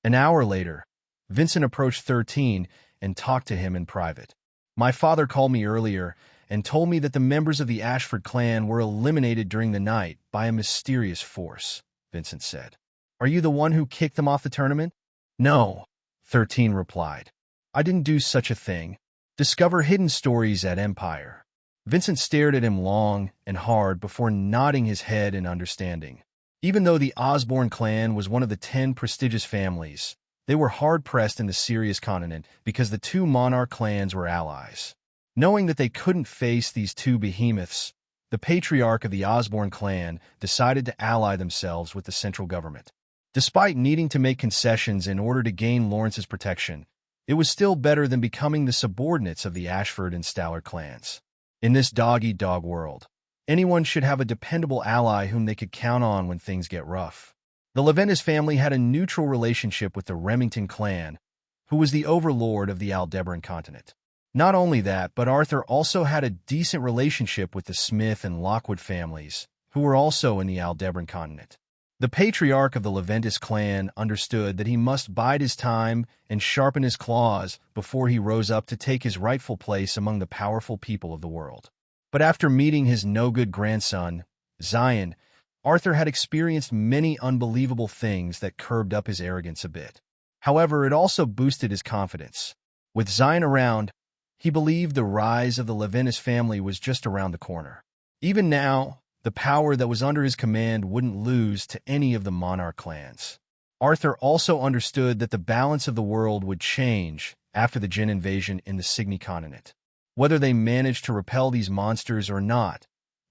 An hour later, Vincent approached 13 and talked to him in private. "My father called me earlier and told me that the members of the Ashford clan were eliminated during the night by a mysterious force," Vincent said. "Are you the one who kicked them off the tournament?" "No," 13 replied. "I didn't do such a thing. Discover hidden stories at Empire." Vincent stared at him long and hard before nodding his head in understanding. Even though the Osborne clan was one of the 10 prestigious families, they were hard-pressed in the Sirius continent because the two monarch clans were allies. Knowing that they couldn't face these two behemoths, the patriarch of the Osborne clan decided to ally themselves with the central government. Despite needing to make concessions in order to gain Lawrence's protection, it was still better than becoming the subordinates of the Ashford and Stallard clans. In this dog-eat-dog world, anyone should have a dependable ally whom they could count on when things get rough. The Leventis family had a neutral relationship with the Remington clan, who was the overlord of the Aldebaran continent. Not only that, but Arthur also had a decent relationship with the Smith and Lockwood families, who were also in the Aldebaran continent. The patriarch of the Leventis clan understood that he must bide his time and sharpen his claws before he rose up to take his rightful place among the powerful people of the world. But after meeting his no-good grandson, Zion, Arthur had experienced many unbelievable things that curbed up his arrogance a bit. However, it also boosted his confidence. With Zion around, he believed the rise of the Leventis family was just around the corner. Even now, the power that was under his command wouldn't lose to any of the monarch clans. Arthur also understood that the balance of the world would change after the Jin invasion in the Signy continent. Whether they managed to repel these monsters or not,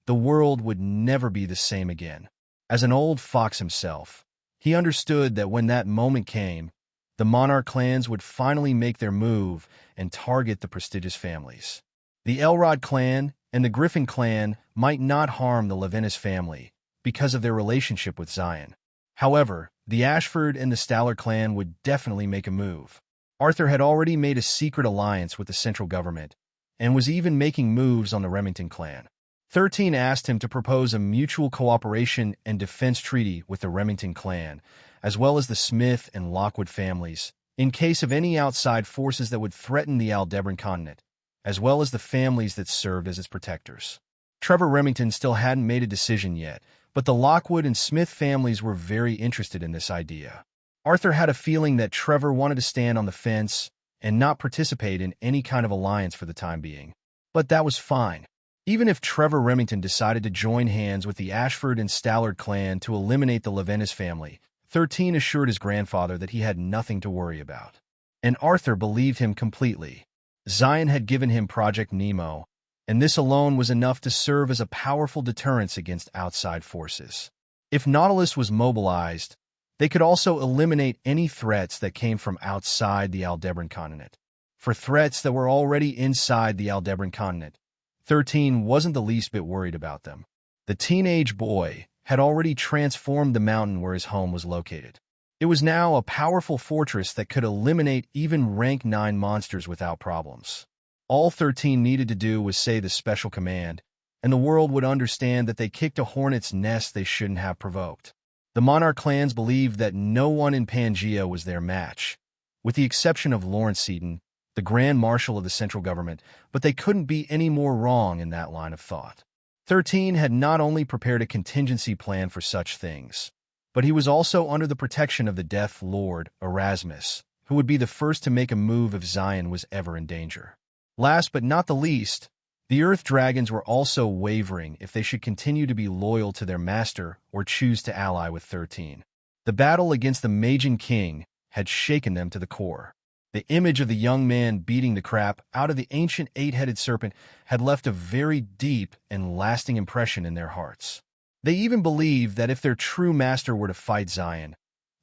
the world would never be the same again. As an old fox himself, he understood that when that moment came, the monarch clans would finally make their move and target the prestigious families. The Elrod clan and the Griffin clan might not harm the Leventis family because of their relationship with Zion. However, the Ashford and the Stallard clan would definitely make a move. Arthur had already made a secret alliance with the central government and was even making moves on the Remington clan. 13 asked him to propose a mutual cooperation and defense treaty with the Remington clan, as well as the Smith and Lockwood families, in case of any outside forces that would threaten the Aldebaran continent, as well as the families that served as its protectors. Trevor Remington still hadn't made a decision yet, but the Lockwood and Smith families were very interested in this idea. Arthur had a feeling that Trevor wanted to stand on the fence and not participate in any kind of alliance for the time being. But that was fine. Even if Trevor Remington decided to join hands with the Ashford and Stallard clan to eliminate the Leventis family, 13 assured his grandfather that he had nothing to worry about. And Arthur believed him completely. Zion had given him Project Nemo, and this alone was enough to serve as a powerful deterrence against outside forces. If Nautilus was mobilized, they could also eliminate any threats that came from outside the Aldebaran continent. For threats that were already inside the Aldebaran continent, 13 wasn't the least bit worried about them. The teenage boy had already transformed the mountain where his home was located. It was now a powerful fortress that could eliminate even rank 9 monsters without problems. All 13 needed to do was say the special command, and the world would understand that they kicked a hornet's nest they shouldn't have provoked. The monarch clans believed that no one in Pangea was their match, with the exception of Lawrence Seaton, the Grand Marshal of the central government, but they couldn't be any more wrong in that line of thought. 13 had not only prepared a contingency plan for such things, but he was also under the protection of the Death Lord, Erasmus, who would be the first to make a move if Zion was ever in danger. Last but not the least, the Earth Dragons were also wavering if they should continue to be loyal to their master or choose to ally with 13. The battle against the Magian King had shaken them to the core. The image of the young man beating the crap out of the ancient 8-headed serpent had left a very deep and lasting impression in their hearts. They even believed that if their true master were to fight Zion,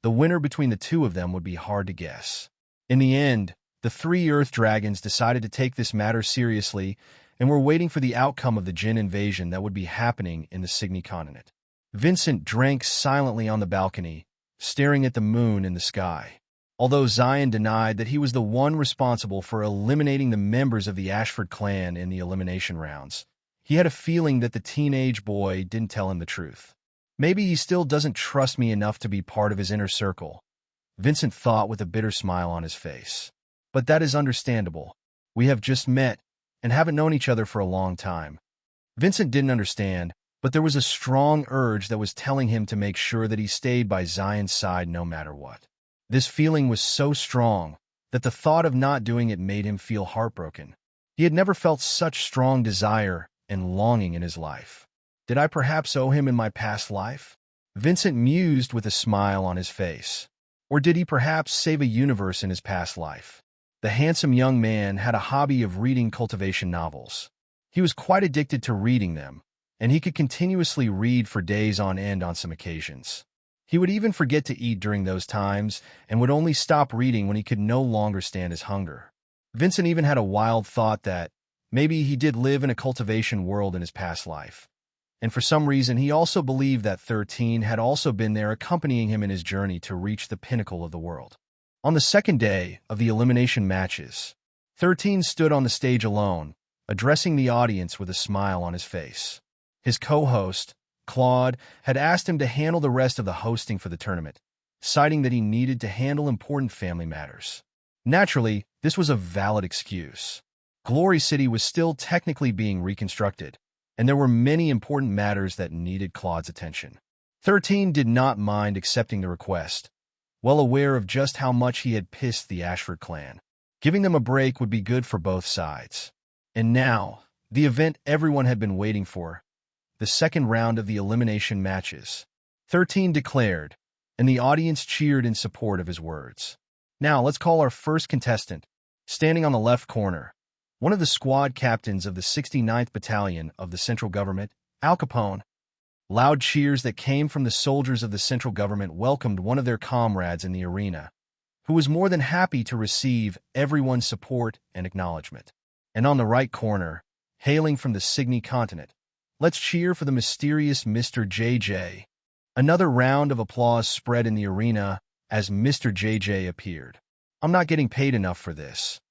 the winner between the two of them would be hard to guess. In the end, the 3 Earth Dragons decided to take this matter seriously and were waiting for the outcome of the Jin invasion that would be happening in the Signy continent. Vincent drank silently on the balcony, staring at the moon in the sky. Although Zion denied that he was the one responsible for eliminating the members of the Ashford clan in the elimination rounds, he had a feeling that the teenage boy didn't tell him the truth. Maybe he still doesn't trust me enough to be part of his inner circle, Vincent thought with a bitter smile on his face. But that is understandable. We have just met and haven't known each other for a long time. Vincent didn't understand, but there was a strong urge that was telling him to make sure that he stayed by Zion's side no matter what. This feeling was so strong that the thought of not doing it made him feel heartbroken. He had never felt such strong desire and longing in his life. Did I perhaps owe him in my past life? Vincent mused with a smile on his face. Or did he perhaps save a universe in his past life? The handsome young man had a hobby of reading Cultivation novels. He was quite addicted to reading them, and he could continuously read for days on end on some occasions. He would even forget to eat during those times and would only stop reading when he could no longer stand his hunger. Vincent even had a wild thought that maybe he did live in a cultivation world in his past life. And for some reason, he also believed that 13 had also been there accompanying him in his journey to reach the pinnacle of the world. On the second day of the elimination matches, 13 stood on the stage alone, addressing the audience with a smile on his face. His co-host, Claude, had asked him to handle the rest of the hosting for the tournament, citing that he needed to handle important family matters. Naturally, this was a valid excuse. Glory City was still technically being reconstructed, and there were many important matters that needed Claude's attention. 13 did not mind accepting the request, well aware of just how much he had pissed the Ashford clan. Giving them a break would be good for both sides. And now, the event everyone had been waiting for, the second round of the elimination matches. 13 declared, and the audience cheered in support of his words. Now, let's call our first contestant. Standing on the left corner, one of the squad captains of the 69th Battalion of the Central Government, Al Capone. Loud cheers that came from the soldiers of the Central Government welcomed one of their comrades in the arena, who was more than happy to receive everyone's support and acknowledgement. And on the right corner, hailing from the Signy continent, let's cheer for the mysterious Mr. JJ. Another round of applause spread in the arena as Mr. JJ appeared. I'm not getting paid enough for this,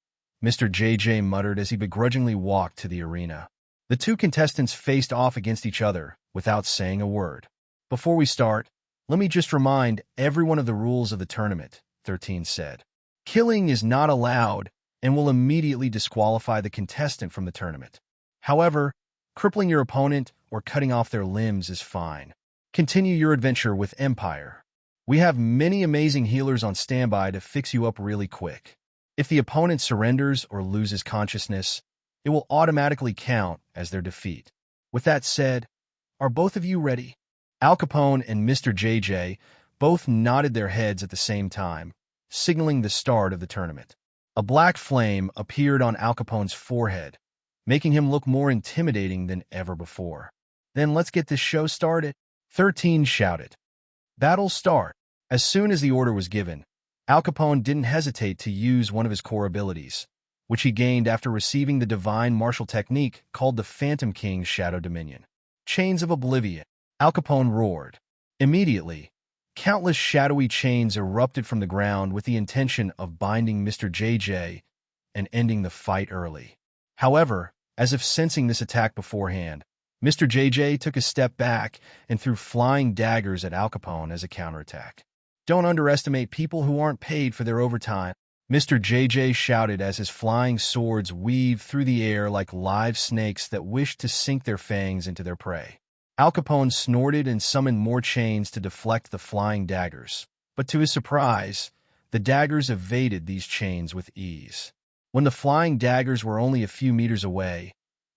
Mr. JJ muttered as he begrudgingly walked to the arena. The two contestants faced off against each other without saying a word. Before we start, let me just remind everyone of the rules of the tournament, 13 said. Killing is not allowed and will immediately disqualify the contestant from the tournament. However, crippling your opponent or cutting off their limbs is fine. Continue your adventure with Empire. We have many amazing healers on standby to fix you up really quick. If the opponent surrenders or loses consciousness, it will automatically count as their defeat. With that said, are both of you ready? Al Capone and Mr. JJ both nodded their heads at the same time, signaling the start of the tournament. A black flame appeared on Al Capone's forehead, making him look more intimidating than ever before. Then let's get this show started, 13 shouted. Battle start. As soon as the order was given, Al Capone didn't hesitate to use one of his core abilities, which he gained after receiving the divine martial technique called the Phantom King's Shadow Dominion. Chains of Oblivion. Al Capone roared. Immediately, countless shadowy chains erupted from the ground with the intention of binding Mr. JJ and ending the fight early. However, as if sensing this attack beforehand, Mr. JJ took a step back and threw flying daggers at Al Capone as a counterattack. Don't underestimate people who aren't paid for their overtime, Mr. JJ shouted as his flying swords weaved through the air like live snakes that wished to sink their fangs into their prey. Al Capone snorted and summoned more chains to deflect the flying daggers, but to his surprise, the daggers evaded these chains with ease. When the flying daggers were only a few meters away,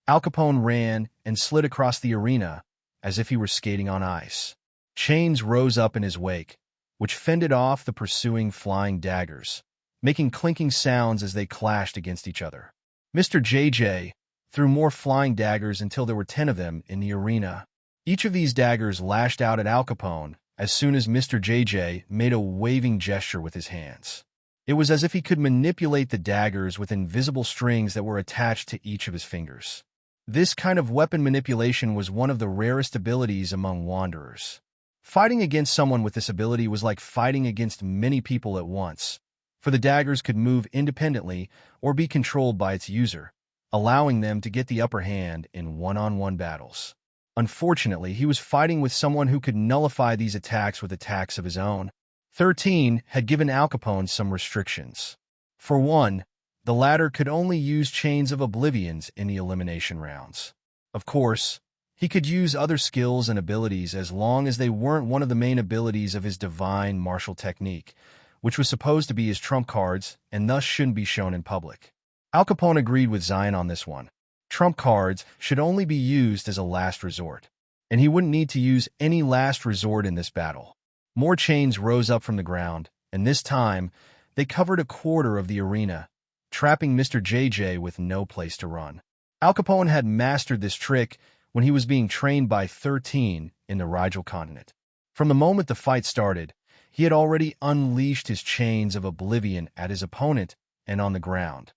Al Capone ran and slid across the arena as if he were skating on ice. Chains rose up in his wake, which fended off the pursuing flying daggers, making clinking sounds as they clashed against each other. Mr. JJ threw more flying daggers until there were 10 of them in the arena. Each of these daggers lashed out at Al Capone as soon as Mr. JJ made a waving gesture with his hands. It was as if he could manipulate the daggers with invisible strings that were attached to each of his fingers. This kind of weapon manipulation was one of the rarest abilities among Wanderers. Fighting against someone with this ability was like fighting against many people at once, for the daggers could move independently or be controlled by its user, allowing them to get the upper hand in one-on-one battles. Unfortunately, he was fighting with someone who could nullify these attacks with attacks of his own. 13 had given Al Capone some restrictions. For one, the latter could only use Chains of Oblivions in the elimination rounds. Of course, he could use other skills and abilities as long as they weren't one of the main abilities of his divine martial technique, which was supposed to be his trump cards and thus shouldn't be shown in public. Al Capone agreed with Zion on this one. Trump cards should only be used as a last resort, and he wouldn't need to use any last resort in this battle. More chains rose up from the ground, and this time, they covered a quarter of the arena, trapping Mr. JJ with no place to run. Al Capone had mastered this trick when he was being trained by 13 in the Rigel continent. From the moment the fight started, he had already unleashed his Chains of Oblivion at his opponent and on the ground.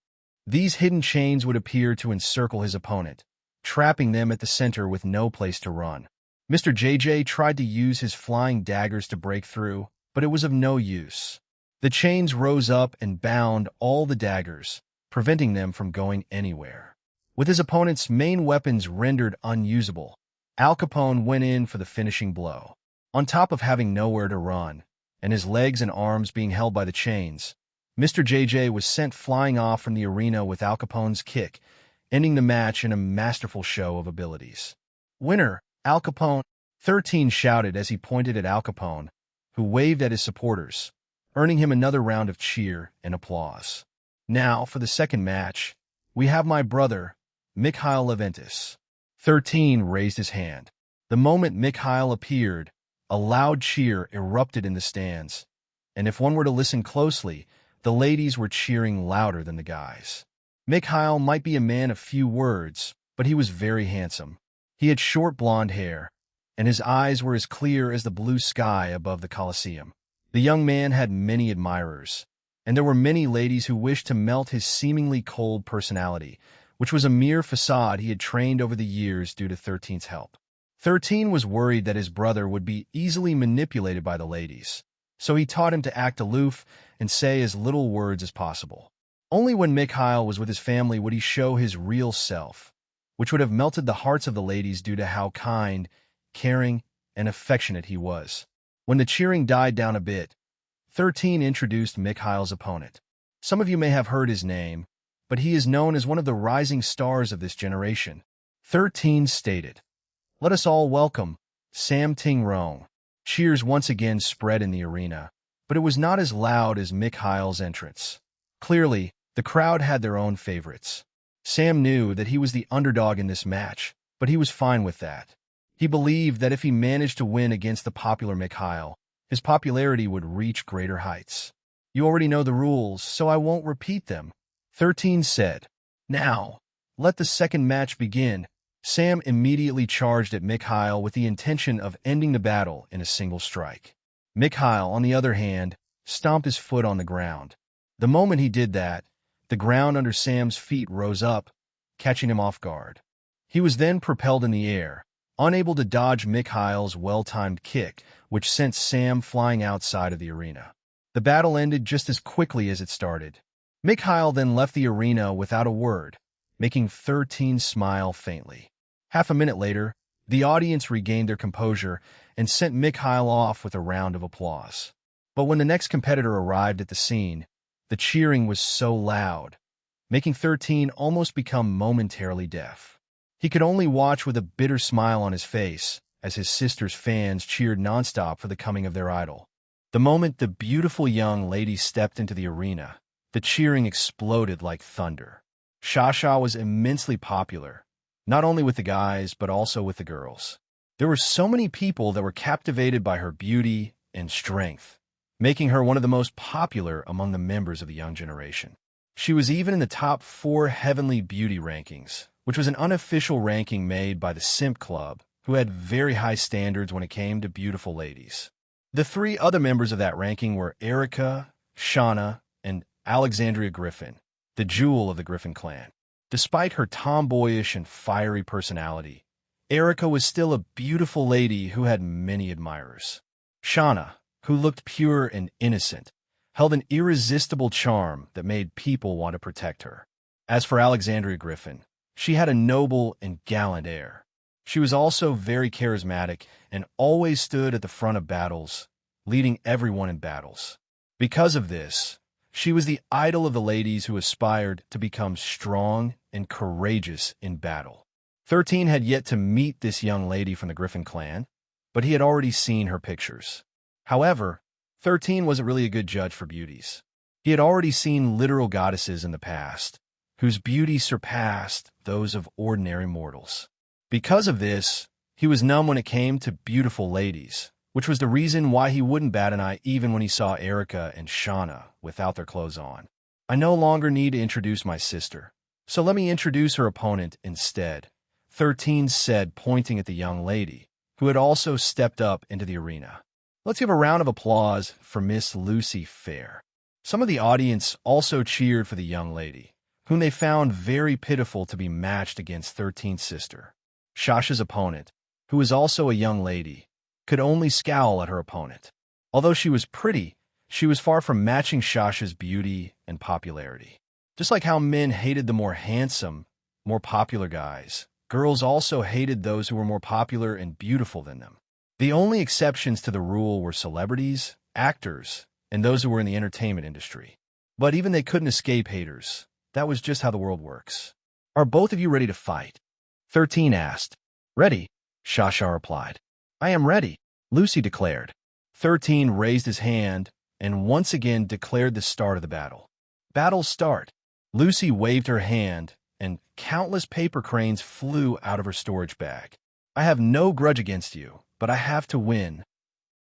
These hidden chains would appear to encircle his opponent, trapping them at the center with no place to run. Mr. JJ tried to use his flying daggers to break through, but it was of no use. The chains rose up and bound all the daggers, preventing them from going anywhere. With his opponent's main weapons rendered unusable, Al Capone went in for the finishing blow. On top of having nowhere to run, and his legs and arms being held by the chains, Mr. JJ was sent flying off from the arena with Al Capone's kick, ending the match in a masterful show of abilities. Winner, Al Capone, 13 shouted as he pointed at Al Capone, who waved at his supporters, earning him another round of cheer and applause. Now, for the second match, we have my brother, Mikhail Leventis. 13 raised his hand. The moment Mikhail appeared, a loud cheer erupted in the stands, and if one were to listen closely, the ladies were cheering louder than the guys. Mikhail might be a man of few words, but he was very handsome. He had short blonde hair, and his eyes were as clear as the blue sky above the Colosseum. The young man had many admirers, and there were many ladies who wished to melt his seemingly cold personality, which was a mere facade he had trained over the years due to 13's help. 13 was worried that his brother would be easily manipulated by the ladies, so he taught him to act aloof and say as little words as possible. Only when Mikhail was with his family would he show his real self, which would have melted the hearts of the ladies due to how kind, caring, and affectionate he was. When the cheering died down a bit, 13 introduced Mikhail's opponent. Some of you may have heard his name, but he is known as one of the rising stars of this generation. 13 stated, "Let us all welcome Sam Ting-rong." Cheers once again spread in the arena, but it was not as loud as Mikhail's entrance. Clearly, the crowd had their own favorites. Sam knew that he was the underdog in this match, but he was fine with that. He believed that if he managed to win against the popular Mikhail, his popularity would reach greater heights. "You already know the rules, so I won't repeat them," 13 said. "Now, let the second match begin." Sam immediately charged at Mikhail with the intention of ending the battle in a single strike. Mikhail, on the other hand, stomped his foot on the ground. The moment he did that, the ground under Sam's feet rose up, catching him off guard. He was then propelled in the air, unable to dodge Mikhail's well-timed kick, which sent Sam flying outside of the arena. The battle ended just as quickly as it started. Mikhail then left the arena without a word, making 13 smile faintly. Half a minute later, the audience regained their composure and sent Mikhail off with a round of applause. But when the next competitor arrived at the scene, the cheering was so loud, making 13 almost become momentarily deaf. He could only watch with a bitter smile on his face as his sister's fans cheered nonstop for the coming of their idol. The moment the beautiful young lady stepped into the arena, the cheering exploded like thunder. Shasha was immensely popular, not only with the guys, but also with the girls. There were so many people that were captivated by her beauty and strength, making her one of the most popular among the members of the young generation. She was even in the top 4 Heavenly Beauty rankings, which was an unofficial ranking made by the Simp Club, who had very high standards when it came to beautiful ladies. The 3 other members of that ranking were Erica, Shauna, and Alexandria Griffin, the jewel of the Griffin clan. Despite her tomboyish and fiery personality, Erica was still a beautiful lady who had many admirers. Shauna, who looked pure and innocent, held an irresistible charm that made people want to protect her. As for Alexandria Griffin, she had a noble and gallant air. She was also very charismatic and always stood at the front of battles, leading everyone in battles. Because of this, she was the idol of the ladies who aspired to become strong and courageous in battle. 13 had yet to meet this young lady from the Griffin clan, but he had already seen her pictures. However, 13 wasn't really a good judge for beauties. He had already seen literal goddesses in the past, whose beauty surpassed those of ordinary mortals. Because of this, he was numb when it came to beautiful ladies, which was the reason why he wouldn't bat an eye even when he saw Erica and Shauna without their clothes on. I no longer need to introduce my sister, so let me introduce her opponent instead, 13 said, pointing at the young lady, who had also stepped up into the arena. Let's give a round of applause for Miss Lucy Fair. Some of the audience also cheered for the young lady, whom they found very pitiful to be matched against 13's sister. Shasha's opponent, who was also a young lady, could only scowl at her opponent. Although she was pretty, she was far from matching Shasha's beauty and popularity. Just like how men hated the more handsome, more popular guys, girls also hated those who were more popular and beautiful than them. The only exceptions to the rule were celebrities, actors, and those who were in the entertainment industry. But even they couldn't escape haters. That was just how the world works. Are both of you ready to fight? 13 asked. Ready, Shasha replied. I am ready, Lucy declared. 13 raised his hand and once again declared the start of the battle. Battle start. Lucy waved her hand, and countless paper cranes flew out of her storage bag. I have no grudge against you, but I have to win,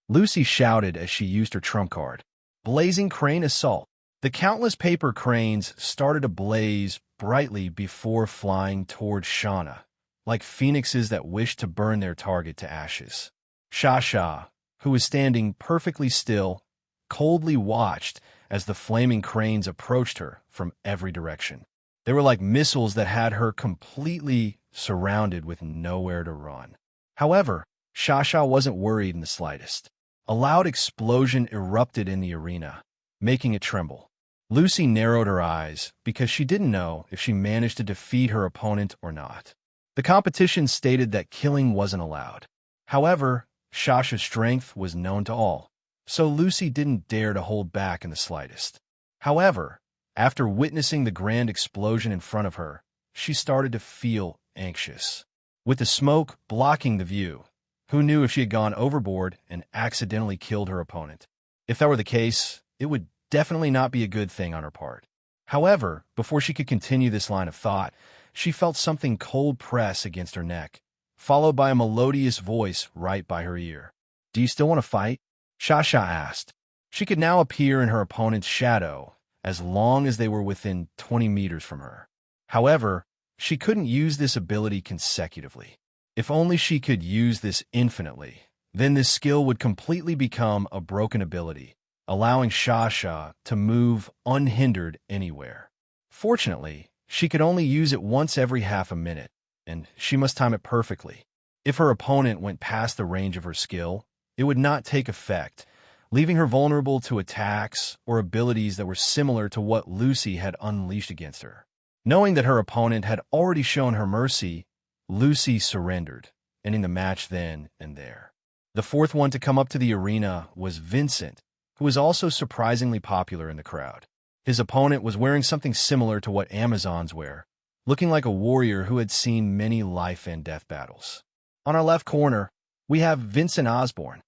Lucy shouted as she used her trump card. Blazing crane assault. The countless paper cranes started to blaze brightly before flying toward Shauna, like phoenixes that wished to burn their target to ashes. Shasha, who was standing perfectly still, coldly watched as the flaming cranes approached her from every direction. They were like missiles that had her completely surrounded with nowhere to run. However, Shasha wasn't worried in the slightest. A loud explosion erupted in the arena, making it tremble. Lucy narrowed her eyes because she didn't know if she managed to defeat her opponent or not. The competition stated that killing wasn't allowed. However, Shasha's strength was known to all, so Lucy didn't dare to hold back in the slightest. However, after witnessing the grand explosion in front of her, she started to feel anxious. With the smoke blocking the view, who knew if she had gone overboard and accidentally killed her opponent? If that were the case, it would definitely not be a good thing on her part. However, before she could continue this line of thought, she felt something cold press against her neck, followed by a melodious voice right by her ear. Do you still want to fight? Shasha asked. She could now appear in her opponent's shadow as long as they were within 20 meters from her. However, she couldn't use this ability consecutively. If only she could use this infinitely, then this skill would completely become a broken ability, allowing Shasha to move unhindered anywhere. Fortunately, she could only use it once every half a minute, and she must time it perfectly. If her opponent went past the range of her skill, it would not take effect, leaving her vulnerable to attacks or abilities that were similar to what Lucy had unleashed against her. Knowing that her opponent had already shown her mercy, Lucy surrendered, ending the match then and there. The fourth one to come up to the arena was Vincent, who was also surprisingly popular in the crowd. His opponent was wearing something similar to what Amazons wear, looking like a warrior who had seen many life and death battles. On our left corner, we have Vincent Osborne,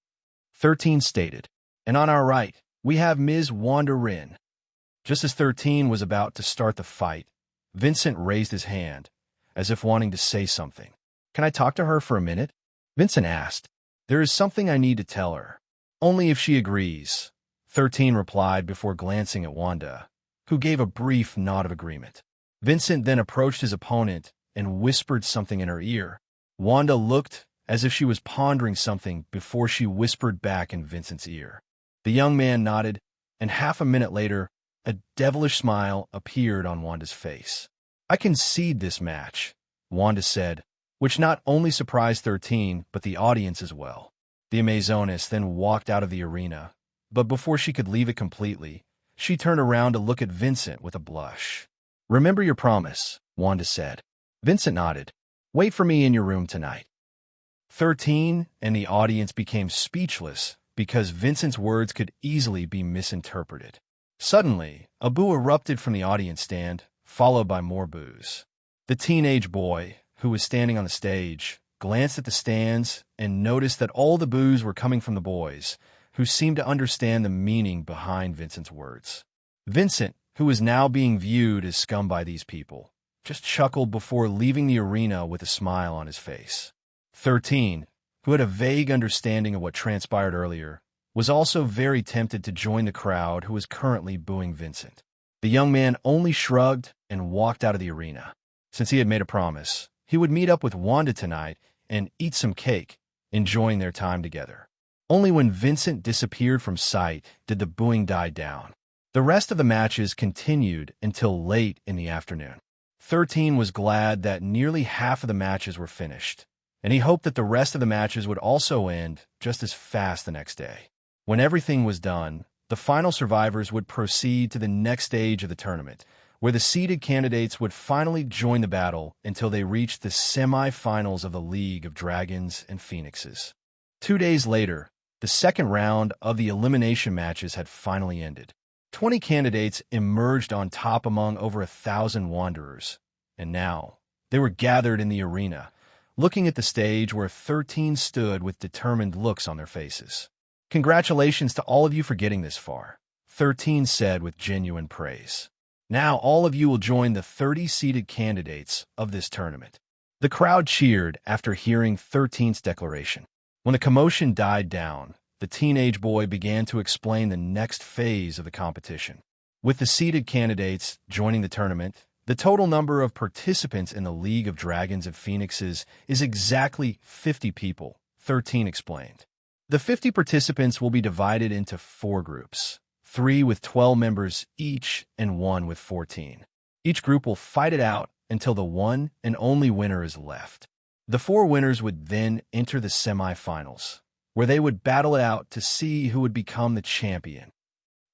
13 stated, and on our right, we have Ms. Wanda Wren. Just as 13 was about to start the fight, Vincent raised his hand, as if wanting to say something. Can I talk to her for a minute? Vincent asked. There is something I need to tell her. Only if she agrees, 13 replied before glancing at Wanda, who gave a brief nod of agreement. Vincent then approached his opponent and whispered something in her ear. Wanda looked as if she was pondering something before she whispered back in Vincent's ear. The young man nodded, and half a minute later, a devilish smile appeared on Wanda's face. I concede this match, Wanda said, which not only surprised 13, but the audience as well. The Amazoness then walked out of the arena, but before she could leave it completely, she turned around to look at Vincent with a blush. Remember your promise, Wanda said. Vincent nodded. Wait for me in your room tonight. 13 and the audience became speechless because Vincent's words could easily be misinterpreted. Suddenly, a boo erupted from the audience stand, followed by more boos. The teenage boy, who was standing on the stage, glanced at the stands and noticed that all the boos were coming from the boys, who seemed to understand the meaning behind Vincent's words. Vincent, who was now being viewed as scum by these people, just chuckled before leaving the arena with a smile on his face. 13, who had a vague understanding of what transpired earlier, was also very tempted to join the crowd who was currently booing Vincent. The young man only shrugged and walked out of the arena. Since he had made a promise, he would meet up with Wanda tonight and eat some cake, enjoying their time together. Only when Vincent disappeared from sight did the booing die down. The rest of the matches continued until late in the afternoon. 13 was glad that nearly half of the matches were finished, and he hoped that the rest of the matches would also end just as fast the next day. When everything was done, the final survivors would proceed to the next stage of the tournament, where the seeded candidates would finally join the battle until they reached the semifinals of the League of Dragons and Phoenixes. 2 days later, the second round of the elimination matches had finally ended. 20 candidates emerged on top among over 1,000 wanderers, and now they were gathered in the arena, looking at the stage where 13 stood with determined looks on their faces. "Congratulations to all of you for getting this far," 13 said with genuine praise. "Now all of you will join the 30 seeded candidates of this tournament." The crowd cheered after hearing 13's declaration. When the commotion died down, the teenage boy began to explain the next phase of the competition. With the seeded candidates joining the tournament, the total number of participants in the League of Dragons and Phoenixes is exactly 50 people, 13 explained. The 50 participants will be divided into 4 groups, 3 with 12 members each and 1 with 14. Each group will fight it out until the one and only winner is left. The 4 winners would then enter the semifinals, where they would battle it out to see who would become the champion.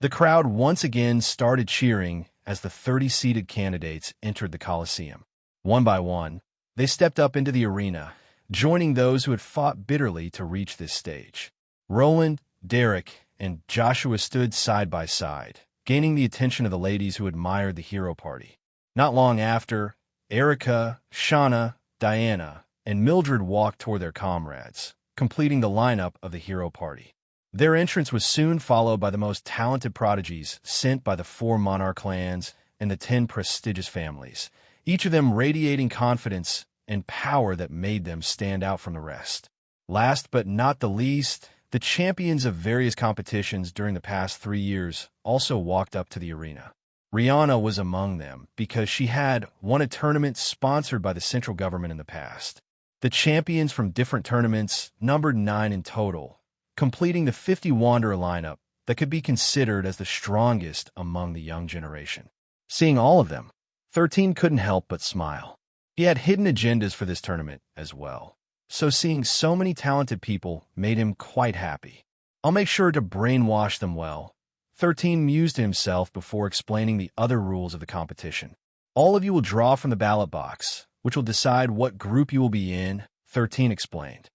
The crowd once again started cheering as the 30 seeded candidates entered the Coliseum. One by one, they stepped up into the arena, joining those who had fought bitterly to reach this stage. Roland, Derek, and Joshua stood side by side, gaining the attention of the ladies who admired the hero party. Not long after, Erica, Shauna, Diana, and Mildred walked toward their comrades, completing the lineup of the hero party. Their entrance was soon followed by the most talented prodigies sent by the 4 monarch clans and the 10 prestigious families, each of them radiating confidence and power that made them stand out from the rest. Last but not the least, the champions of various competitions during the past 3 years also walked up to the arena. Rihanna was among them because she had won a tournament sponsored by the central government in the past. The champions from different tournaments numbered 9 in total, completing the 50 Wanderer lineup that could be considered as the strongest among the young generation. Seeing all of them, 13 couldn't help but smile. He had hidden agendas for this tournament as well, so seeing so many talented people made him quite happy. "I'll make sure to brainwash them well," 13 mused to himself before explaining the other rules of the competition. "All of you will draw from the ballot box, which will decide what group you will be in," 13 explained.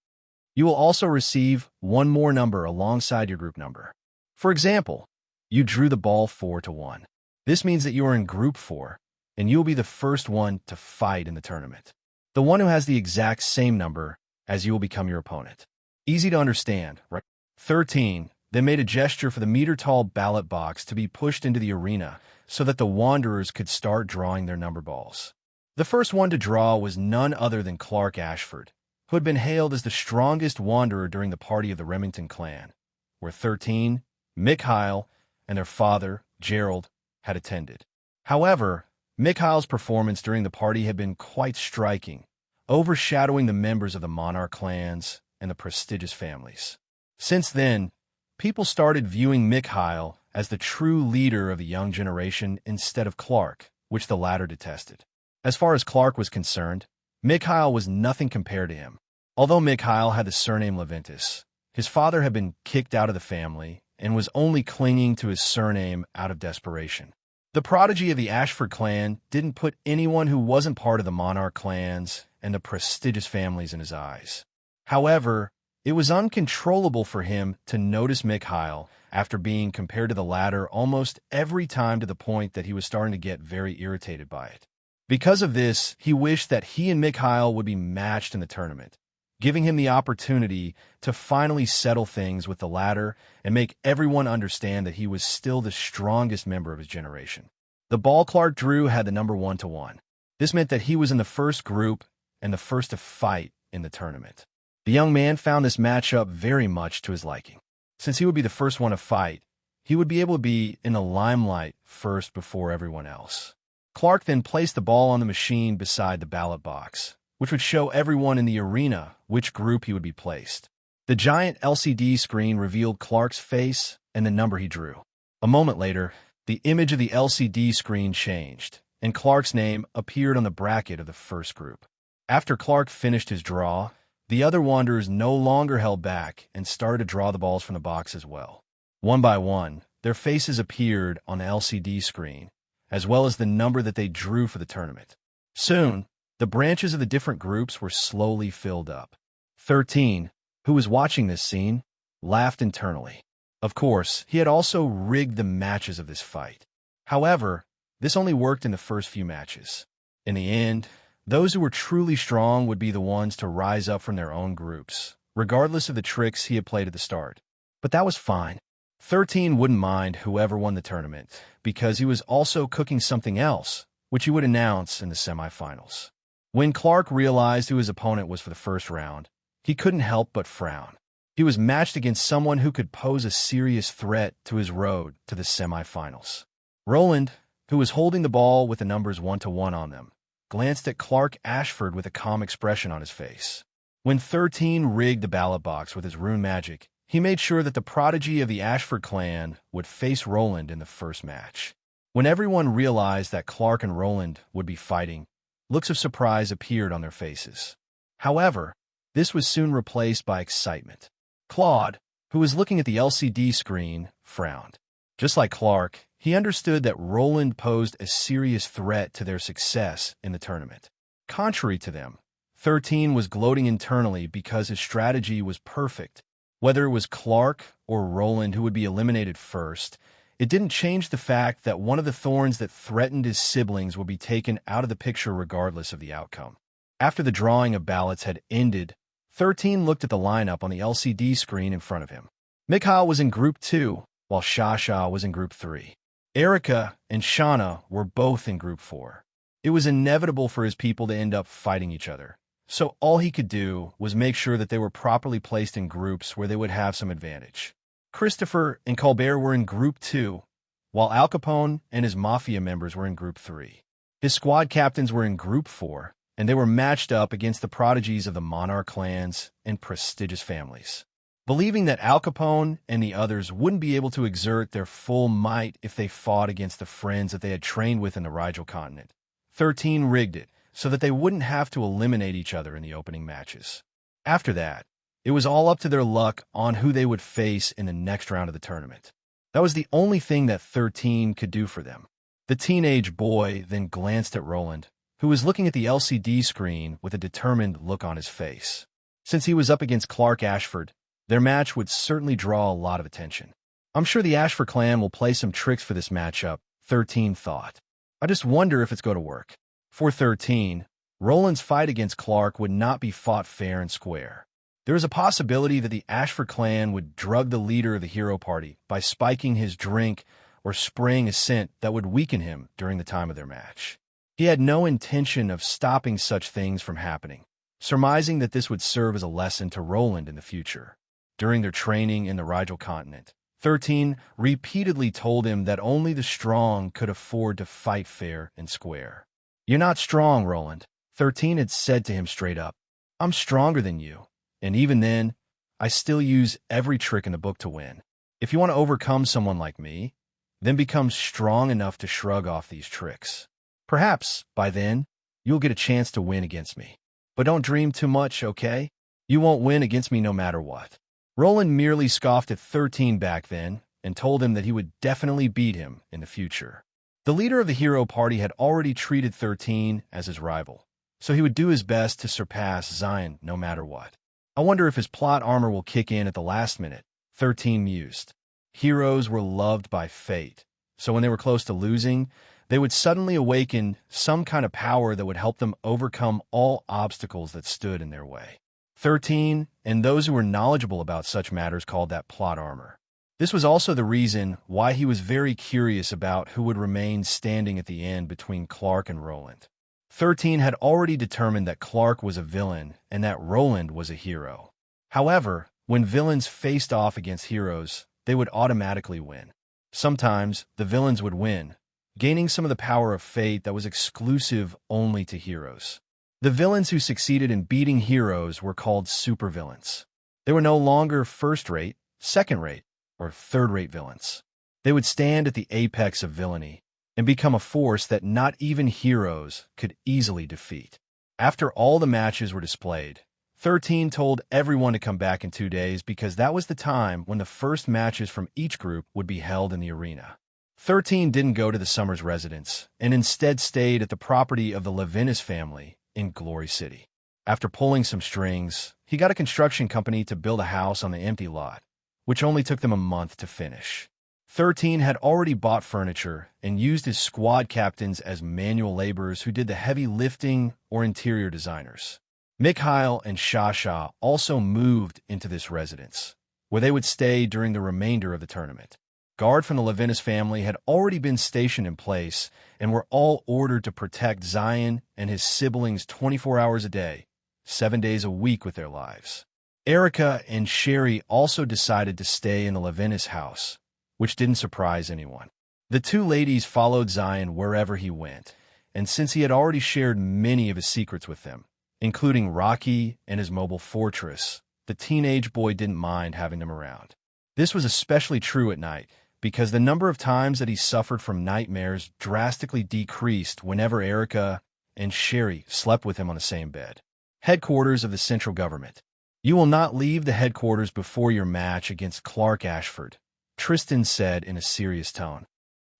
"You will also receive 1 more number alongside your group number. For example, you drew the ball 4 to 1. This means that you are in group 4, and you will be the first one to fight in the tournament. The one who has the exact same number as you will become your opponent." Easy to understand, right? 13 then made a gesture for the meter-tall ballot box to be pushed into the arena so that the Wanderers could start drawing their number balls. The first one to draw was none other than Clark Ashford, who had been hailed as the strongest Wanderer during the party of the Remington clan, where 13, Mikhail, and their father, Gerald, had attended. However, Mikhail's performance during the party had been quite striking, overshadowing the members of the monarch clans and the prestigious families. Since then, people started viewing Mikhail as the true leader of the young generation instead of Clark, which the latter detested. As far as Clark was concerned, Mikhail was nothing compared to him. Although Mikhail had the surname Leventis, his father had been kicked out of the family and was only clinging to his surname out of desperation. The prodigy of the Ashford clan didn't put anyone who wasn't part of the monarch clans and the prestigious families in his eyes. However, It was uncontrollable for him to notice Mikhail after being compared to the latter almost every time, to the point that he was starting to get very irritated by it. Because of this, he wished that he and Mikhail would be matched in the tournament, giving him the opportunity to finally settle things with the latter and make everyone understand that he was still the strongest member of his generation. The ball Clark drew had the number 1-1. This meant that he was in the first group and the first to fight in the tournament. The young man found this matchup very much to his liking. Since he would be the first one to fight, he would be able to be in the limelight first before everyone else. Clark then placed the ball on the machine beside the ballot box, which would show everyone in the arena which group he would be placed. The giant LCD screen revealed Clark's face and the number he drew. A moment later, the image of the LCD screen changed, and Clark's name appeared on the bracket of the first group. After Clark finished his draw, the other Wanderers no longer held back and started to draw the balls from the box as well. One by one, their faces appeared on the LCD screen, as well as the number that they drew for the tournament. Soon, the branches of the different groups were slowly filled up. 13, who was watching this scene, laughed internally. Of course, he had also rigged the matches of this fight. However, this only worked in the first few matches. In the end, those who were truly strong would be the ones to rise up from their own groups, regardless of the tricks he had played at the start. But that was fine. 13 wouldn't mind whoever won the tournament, because he was also cooking something else, which he would announce in the semifinals. When Clark realized who his opponent was for the first round, he couldn't help but frown. He was matched against someone who could pose a serious threat to his road to the semifinals. Roland, who was holding the ball with the numbers 1-1 on them, glanced at Clark Ashford with a calm expression on his face. When 13 rigged the ballot box with his rune magic, he made sure that the prodigy of the Ashford clan would face Roland in the first match. When everyone realized that Clark and Roland would be fighting, looks of surprise appeared on their faces. However, this was soon replaced by excitement. Claude, who was looking at the LCD screen, frowned. Just like Clark, he understood that Roland posed a serious threat to their success in the tournament. Contrary to them, 13 was gloating internally because his strategy was perfect. Whether it was Clark or Roland who would be eliminated first, it didn't change the fact that one of the thorns that threatened his siblings would be taken out of the picture regardless of the outcome. After the drawing of ballots had ended, 13 looked at the lineup on the LCD screen in front of him. Mikhail was in Group 2, while Shasha was in Group 3. Erica and Shauna were both in Group 4. It was inevitable for his people to end up fighting each other, so all he could do was make sure that they were properly placed in groups where they would have some advantage. Christopher and Colbert were in Group 2, while Al Capone and his mafia members were in Group 3. His squad captains were in Group 4, and they were matched up against the prodigies of the monarch clans and prestigious families. Believing that Al Capone and the others wouldn't be able to exert their full might if they fought against the friends that they had trained with in the Rigel continent, 13 rigged it so that they wouldn't have to eliminate each other in the opening matches. After that, it was all up to their luck on who they would face in the next round of the tournament. That was the only thing that 13 could do for them. The teenage boy then glanced at Roland, who was looking at the LCD screen with a determined look on his face. Since he was up against Clark Ashford, their match would certainly draw a lot of attention. I'm sure the Ashford clan will play some tricks for this matchup, 13 thought. I just wonder if it's going to work. For 13, Roland's fight against Clark would not be fought fair and square. There is a possibility that the Ashford clan would drug the leader of the hero party by spiking his drink or spraying a scent that would weaken him during the time of their match. He had no intention of stopping such things from happening, surmising that this would serve as a lesson to Roland in the future. During their training in the Rigel continent, 13 repeatedly told him that only the strong could afford to fight fair and square. You're not strong, Roland, 13 had said to him straight up. I'm stronger than you, and even then, I still use every trick in the book to win. If you want to overcome someone like me, then become strong enough to shrug off these tricks. Perhaps, by then, you'll get a chance to win against me. But don't dream too much, okay? You won't win against me no matter what. Roland merely scoffed at 13 back then and told him that he would definitely beat him in the future. The leader of the hero party had already treated 13 as his rival, so he would do his best to surpass Zion no matter what. I wonder if his plot armor will kick in at the last minute, 13 mused. Heroes were loved by fate, so when they were close to losing, they would suddenly awaken some kind of power that would help them overcome all obstacles that stood in their way. 13, and those who were knowledgeable about such matters called that plot armor. This was also the reason why he was very curious about who would remain standing at the end between Clark and Roland. 13 had already determined that Clark was a villain and that Roland was a hero. However, when villains faced off against heroes, they would automatically win. Sometimes, the villains would win, gaining some of the power of fate that was exclusive only to heroes. The villains who succeeded in beating heroes were called supervillains. They were no longer first-rate, second-rate, or third-rate villains. They would stand at the apex of villainy and become a force that not even heroes could easily defeat. After all the matches were displayed, 13 told everyone to come back in 2 days because that was the time when the first matches from each group would be held in the arena. 13 didn't go to the Summers residence and instead stayed at the property of the Levinas family in Glory City. After pulling some strings, he got a construction company to build a house on the empty lot, which only took them a month to finish. 13 had already bought furniture and used his squad captains as manual laborers who did the heavy lifting or interior designers. Mikhail and Shasha also moved into this residence, where they would stay during the remainder of the tournament. Guard from the Levinas family had already been stationed in place and were all ordered to protect Zion and his siblings 24 hours a day, 7 days a week with their lives. Erica and Sherry also decided to stay in the Levinas house, which didn't surprise anyone. The two ladies followed Zion wherever he went, and since he had already shared many of his secrets with them, including Rocky and his mobile fortress, the teenage boy didn't mind having them around. This was especially true at night, because the number of times that he suffered from nightmares drastically decreased whenever Erica and Sherry slept with him on the same bed. Headquarters of the central government. You will not leave the headquarters before your match against Clark Ashford, Tristan said in a serious tone.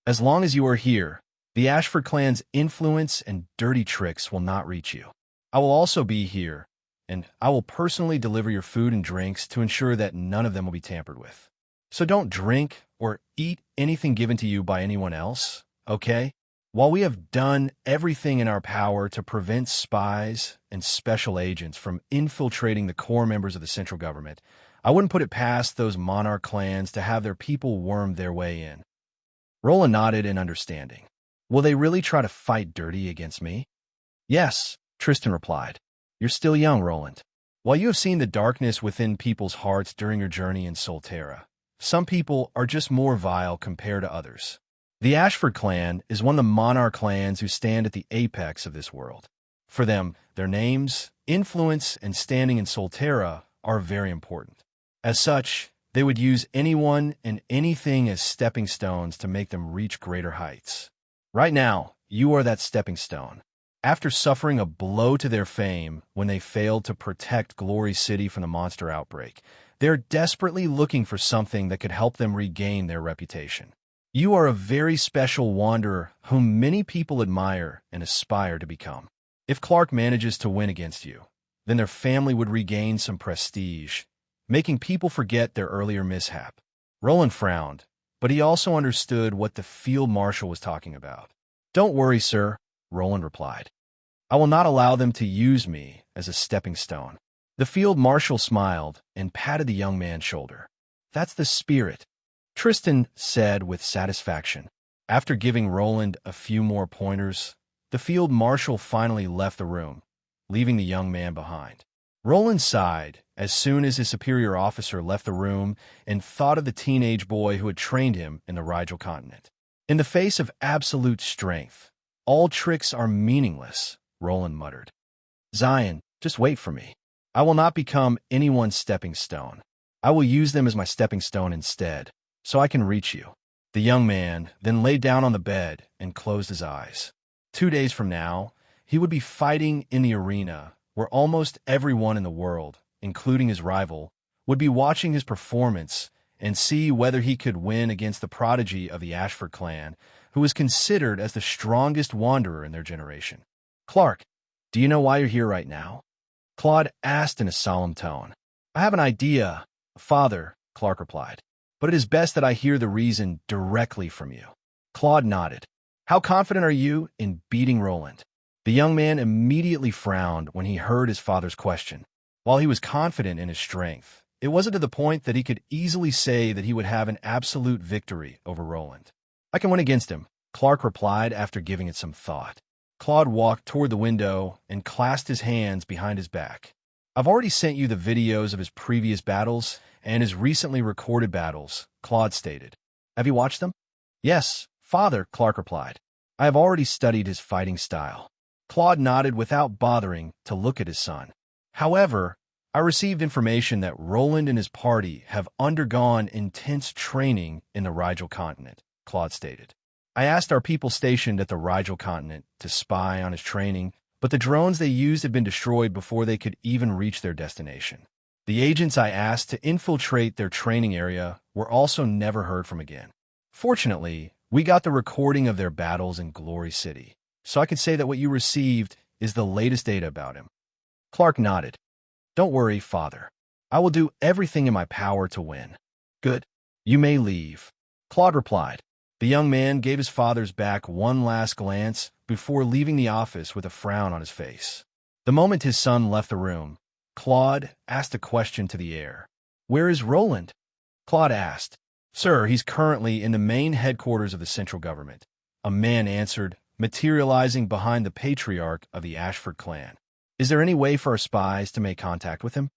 As long as you are here, the Ashford clan's influence and dirty tricks will not reach you. I will also be here, and I will personally deliver your food and drinks to ensure that none of them will be tampered with. So don't drink or eat anything given to you by anyone else, okay? While we have done everything in our power to prevent spies and special agents from infiltrating the core members of the central government, I wouldn't put it past those monarch clans to have their people worm their way in. Roland nodded in understanding. Will they really try to fight dirty against me? Yes, Tristan replied. You're still young, Roland. While you have seen the darkness within people's hearts during your journey in Solterra, some people are just more vile compared to others. The Ashford clan is one of the monarch clans who stand at the apex of this world. For them, their names, influence, and standing in Solterra are very important. As such, they would use anyone and anything as stepping stones to make them reach greater heights. Right now, you are that stepping stone. After suffering a blow to their fame when they failed to protect Glory City from the monster outbreak, they're desperately looking for something that could help them regain their reputation. You are a very special wanderer whom many people admire and aspire to become. If Clark manages to win against you, then their family would regain some prestige, making people forget their earlier mishap. Roland frowned, but he also understood what the field marshal was talking about. Don't worry, sir, Roland replied. I will not allow them to use me as a stepping stone. The field marshal smiled and patted the young man's shoulder. That's the spirit, Tristan said with satisfaction. After giving Roland a few more pointers, the field marshal finally left the room, leaving the young man behind. Roland sighed as soon as his superior officer left the room and thought of the teenage boy who had trained him in the Rigel continent. In the face of absolute strength, all tricks are meaningless, Roland muttered. Zion, just wait for me. I will not become anyone's stepping stone. I will use them as my stepping stone instead, so I can reach you. The young man then lay down on the bed and closed his eyes. 2 days from now, he would be fighting in the arena where almost everyone in the world, including his rival, would be watching his performance and see whether he could win against the prodigy of the Ashford clan, who was considered as the strongest wanderer in their generation. Clark, do you know why you're here right now? Claude asked in a solemn tone. I have an idea, Father, Clark replied, but it is best that I hear the reason directly from you. Claude nodded. How confident are you in beating Roland? The young man immediately frowned when he heard his father's question. While he was confident in his strength, it wasn't to the point that he could easily say that he would have an absolute victory over Roland. I can win against him, Clark replied after giving it some thought. Claude walked toward the window and clasped his hands behind his back. I've already sent you the videos of his previous battles and his recently recorded battles, Claude stated. Have you watched them? Yes, Father, Clark replied. I have already studied his fighting style. Claude nodded without bothering to look at his son. However, I received information that Roland and his party have undergone intense training in the Rigel continent, Claude stated. I asked our people stationed at the Rigel continent to spy on his training, but the drones they used had been destroyed before they could even reach their destination. The agents I asked to infiltrate their training area were also never heard from again. Fortunately, we got the recording of their battles in Glory City, so I could say that what you received is the latest data about him. Clark nodded. Don't worry, Father. I will do everything in my power to win. Good. You may leave. Claude replied. The young man gave his father's back one last glance before leaving the office with a frown on his face. The moment his son left the room, Claude asked a question to the air. Where is Roland? Claude asked. Sir, he's currently in the main headquarters of the central government. A man answered, materializing behind the patriarch of the Ashford clan. Is there any way for our spies to make contact with him?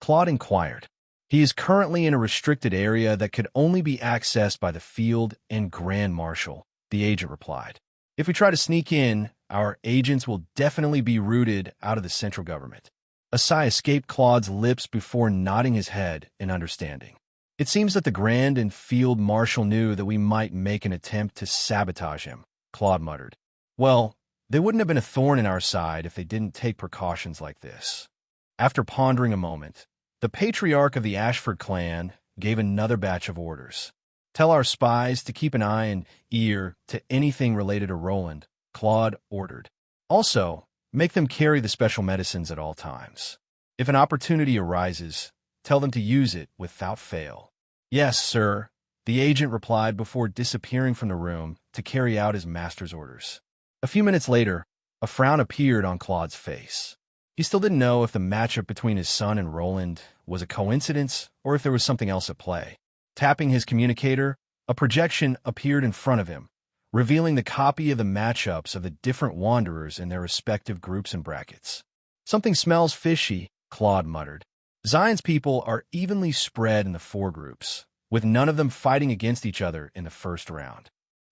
Claude inquired. He is currently in a restricted area that could only be accessed by the field and Grand Marshal, the agent replied. If we try to sneak in, our agents will definitely be rooted out of the central government. A sigh escaped Claude's lips before nodding his head in understanding. It seems that the Grand and Field Marshal knew that we might make an attempt to sabotage him, Claude muttered. Well, they wouldn't have been a thorn in our side if they didn't take precautions like this. After pondering a moment, the patriarch of the Ashford clan gave another batch of orders. Tell our spies to keep an eye and ear to anything related to Roland, Claude ordered. Also, make them carry the special medicines at all times. If an opportunity arises, tell them to use it without fail. Yes, sir, the agent replied before disappearing from the room to carry out his master's orders. A few minutes later, a frown appeared on Claude's face. He still didn't know if the matchup between his son and Roland was a coincidence or if there was something else at play. Tapping his communicator, a projection appeared in front of him, revealing the copy of the matchups of the different wanderers in their respective groups and brackets. Something smells fishy, Claude muttered. Zion's people are evenly spread in the four groups, with none of them fighting against each other in the first round.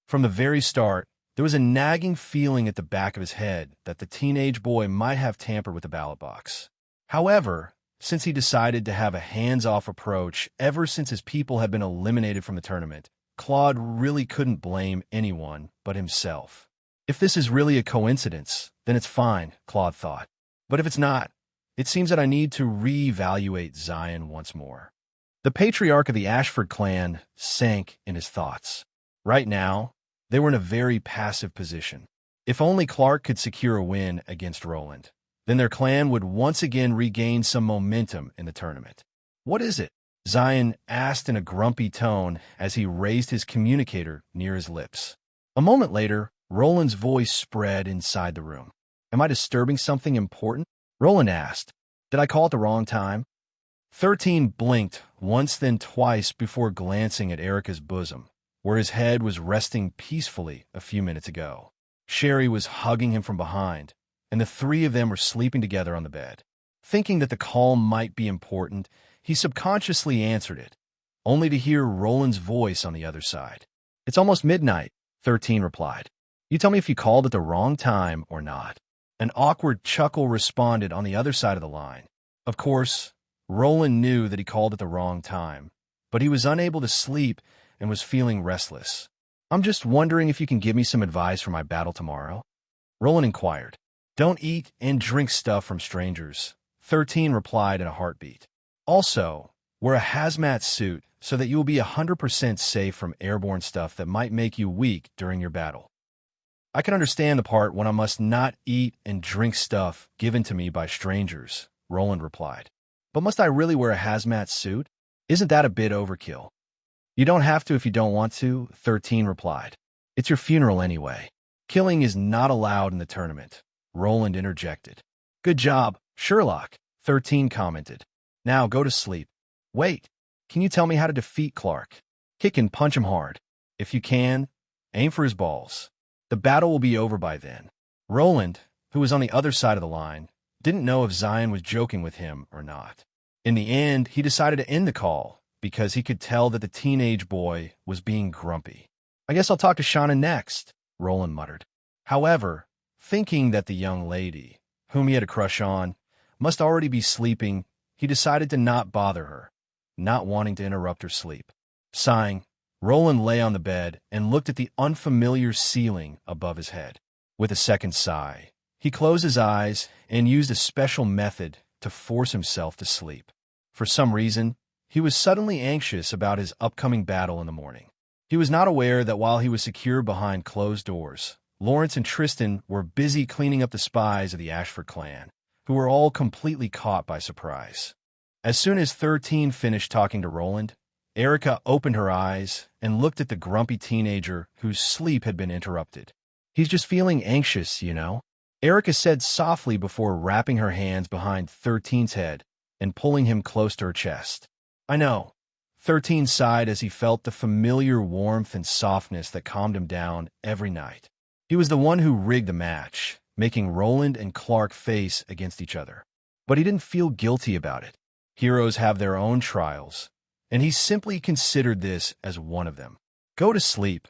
From the very start, there was a nagging feeling at the back of his head that the teenage boy might have tampered with the ballot box. However, since he decided to have a hands-off approach ever since his people had been eliminated from the tournament, Claude really couldn't blame anyone but himself. If this is really a coincidence, then it's fine, Claude thought. But if it's not, it seems that I need to reevaluate Zion once more. The patriarch of the Ashford clan sank in his thoughts. Right now, they were in a very passive position. If only Clark could secure a win against Roland, then their clan would once again regain some momentum in the tournament. What is it? Zion asked in a grumpy tone as he raised his communicator near his lips. A moment later, Roland's voice spread inside the room. Am I disturbing something important? Roland asked. Did I call at the wrong time? 13 blinked once then twice before glancing at Erica's bosom, where his head was resting peacefully a few minutes ago. Sherry was hugging him from behind, and the three of them were sleeping together on the bed. Thinking that the call might be important, he subconsciously answered it, only to hear Roland's voice on the other side. It's almost midnight, 13 replied. You tell me if you called at the wrong time or not. An awkward chuckle responded on the other side of the line. Of course, Roland knew that he called at the wrong time, but he was unable to sleep and was feeling restless. I'm just wondering if you can give me some advice for my battle tomorrow? Roland inquired. Don't eat and drink stuff from strangers, 13 replied in a heartbeat. Also, wear a hazmat suit so that you will be 100% safe from airborne stuff that might make you weak during your battle. I can understand the part when I must not eat and drink stuff given to me by strangers, Roland replied. But must I really wear a hazmat suit? Isn't that a bit overkill? You don't have to if you don't want to, 13 replied. It's your funeral anyway. Killing is not allowed in the tournament, Roland interjected. Good job, Sherlock, 13 commented. Now go to sleep. Wait, can you tell me how to defeat Clark? Kick and punch him hard. If you can, aim for his balls. The battle will be over by then. Roland, who was on the other side of the line, didn't know if Zion was joking with him or not. In the end, he decided to end the call because he could tell that the teenage boy was being grumpy. I guess I'll talk to Shauna next, Roland muttered. However, thinking that the young lady, whom he had a crush on, must already be sleeping, he decided to not bother her, not wanting to interrupt her sleep. Sighing, Roland lay on the bed and looked at the unfamiliar ceiling above his head. With a second sigh, he closed his eyes and used a special method to force himself to sleep. For some reason, he was suddenly anxious about his upcoming battle in the morning. He was not aware that while he was secure behind closed doors, Lawrence and Tristan were busy cleaning up the spies of the Ashford clan, who were all completely caught by surprise. As soon as 13 finished talking to Roland, Erica opened her eyes and looked at the grumpy teenager whose sleep had been interrupted. He's just feeling anxious, you know, Erica said softly before wrapping her hands behind 13's head and pulling him close to her chest. I know. 13 sighed as he felt the familiar warmth and softness that calmed him down every night. He was the one who rigged the match, making Roland and Clark face against each other. But he didn't feel guilty about it. Heroes have their own trials, and he simply considered this as one of them. Go to sleep,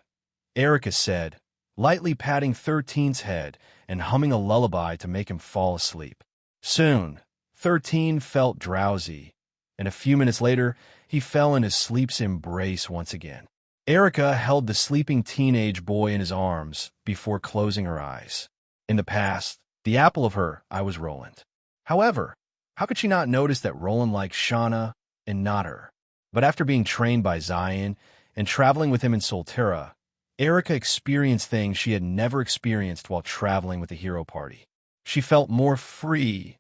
Erica said, lightly patting 13's head and humming a lullaby to make him fall asleep. Soon, 13 felt drowsy, and a few minutes later, he fell into sleep's embrace once again. Erica held the sleeping teenage boy in his arms before closing her eyes. In the past, the apple of her eye was Roland. However, how could she not notice that Roland liked Shauna and not her? But after being trained by Zion and traveling with him in Solterra, Erica experienced things she had never experienced while traveling with the hero party. She felt more free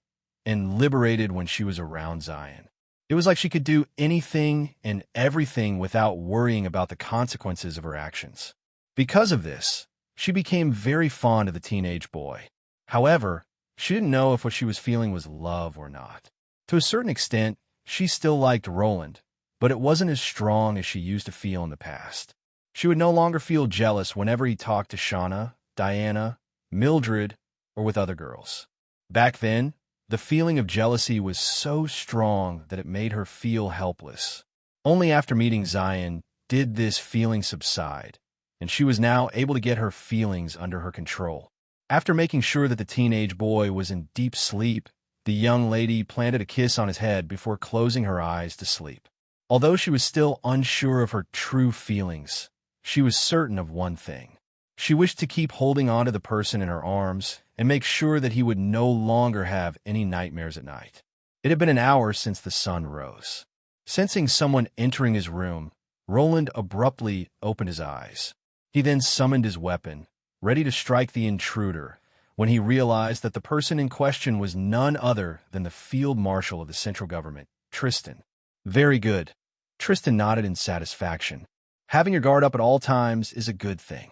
and liberated when she was around Zion. It was like she could do anything and everything without worrying about the consequences of her actions. Because of this, she became very fond of the teenage boy. However, she didn't know if what she was feeling was love or not. To a certain extent, she still liked Roland, but it wasn't as strong as she used to feel in the past. She would no longer feel jealous whenever he talked to Shauna, Diana, Mildred, or with other girls. Back then, the feeling of jealousy was so strong that it made her feel helpless. Only after meeting Zion did this feeling subside, and she was now able to get her feelings under her control. After making sure that the teenage boy was in deep sleep, the young lady planted a kiss on his head before closing her eyes to sleep. Although she was still unsure of her true feelings, she was certain of one thing. She wished to keep holding on to the person in her arms and make sure that he would no longer have any nightmares at night. It had been an hour since the sun rose. Sensing someone entering his room, Roland abruptly opened his eyes. He then summoned his weapon, ready to strike the intruder, when he realized that the person in question was none other than the field marshal of the central government, Tristan. Very good. Tristan nodded in satisfaction. Having your guard up at all times is a good thing.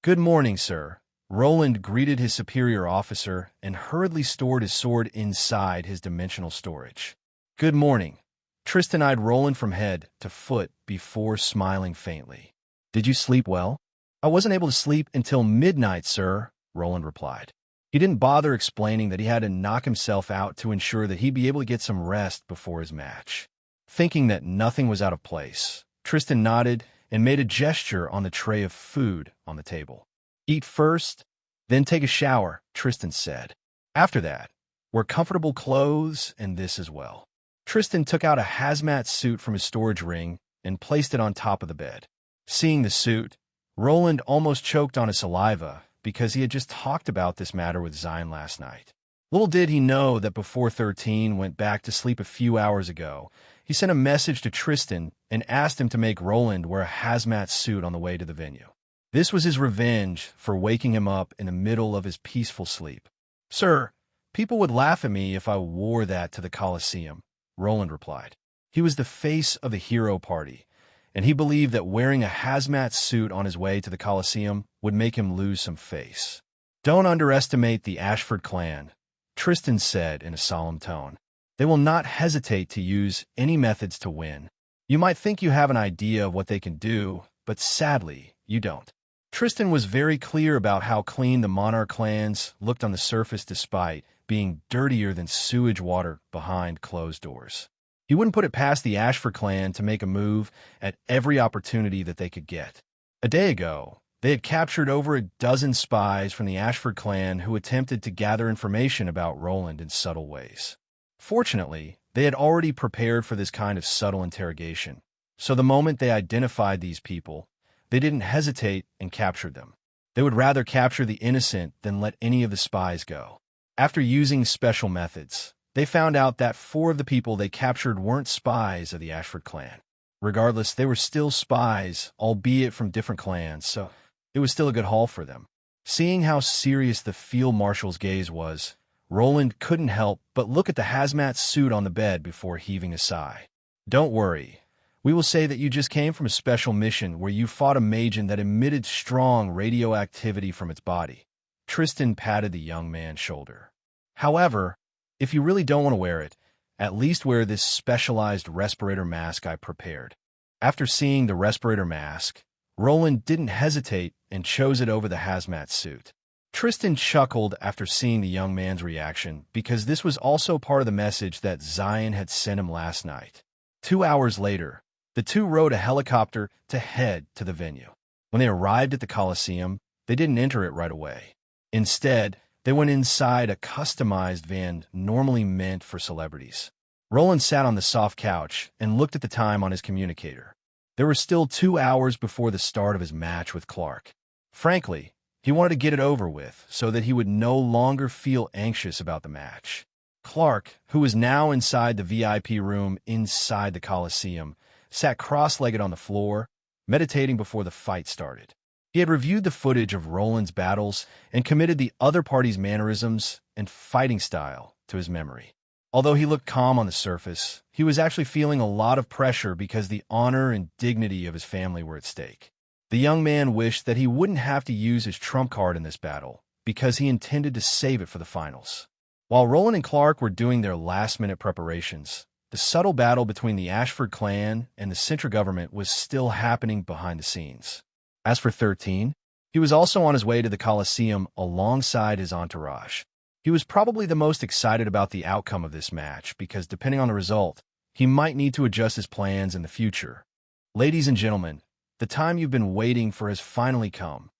Good morning, sir. Roland greeted his superior officer and hurriedly stored his sword inside his dimensional storage. Good morning. Tristan eyed Roland from head to foot before smiling faintly. Did you sleep well? I wasn't able to sleep until midnight, sir, Roland replied. He didn't bother explaining that he had to knock himself out to ensure that he'd be able to get some rest before his match. Thinking that nothing was out of place, Tristan nodded and made a gesture on the tray of food on the table. Eat first, then take a shower, Tristan said. After that, wear comfortable clothes and this as well. Tristan took out a hazmat suit from his storage ring and placed it on top of the bed. Seeing the suit, Roland almost choked on his saliva because he had just talked about this matter with Zion last night. Little did he know that before 13 went back to sleep a few hours ago, he sent a message to Tristan and asked him to make Roland wear a hazmat suit on the way to the venue. This was his revenge for waking him up in the middle of his peaceful sleep. Sir, people would laugh at me if I wore that to the Colosseum, Roland replied. He was the face of the hero party, and he believed that wearing a hazmat suit on his way to the Colosseum would make him lose some face. Don't underestimate the Ashford clan, Tristan said in a solemn tone. They will not hesitate to use any methods to win. You might think you have an idea of what they can do, but sadly, you don't. Tristan was very clear about how clean the Monarch clans looked on the surface despite being dirtier than sewage water behind closed doors. He wouldn't put it past the Ashford clan to make a move at every opportunity that they could get. A day ago, they had captured over a dozen spies from the Ashford clan who attempted to gather information about Roland in subtle ways. Fortunately, they had already prepared for this kind of subtle interrogation, so the moment they identified these people, they didn't hesitate and captured them. They would rather capture the innocent than let any of the spies go. After using special methods, they found out that 4 of the people they captured weren't spies of the Ashford clan. Regardless, they were still spies, albeit from different clans, so it was still a good haul for them. Seeing how serious the field marshal's gaze was, Roland couldn't help but look at the hazmat suit on the bed before heaving a sigh. Don't worry. We will say that you just came from a special mission where you fought a Magian that emitted strong radioactivity from its body. Tristan patted the young man's shoulder. However, if you really don't want to wear it, at least wear this specialized respirator mask I prepared. After seeing the respirator mask, Roland didn't hesitate and chose it over the hazmat suit. Tristan chuckled after seeing the young man's reaction because this was also part of the message that Zion had sent him last night. 2 hours later, the two rode a helicopter to head to the venue. When they arrived at the Colosseum, they didn't enter it right away. Instead, they went inside a customized van normally meant for celebrities. Roland sat on the soft couch and looked at the time on his communicator. There were still 2 hours before the start of his match with Clark. Frankly, he wanted to get it over with so that he would no longer feel anxious about the match. Clark, who was now inside the VIP room inside the Colosseum, sat cross-legged on the floor, meditating before the fight started. He had reviewed the footage of Roland's battles and committed the other party's mannerisms and fighting style to his memory. Although he looked calm on the surface, he was actually feeling a lot of pressure because the honor and dignity of his family were at stake. The young man wished that he wouldn't have to use his trump card in this battle because he intended to save it for the finals. While Roland and Clark were doing their last-minute preparations, the subtle battle between the Ashford clan and the Central government was still happening behind the scenes. As for 13, he was also on his way to the Colosseum alongside his entourage. He was probably the most excited about the outcome of this match because, depending on the result, he might need to adjust his plans in the future. Ladies and gentlemen, the time you've been waiting for has finally come.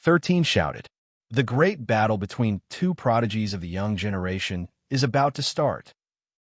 13 shouted. The great battle between 2 prodigies of the young generation is about to start.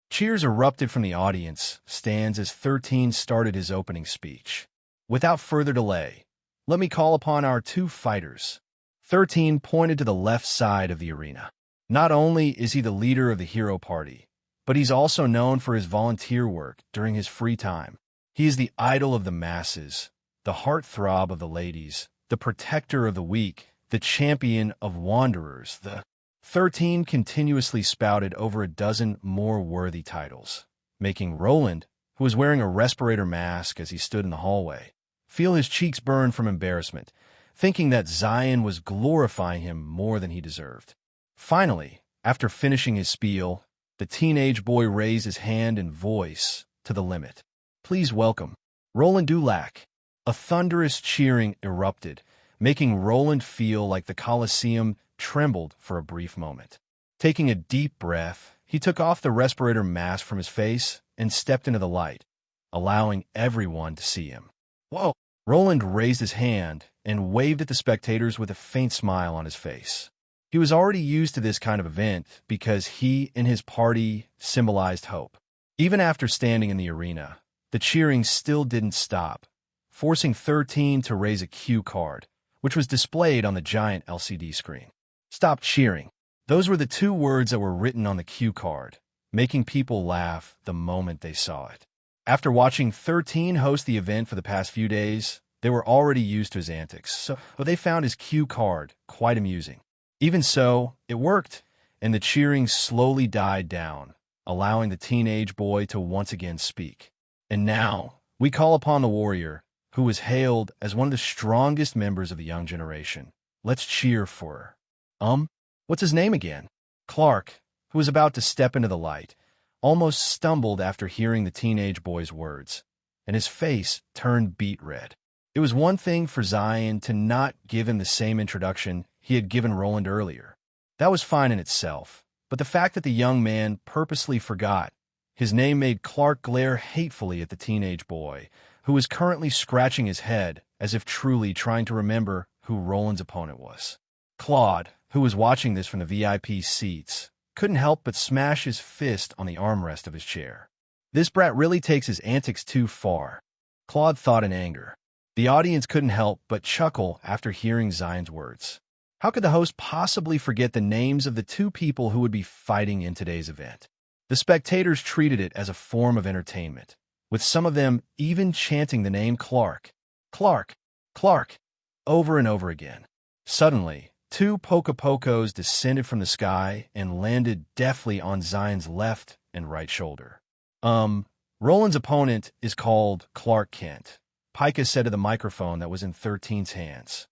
Cheers erupted from the audience stands as 13 started his opening speech. Without further delay, let me call upon our 2 fighters. 13 pointed to the left side of the arena. Not only is he the leader of the hero party, but he's also known for his volunteer work during his free time. He is the idol of the masses, the heartthrob of the ladies, the protector of the weak, the champion of wanderers. The 13 continuously spouted over a dozen more worthy titles, making Roland, who was wearing a respirator mask as he stood in the hallway, feel his cheeks burn from embarrassment, thinking that Zion was glorifying him more than he deserved. Finally, after finishing his spiel, the teenage boy raised his hand and voice to the limit. Please welcome Roland Dulac. A thunderous cheering erupted, making Roland feel like the Colosseum trembled for a brief moment. Taking a deep breath, he took off the respirator mask from his face and stepped into the light, allowing everyone to see him. Whoa! Roland raised his hand and waved at the spectators with a faint smile on his face. He was already used to this kind of event because he and his party symbolized hope. Even after standing in the arena, the cheering still didn't stop, forcing 13 to raise a cue card, which was displayed on the giant LCD screen. Stop cheering. Those were the 2 words that were written on the cue card, making people laugh the moment they saw it. After watching 13 host the event for the past few days, they were already used to his antics, so they found his cue card quite amusing. Even so, it worked, and the cheering slowly died down, allowing the teenage boy to once again speak. And now, we call upon the warrior, who was hailed as one of the strongest members of the young generation. Let's cheer for her. What's his name again? Clark, who was about to step into the light, almost stumbled after hearing the teenage boy's words, and his face turned beet red. It was one thing for Zion to not give him the same introduction he had given Roland earlier. That was fine in itself, but the fact that the young man purposely forgot his name made Clark glare hatefully at the teenage boy, who was currently scratching his head as if truly trying to remember who Roland's opponent was. Claude, who was watching this from the VIP seats, couldn't help but smash his fist on the armrest of his chair. This brat really takes his antics too far, Claude thought in anger. The audience couldn't help but chuckle after hearing Zion's words. How could the host possibly forget the names of the two people who would be fighting in today's event? The spectators treated it as a form of entertainment, with some of them even chanting the name Clark, Clark, Clark, over and over again. Suddenly, two Pocopocos descended from the sky and landed deftly on Zion's left and right shoulder. Roland's opponent is called Clark Kent, Pika said to the microphone that was in 13's hands.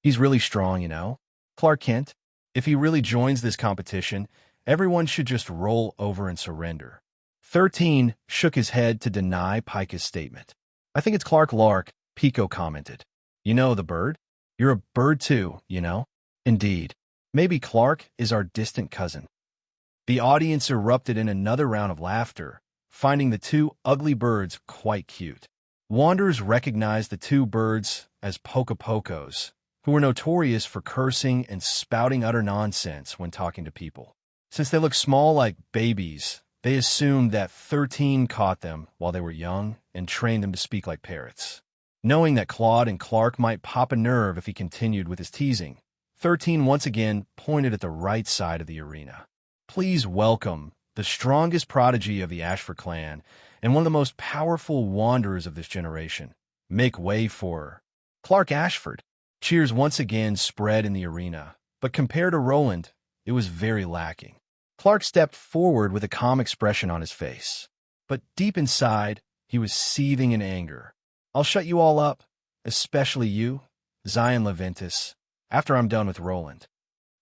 He's really strong, you know. Clark Kent, if he really joins this competition, everyone should just roll over and surrender. 13 shook his head to deny Pika's statement. I think it's Clark Lark, Pico commented. You know the bird? You're a bird too, you know? Indeed. Maybe Clark is our distant cousin. The audience erupted in another round of laughter, finding the two ugly birds quite cute. Wanderers recognized the two birds as Pocopocos, who were notorious for cursing and spouting utter nonsense when talking to people. Since they looked small like babies, they assumed that 13 caught them while they were young and trained them to speak like parrots. Knowing that Claude and Clark might pop a nerve if he continued with his teasing, 13 once again pointed at the right side of the arena. Please welcome the strongest prodigy of the Ashford clan and one of the most powerful wanderers of this generation. Make way for Clark Ashford. Cheers once again spread in the arena, but compared to Roland, it was very lacking. Clark stepped forward with a calm expression on his face, but deep inside, he was seething in anger. I'll shut you all up, especially you, Zion Leventis, after I'm done with Roland.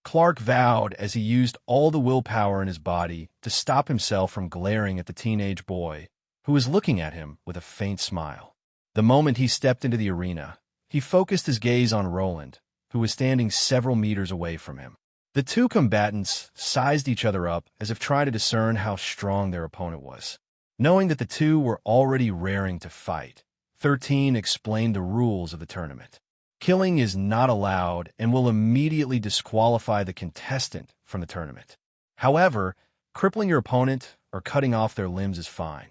Clark vowed as he used all the willpower in his body to stop himself from glaring at the teenage boy, who was looking at him with a faint smile. The moment he stepped into the arena, he focused his gaze on Roland, who was standing several meters away from him. The two combatants sized each other up as if trying to discern how strong their opponent was. Knowing that the two were already raring to fight, 13 explained the rules of the tournament. Killing is not allowed and will immediately disqualify the contestant from the tournament. However, crippling your opponent or cutting off their limbs is fine,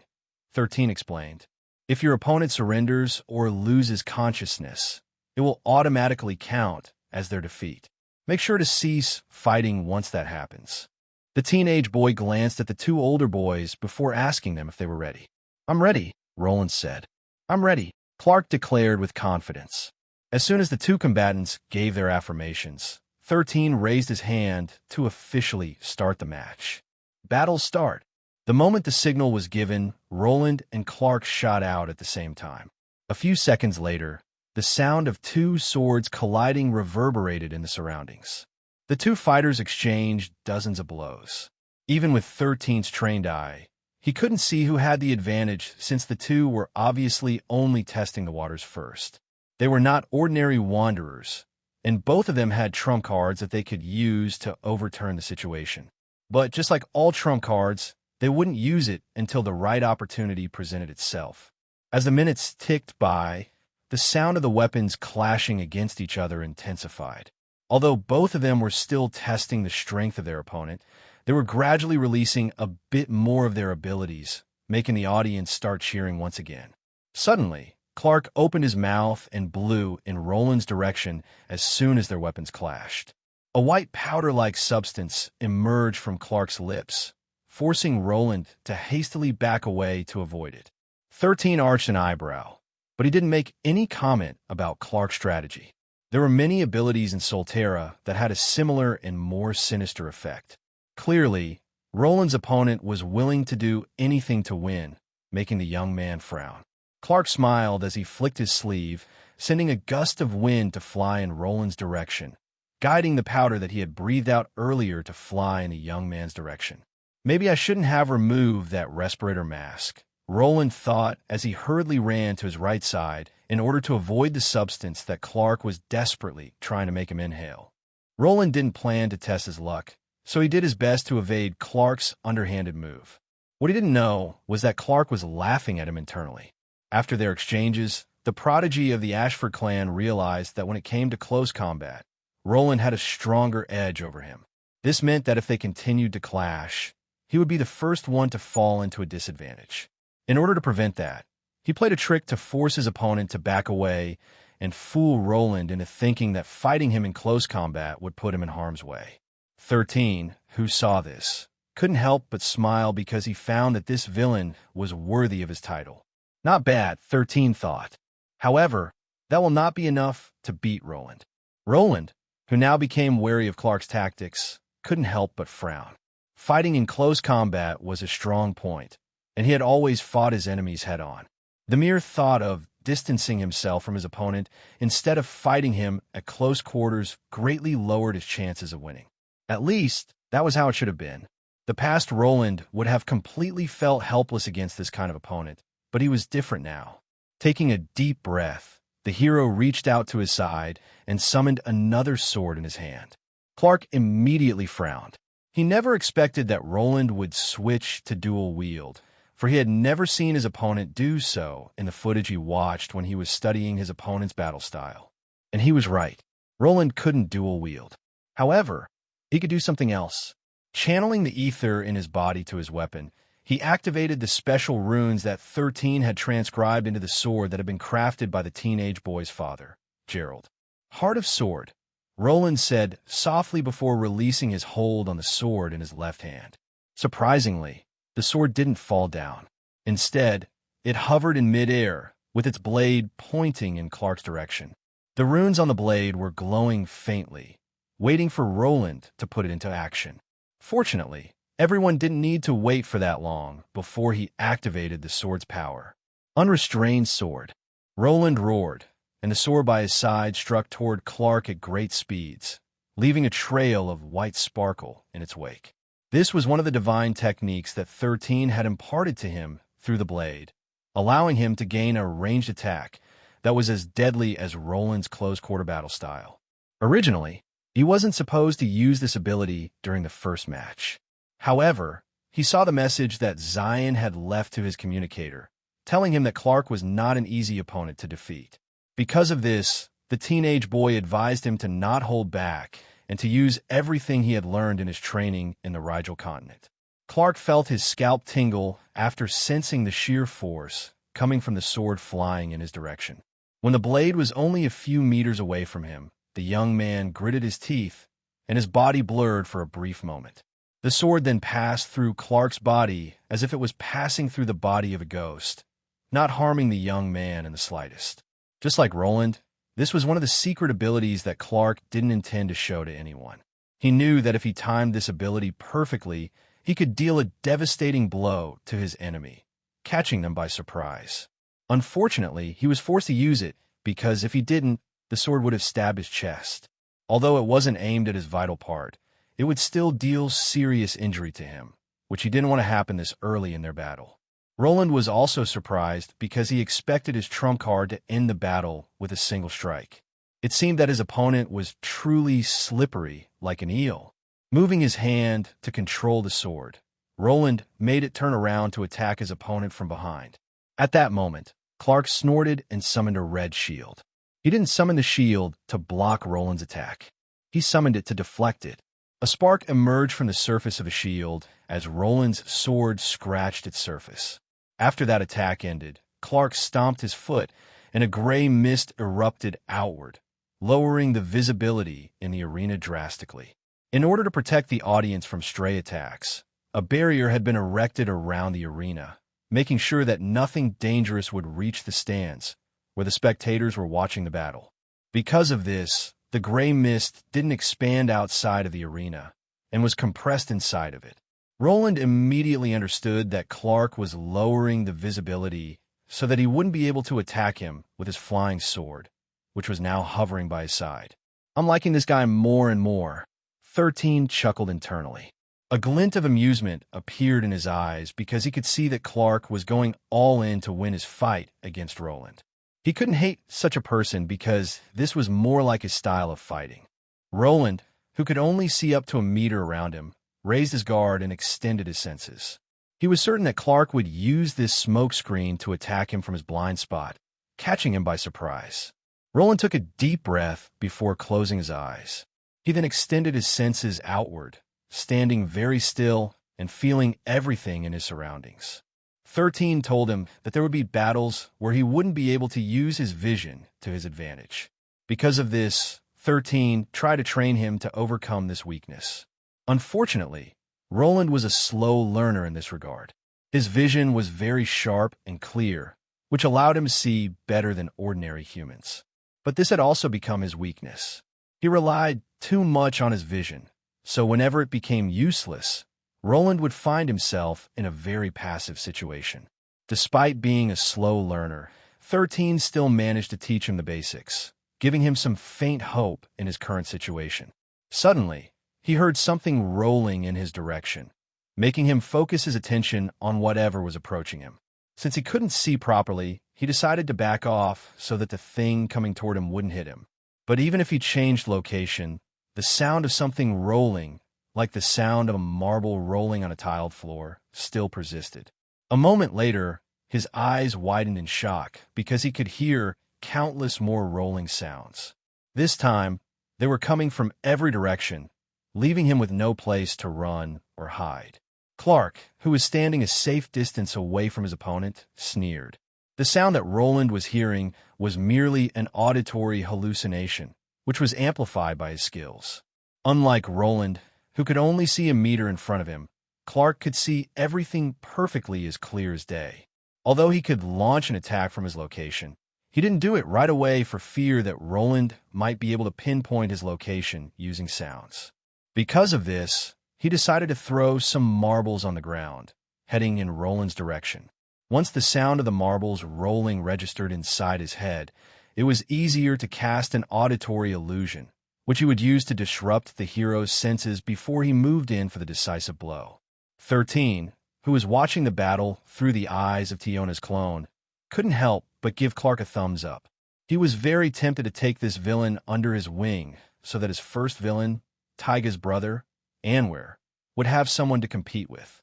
13 explained. If your opponent surrenders or loses consciousness, it will automatically count as their defeat. Make sure to cease fighting once that happens. The teenage boy glanced at the two older boys before asking them if they were ready. I'm ready, Roland said. I'm ready, Clark declared with confidence. As soon as the two combatants gave their affirmations, 13 raised his hand to officially start the match. Battle start. The moment the signal was given, Roland and Clark shot out at the same time. A few seconds later, the sound of two swords colliding reverberated in the surroundings. The two fighters exchanged dozens of blows. Even with 13's trained eye, he couldn't see who had the advantage since the two were obviously only testing the waters first. They were not ordinary wanderers, and both of them had trump cards that they could use to overturn the situation. But just like all trump cards, they wouldn't use it until the right opportunity presented itself. As the minutes ticked by, the sound of the weapons clashing against each other intensified. Although both of them were still testing the strength of their opponent, they were gradually releasing a bit more of their abilities, making the audience start cheering once again. Suddenly, Clark opened his mouth and blew in Roland's direction as soon as their weapons clashed. A white powder-like substance emerged from Clark's lips, forcing Roland to hastily back away to avoid it. 13 arched an eyebrow, but he didn't make any comment about Clark's strategy. There were many abilities in Solterra that had a similar and more sinister effect. Clearly, Roland's opponent was willing to do anything to win, making the young man frown. Clark smiled as he flicked his sleeve, sending a gust of wind to fly in Roland's direction, guiding the powder that he had breathed out earlier to fly in the young man's direction. Maybe I shouldn't have removed that respirator mask, Roland thought as he hurriedly ran to his right side in order to avoid the substance that Clark was desperately trying to make him inhale. Roland didn't plan to test his luck, so he did his best to evade Clark's underhanded move. What he didn't know was that Clark was laughing at him internally. After their exchanges, the prodigy of the Ashford clan realized that when it came to close combat, Roland had a stronger edge over him. This meant that if they continued to clash, he would be the first one to fall into a disadvantage. In order to prevent that, he played a trick to force his opponent to back away and fool Roland into thinking that fighting him in close combat would put him in harm's way. 13, who saw this, couldn't help but smile because he found that this villain was worthy of his title. Not bad, 13 thought. However, that will not be enough to beat Roland. Roland, who now became wary of Clark's tactics, couldn't help but frown. Fighting in close combat was a strong point, and he had always fought his enemies head-on. The mere thought of distancing himself from his opponent instead of fighting him at close quarters greatly lowered his chances of winning. At least, that was how it should have been. The past Roland would have completely felt helpless against this kind of opponent, but he was different now. Taking a deep breath, the hero reached out to his side and summoned another sword in his hand. Clark immediately frowned. He never expected that Roland would switch to dual wield, for he had never seen his opponent do so in the footage he watched when he was studying his opponent's battle style. And he was right. Roland couldn't dual wield. However, he could do something else. Channeling the ether in his body to his weapon, he activated the special runes that 13 had transcribed into the sword that had been crafted by the teenage boy's father, Gerald. Heart of Sword, Roland said softly before releasing his hold on the sword in his left hand. Surprisingly, the sword didn't fall down. Instead, it hovered in midair, with its blade pointing in Clark's direction. The runes on the blade were glowing faintly, waiting for Roland to put it into action. Fortunately, everyone didn't need to wait for that long before he activated the sword's power. Unrestrained sword. Roland roared, and the sword by his side struck toward Clark at great speeds, leaving a trail of white sparkle in its wake. This was one of the divine techniques that 13 had imparted to him through the blade, allowing him to gain a ranged attack that was as deadly as Roland's close-quarter battle style. Originally, he wasn't supposed to use this ability during the first match. However, he saw the message that Zion had left to his communicator, telling him that Clark was not an easy opponent to defeat. Because of this, the teenage boy advised him to not hold back and to use everything he had learned in his training in the Rigel continent. Clark felt his scalp tingle after sensing the sheer force coming from the sword flying in his direction. When the blade was only a few meters away from him, the young man gritted his teeth, and his body blurred for a brief moment. The sword then passed through Clark's body as if it was passing through the body of a ghost, not harming the young man in the slightest. Just like Roland, this was one of the secret abilities that Clark didn't intend to show to anyone. He knew that if he timed this ability perfectly, he could deal a devastating blow to his enemy, catching them by surprise. Unfortunately, he was forced to use it because if he didn't, the sword would have stabbed his chest. Although it wasn't aimed at his vital part, it would still deal serious injury to him, which he didn't want to happen this early in their battle. Roland was also surprised because he expected his trump card to end the battle with a single strike. It seemed that his opponent was truly slippery like an eel. Moving his hand to control the sword, Roland made it turn around to attack his opponent from behind. At that moment, Clark snorted and summoned a red shield. He didn't summon the shield to block Roland's attack. He summoned it to deflect it. A spark emerged from the surface of the shield as Roland's sword scratched its surface. After that attack ended, Clark stomped his foot, and a gray mist erupted outward, lowering the visibility in the arena drastically. In order to protect the audience from stray attacks, a barrier had been erected around the arena, making sure that nothing dangerous would reach the stands, where the spectators were watching the battle. Because of this, the gray mist didn't expand outside of the arena and was compressed inside of it. Roland immediately understood that Clark was lowering the visibility so that he wouldn't be able to attack him with his flying sword, which was now hovering by his side. "I'm liking this guy more and more," 13 chuckled internally. A glint of amusement appeared in his eyes because he could see that Clark was going all in to win his fight against Roland. He couldn't hate such a person because this was more like his style of fighting. Roland, who could only see up to a meter around him, raised his guard and extended his senses. He was certain that Clark would use this smoke screen to attack him from his blind spot, catching him by surprise. Roland took a deep breath before closing his eyes. He then extended his senses outward, standing very still and feeling everything in his surroundings. 13 told him that there would be battles where he wouldn't be able to use his vision to his advantage. Because of this, 13 tried to train him to overcome this weakness. Unfortunately, Roland was a slow learner in this regard. His vision was very sharp and clear, which allowed him to see better than ordinary humans. But this had also become his weakness. He relied too much on his vision, so whenever it became useless, Roland would find himself in a very passive situation. Despite being a slow learner, 13 still managed to teach him the basics, giving him some faint hope in his current situation. Suddenly, he heard something rolling in his direction, making him focus his attention on whatever was approaching him. Since he couldn't see properly, he decided to back off so that the thing coming toward him wouldn't hit him. But even if he changed location, the sound of something rolling, like the sound of a marble rolling on a tiled floor, still persisted. A moment later, his eyes widened in shock because he could hear countless more rolling sounds. This time, they were coming from every direction, leaving him with no place to run or hide. Clark, who was standing a safe distance away from his opponent, sneered. The sound that Roland was hearing was merely an auditory hallucination, which was amplified by his skills. Unlike Roland, who could only see a meter in front of him, Clark could see everything perfectly as clear as day. Although he could launch an attack from his location, he didn't do it right away for fear that Roland might be able to pinpoint his location using sounds. Because of this, he decided to throw some marbles on the ground, heading in Roland's direction. Once the sound of the marbles rolling registered inside his head, it was easier to cast an auditory illusion, which he would use to disrupt the hero's senses before he moved in for the decisive blow. 13, who was watching the battle through the eyes of Tiona's clone, couldn't help but give Clark a thumbs up. He was very tempted to take this villain under his wing so that his first villain, Taiga's brother, Anwer, would have someone to compete with.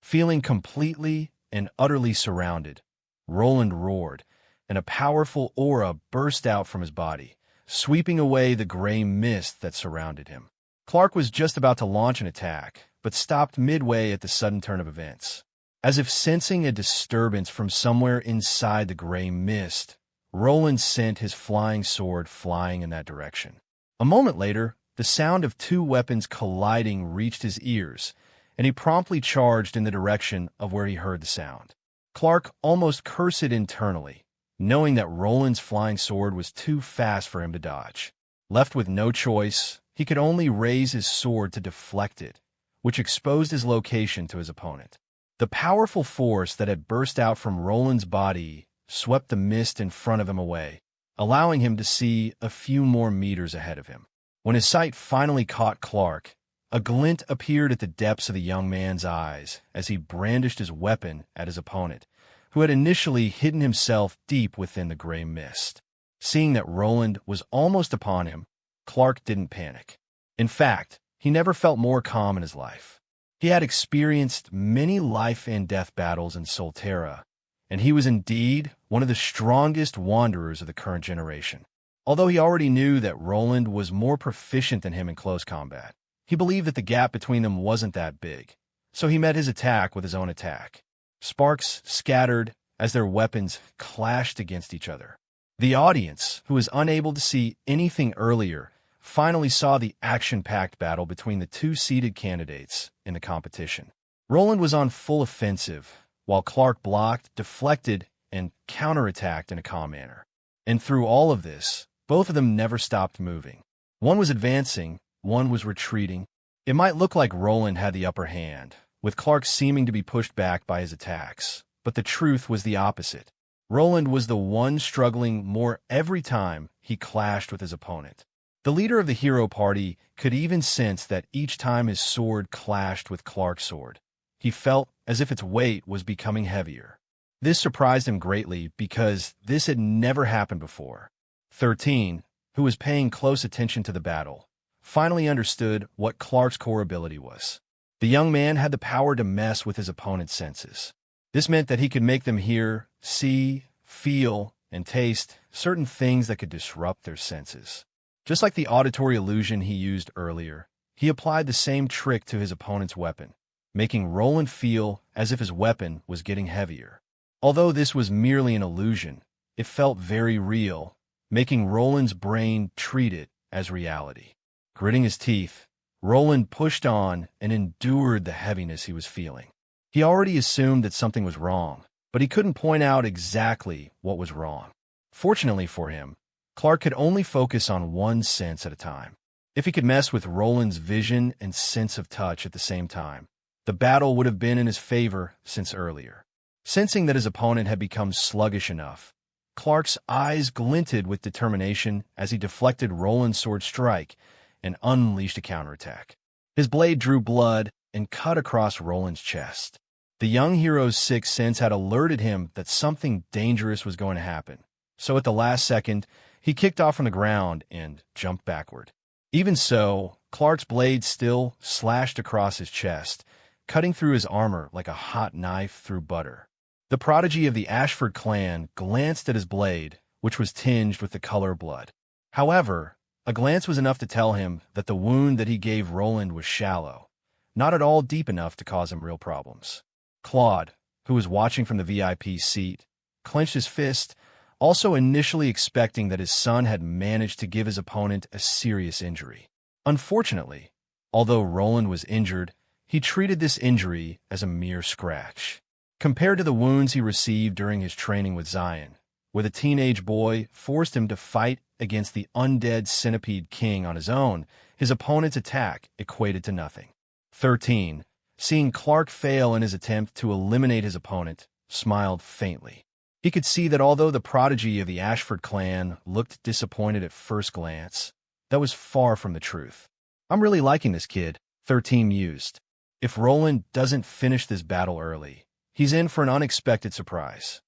Feeling completely and utterly surrounded, Roland roared, and a powerful aura burst out from his body, sweeping away the gray mist that surrounded him. Clark was just about to launch an attack, but stopped midway at the sudden turn of events. As if sensing a disturbance from somewhere inside the gray mist, Roland sent his flying sword flying in that direction. A moment later, the sound of two weapons colliding reached his ears, and he promptly charged in the direction of where he heard the sound. Clark almost cursed internally, knowing that Roland's flying sword was too fast for him to dodge. Left with no choice, he could only raise his sword to deflect it, which exposed his location to his opponent. The powerful force that had burst out from Roland's body swept the mist in front of him away, allowing him to see a few more meters ahead of him. When his sight finally caught Clark, a glint appeared at the depths of the young man's eyes as he brandished his weapon at his opponent, who had initially hidden himself deep within the gray mist. Seeing that Roland was almost upon him, Clark didn't panic. In fact, he never felt more calm in his life. He had experienced many life and death battles in Solterra, and he was indeed one of the strongest wanderers of the current generation. Although he already knew that Roland was more proficient than him in close combat, he believed that the gap between them wasn't that big, so he met his attack with his own attack. Sparks scattered as their weapons clashed against each other. The audience, who was unable to see anything earlier, finally saw the action-packed battle between the two seeded candidates in the competition. Roland was on full offensive, while Clark blocked, deflected, and counterattacked in a calm manner. And through all of this, both of them never stopped moving. One was advancing, one was retreating. It might look like Roland had the upper hand, with Clark seeming to be pushed back by his attacks. But the truth was the opposite. Roland was the one struggling more every time he clashed with his opponent. The leader of the hero party could even sense that each time his sword clashed with Clark's sword, he felt as if its weight was becoming heavier. This surprised him greatly because this had never happened before. 13, who was paying close attention to the battle, finally understood what Clark's core ability was. The young man had the power to mess with his opponent's senses. This meant that he could make them hear, see, feel, and taste certain things that could disrupt their senses. Just like the auditory illusion he used earlier, he applied the same trick to his opponent's weapon, making Roland feel as if his weapon was getting heavier. Although this was merely an illusion, it felt very real, making Roland's brain treat it as reality. Gritting his teeth, Roland pushed on and endured the heaviness he was feeling. He already assumed that something was wrong, but he couldn't point out exactly what was wrong. Fortunately for him, Clark could only focus on one sense at a time. If he could mess with Roland's vision and sense of touch at the same time, the battle would have been in his favor since earlier. Sensing that his opponent had become sluggish enough, Clark's eyes glinted with determination as he deflected Roland's sword strike and unleashed a counterattack. His blade drew blood and cut across Roland's chest. The young hero's sixth sense had alerted him that something dangerous was going to happen, so at the last second, he kicked off from the ground and jumped backward. Even so, Clark's blade still slashed across his chest, cutting through his armor like a hot knife through butter. The prodigy of the Ashford clan glanced at his blade, which was tinged with the color blood. However, a glance was enough to tell him that the wound that he gave Roland was shallow, not at all deep enough to cause him real problems. Claude, who was watching from the VIP seat, clenched his fist, also initially expecting that his son had managed to give his opponent a serious injury. Unfortunately, although Roland was injured, he treated this injury as a mere scratch. Compared to the wounds he received during his training with Zion, where the teenage boy forced him to fight against the undead centipede king on his own, his opponent's attack equated to nothing. 13, seeing Clark fail in his attempt to eliminate his opponent, smiled faintly. He could see that although the prodigy of the Ashford clan looked disappointed at first glance, that was far from the truth. "I'm really liking this kid," 13 mused. "If Roland doesn't finish this battle early, he's in for an unexpected surprise."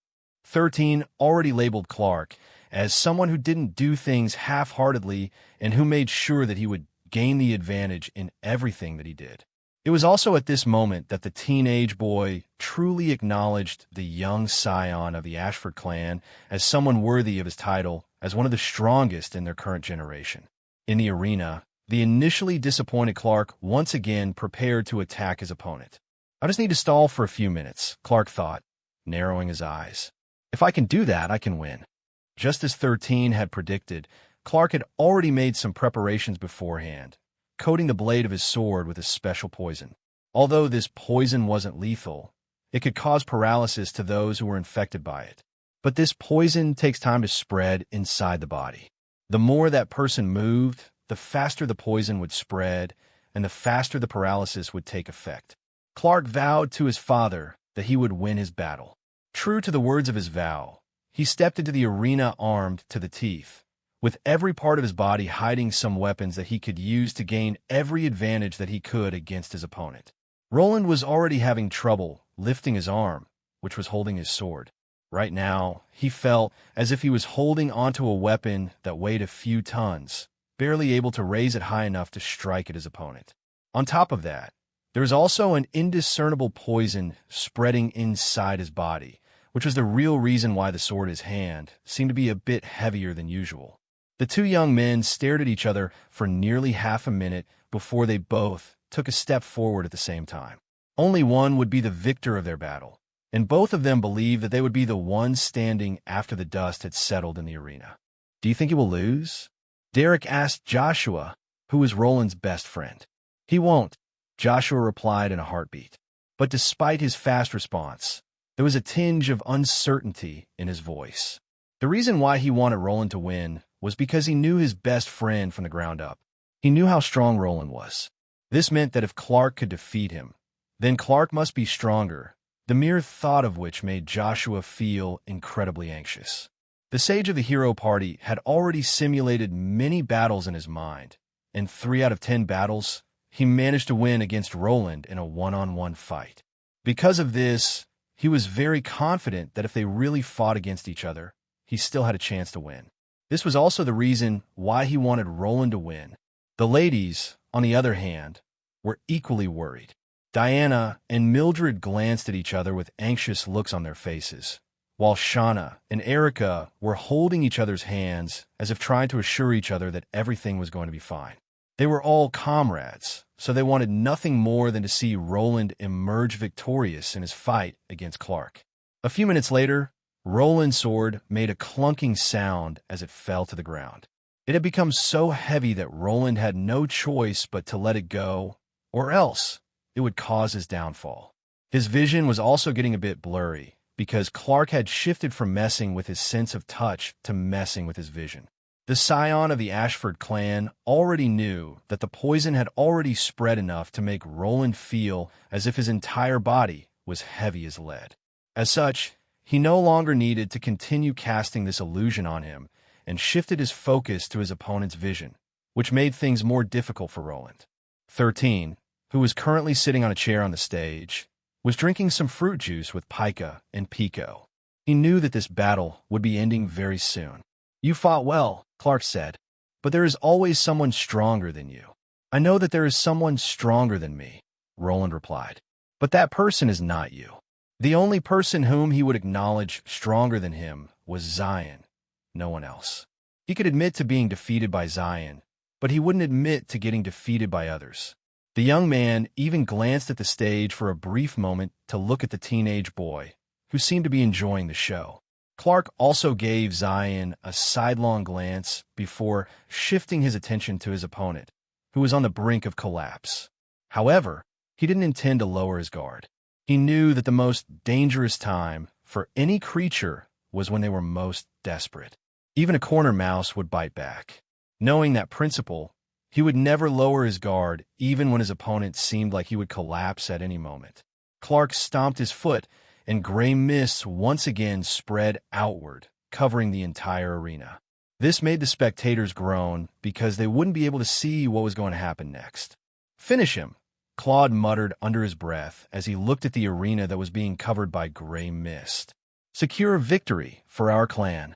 13 already labeled Clark as someone who didn't do things half-heartedly and who made sure that he would gain the advantage in everything that he did. It was also at this moment that the teenage boy truly acknowledged the young scion of the Ashford clan as someone worthy of his title as one of the strongest in their current generation. In the arena, the initially disappointed Clark once again prepared to attack his opponent. "I just need to stall for a few minutes," Clark thought, narrowing his eyes. "If I can do that, I can win." Just as 13 had predicted, Clark had already made some preparations beforehand, coating the blade of his sword with a special poison. Although this poison wasn't lethal, it could cause paralysis to those who were infected by it. But this poison takes time to spread inside the body. The more that person moved, the faster the poison would spread, and the faster the paralysis would take effect. Clark vowed to his father that he would win his battle. True to the words of his vow, he stepped into the arena armed to the teeth, with every part of his body hiding some weapons that he could use to gain every advantage that he could against his opponent. Roland was already having trouble lifting his arm, which was holding his sword. Right now, he felt as if he was holding onto a weapon that weighed a few tons, barely able to raise it high enough to strike at his opponent. On top of that, there was also an indiscernible poison spreading inside his body, which was the real reason why the sword in his hand seemed to be a bit heavier than usual. The two young men stared at each other for nearly half a minute before they both took a step forward at the same time. Only one would be the victor of their battle, and both of them believed that they would be the ones standing after the dust had settled in the arena. "Do you think he will lose?" Derek asked Joshua, who was Roland's best friend. "He won't," Joshua replied in a heartbeat. But despite his fast response, there was a tinge of uncertainty in his voice. The reason why he wanted Roland to win was because he knew his best friend from the ground up. He knew how strong Roland was. This meant that if Clark could defeat him, Then Clark must be stronger, the mere thought of which made Joshua feel incredibly anxious. The sage of the hero party had already simulated many battles in his mind. In 3 out of 10 battles, he managed to win against Roland in a one-on-one fight. Because of this, he was very confident that if they really fought against each other, he still had a chance to win. This was also the reason why he wanted Roland to win. The ladies, on the other hand, were equally worried. Diana and Mildred glanced at each other with anxious looks on their faces, while Shauna and Erica were holding each other's hands as if trying to assure each other that everything was going to be fine. They were all comrades, so they wanted nothing more than to see Roland emerge victorious in his fight against Clark. A few minutes later, Roland's sword made a clunking sound as it fell to the ground. It had become so heavy that Roland had no choice but to let it go, or else it would cause his downfall. His vision was also getting a bit blurry, because Clark had shifted from messing with his sense of touch to messing with his vision. The scion of the Ashford clan already knew that the poison had already spread enough to make Roland feel as if his entire body was heavy as lead. As such, he no longer needed to continue casting this illusion on him and shifted his focus to his opponent's vision, which made things more difficult for Roland. 13, who was currently sitting on a chair on the stage, was drinking some fruit juice with Pika and Pico. He knew that this battle would be ending very soon. "You fought well," Clark said, "but there is always someone stronger than you." "I know that there is someone stronger than me," Roland replied, "but that person is not you." The only person whom he would acknowledge stronger than him was Zion, no one else. He could admit to being defeated by Zion, but he wouldn't admit to getting defeated by others. The young man even glanced at the stage for a brief moment to look at the teenage boy, who seemed to be enjoying the show. Clark also gave Zion a sidelong glance before shifting his attention to his opponent, who was on the brink of collapse. However, he didn't intend to lower his guard. He knew that the most dangerous time for any creature was when they were most desperate. Even a corner mouse would bite back. Knowing that principle, he would never lower his guard even when his opponent seemed like he would collapse at any moment. Clark stomped his foot, and gray mists once again spread outward, covering the entire arena. This made the spectators groan because they wouldn't be able to see what was going to happen next. "Finish him," Claude muttered under his breath as he looked at the arena that was being covered by gray mist. "Secure victory for our clan."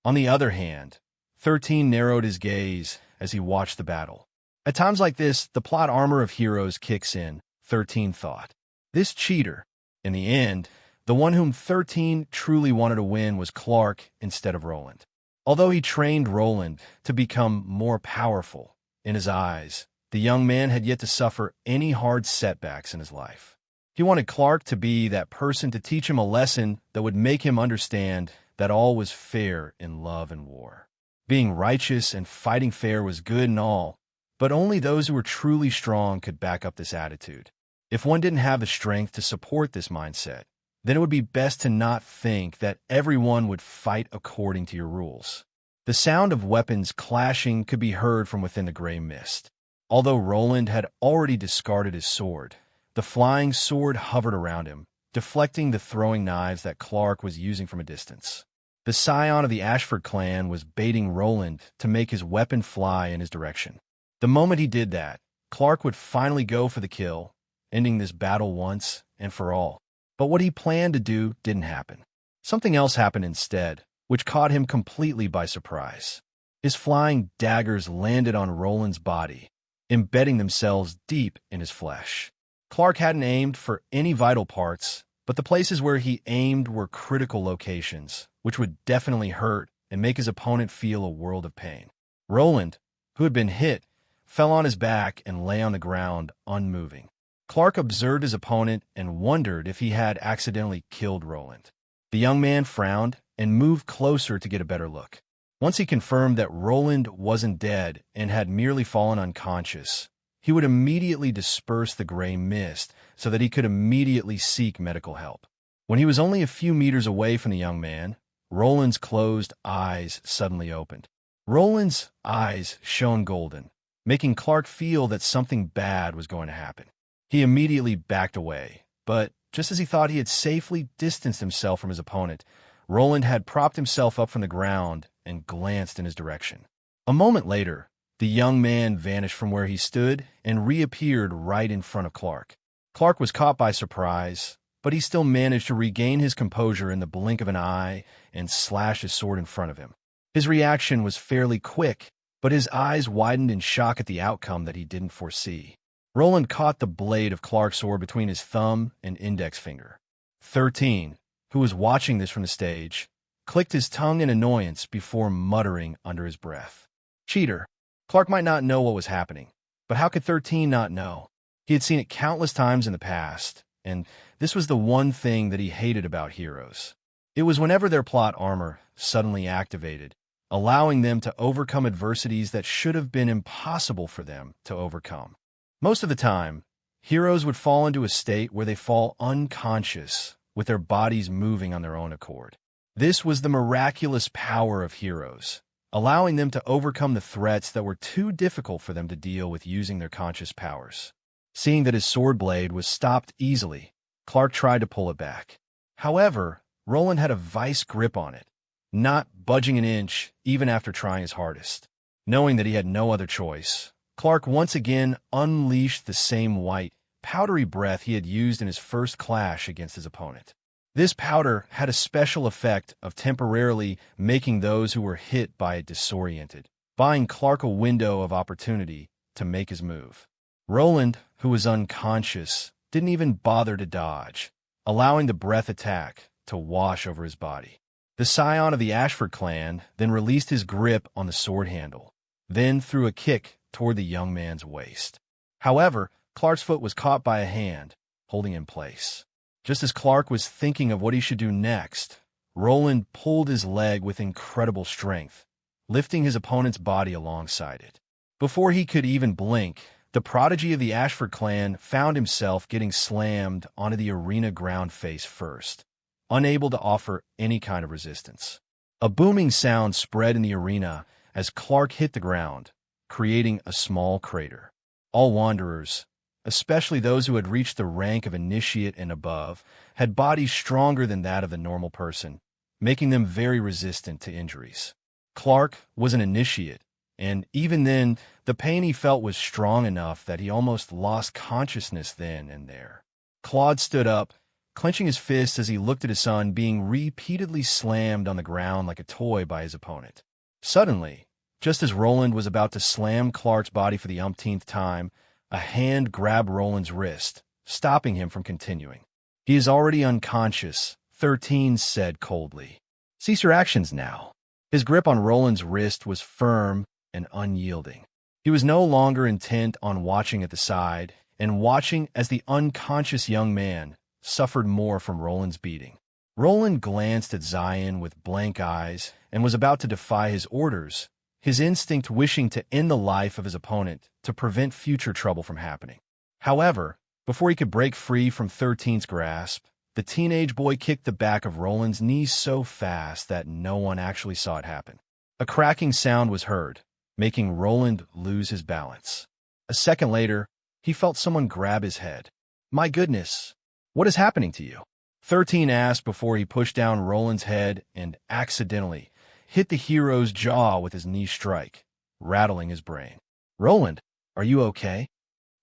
On the other hand, 13 narrowed his gaze as he watched the battle. At times like this, the plot armor of heroes kicks in, 13 thought. This cheater, in the end, the one whom 13 truly wanted to win was Clark instead of Roland. Although he trained Roland to become more powerful, in his eyes, the young man had yet to suffer any hard setbacks in his life. He wanted Clark to be that person to teach him a lesson that would make him understand that all was fair in love and war. Being righteous and fighting fair was good and all, but only those who were truly strong could back up this attitude. If one didn't have the strength to support this mindset, then it would be best to not think that everyone would fight according to your rules. The sound of weapons clashing could be heard from within the gray mist. Although Roland had already discarded his sword, the flying sword hovered around him, deflecting the throwing knives that Clark was using from a distance. The scion of the Ashford clan was baiting Roland to make his weapon fly in his direction. The moment he did that, Clark would finally go for the kill, ending this battle once and for all. But what he planned to do didn't happen. Something else happened instead, which caught him completely by surprise. His flying daggers landed on Roland's body, embedding themselves deep in his flesh. Clark hadn't aimed for any vital parts, but the places where he aimed were critical locations, which would definitely hurt and make his opponent feel a world of pain. Roland, who had been hit, fell on his back and lay on the ground, unmoving. Clark observed his opponent and wondered if he had accidentally killed Roland. The young man frowned and moved closer to get a better look. Once he confirmed that Roland wasn't dead and had merely fallen unconscious, he would immediately disperse the gray mist so that he could immediately seek medical help. When he was only a few meters away from the young man, Roland's closed eyes suddenly opened. Roland's eyes shone golden, making Clark feel that something bad was going to happen. He immediately backed away, but just as he thought he had safely distanced himself from his opponent, Roland had propped himself up from the ground and glanced in his direction. A moment later, the young man vanished from where he stood and reappeared right in front of Clark. Clark was caught by surprise, but he still managed to regain his composure in the blink of an eye and slash his sword in front of him. His reaction was fairly quick, but his eyes widened in shock at the outcome that he didn't foresee. Roland caught the blade of Clark's sword between his thumb and index finger. 13, who was watching this from the stage, clicked his tongue in annoyance before muttering under his breath. Cheater. Clark might not know what was happening, but how could 13 not know? He had seen it countless times in the past, and this was the one thing that he hated about heroes. It was whenever their plot armor suddenly activated, allowing them to overcome adversities that should have been impossible for them to overcome. Most of the time, heroes would fall into a state where they fall unconscious, with their bodies moving on their own accord. This was the miraculous power of heroes, allowing them to overcome the threats that were too difficult for them to deal with using their conscious powers. Seeing that his sword blade was stopped easily, Clark tried to pull it back. However, Roland had a vice grip on it, not budging an inch even after trying his hardest. Knowing that he had no other choice, Clark once again unleashed the same white, powdery breath he had used in his first clash against his opponent. This powder had a special effect of temporarily making those who were hit by it disoriented, buying Clark a window of opportunity to make his move. Roland, who was unconscious, didn't even bother to dodge, allowing the breath attack to wash over his body. The scion of the Ashford clan then released his grip on the sword handle, then threw a kick toward the young man's waist. However, Clark's foot was caught by a hand, holding in place. Just as Clark was thinking of what he should do next, Roland pulled his leg with incredible strength, lifting his opponent's body alongside it. Before he could even blink, the prodigy of the Ashford clan found himself getting slammed onto the arena ground face first, unable to offer any kind of resistance. A booming sound spread in the arena as Clark hit the ground, creating a small crater. All wanderers, especially those who had reached the rank of initiate and above, had bodies stronger than that of the normal person, making them very resistant to injuries. Clark was an initiate, and even then, the pain he felt was strong enough that he almost lost consciousness then and there. Claude stood up, clenching his fists as he looked at his son being repeatedly slammed on the ground like a toy by his opponent. Suddenly, just as Roland was about to slam Clark's body for the umpteenth time, a hand grabbed Roland's wrist, stopping him from continuing. He is already unconscious, 13 said coldly. Cease your actions now. His grip on Roland's wrist was firm and unyielding. He was no longer intent on watching at the side and watching as the unconscious young man suffered more from Roland's beating. Roland glanced at Zion with blank eyes and was about to defy his orders, his instinct wishing to end the life of his opponent to prevent future trouble from happening. However, before he could break free from 13's grasp, the teenage boy kicked the back of Roland's knees so fast that no one actually saw it happen. A cracking sound was heard, making Roland lose his balance. A second later, he felt someone grab his head. My goodness, what is happening to you? 13 asked before he pushed down Roland's head and accidentally hit the hero's jaw with his knee strike, rattling his brain. Roland, are you okay?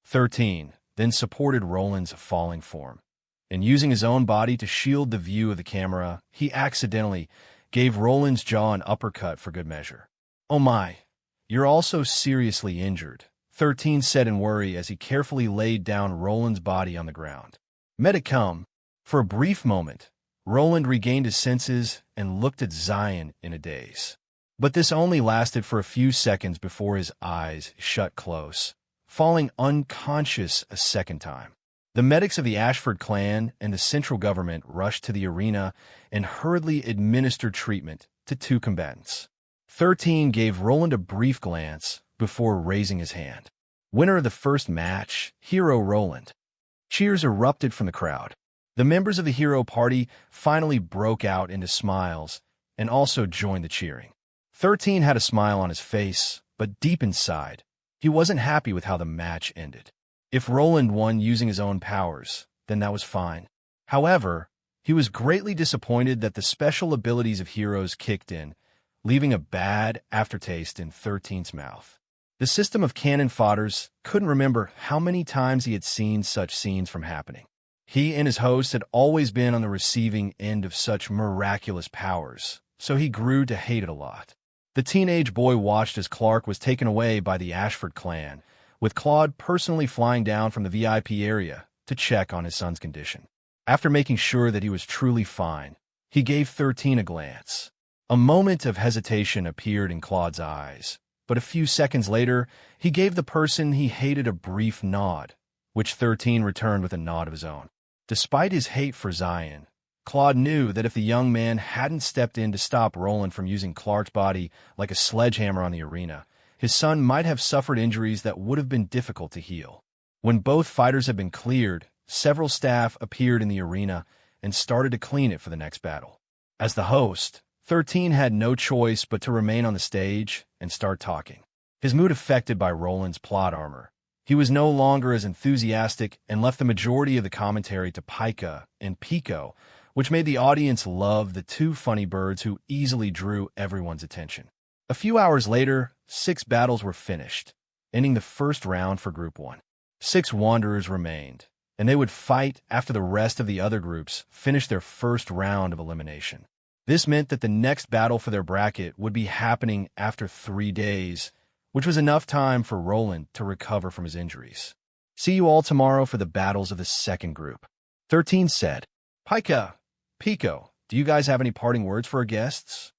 13 then supported Roland's falling form, and using his own body to shield the view of the camera, he accidentally gave Roland's jaw an uppercut for good measure. Oh my, you're also seriously injured, 13 said in worry as he carefully laid down Roland's body on the ground. Medic come. For a brief moment, Roland regained his senses and looked at Zion in a daze. But this only lasted for a few seconds before his eyes shut close, falling unconscious a second time. The medics of the Ashford clan and the central government rushed to the arena and hurriedly administered treatment to two combatants. 13 gave Roland a brief glance before raising his hand. Winner of the first match, Hero Roland. Cheers erupted from the crowd. The members of the hero party finally broke out into smiles and also joined the cheering. 13 had a smile on his face, but deep inside, he wasn't happy with how the match ended. If Roland won using his own powers, then that was fine. However, he was greatly disappointed that the special abilities of heroes kicked in, leaving a bad aftertaste in 13's mouth. The system of cannon fodders couldn't remember how many times he had seen such scenes from happening. He and his host had always been on the receiving end of such miraculous powers, so he grew to hate it a lot. The teenage boy watched as Clark was taken away by the Ashford clan, with Claude personally flying down from the VIP area to check on his son's condition. After making sure that he was truly fine, he gave 13 a glance. A moment of hesitation appeared in Claude's eyes, but a few seconds later, he gave the person he hated a brief nod, which 13 returned with a nod of his own. Despite his hate for Zion, Claude knew that if the young man hadn't stepped in to stop Roland from using Clark's body like a sledgehammer on the arena, his son might have suffered injuries that would have been difficult to heal. When both fighters had been cleared, several staff appeared in the arena and started to clean it for the next battle. As the host, 13 had no choice but to remain on the stage and start talking. His mood affected by Roland's plot armor, he was no longer as enthusiastic and left the majority of the commentary to Pika and Pico, which made the audience love the two funny birds who easily drew everyone's attention. A few hours later, 6 battles were finished, ending the first round for Group 1. 6 Wanderers remained, and they would fight after the rest of the other groups finished their first round of elimination. This meant that the next battle for their bracket would be happening after 3 days, which was enough time for Roland to recover from his injuries. See you all tomorrow for the battles of the second group. 13 said, Pika, Pico, do you guys have any parting words for our guests?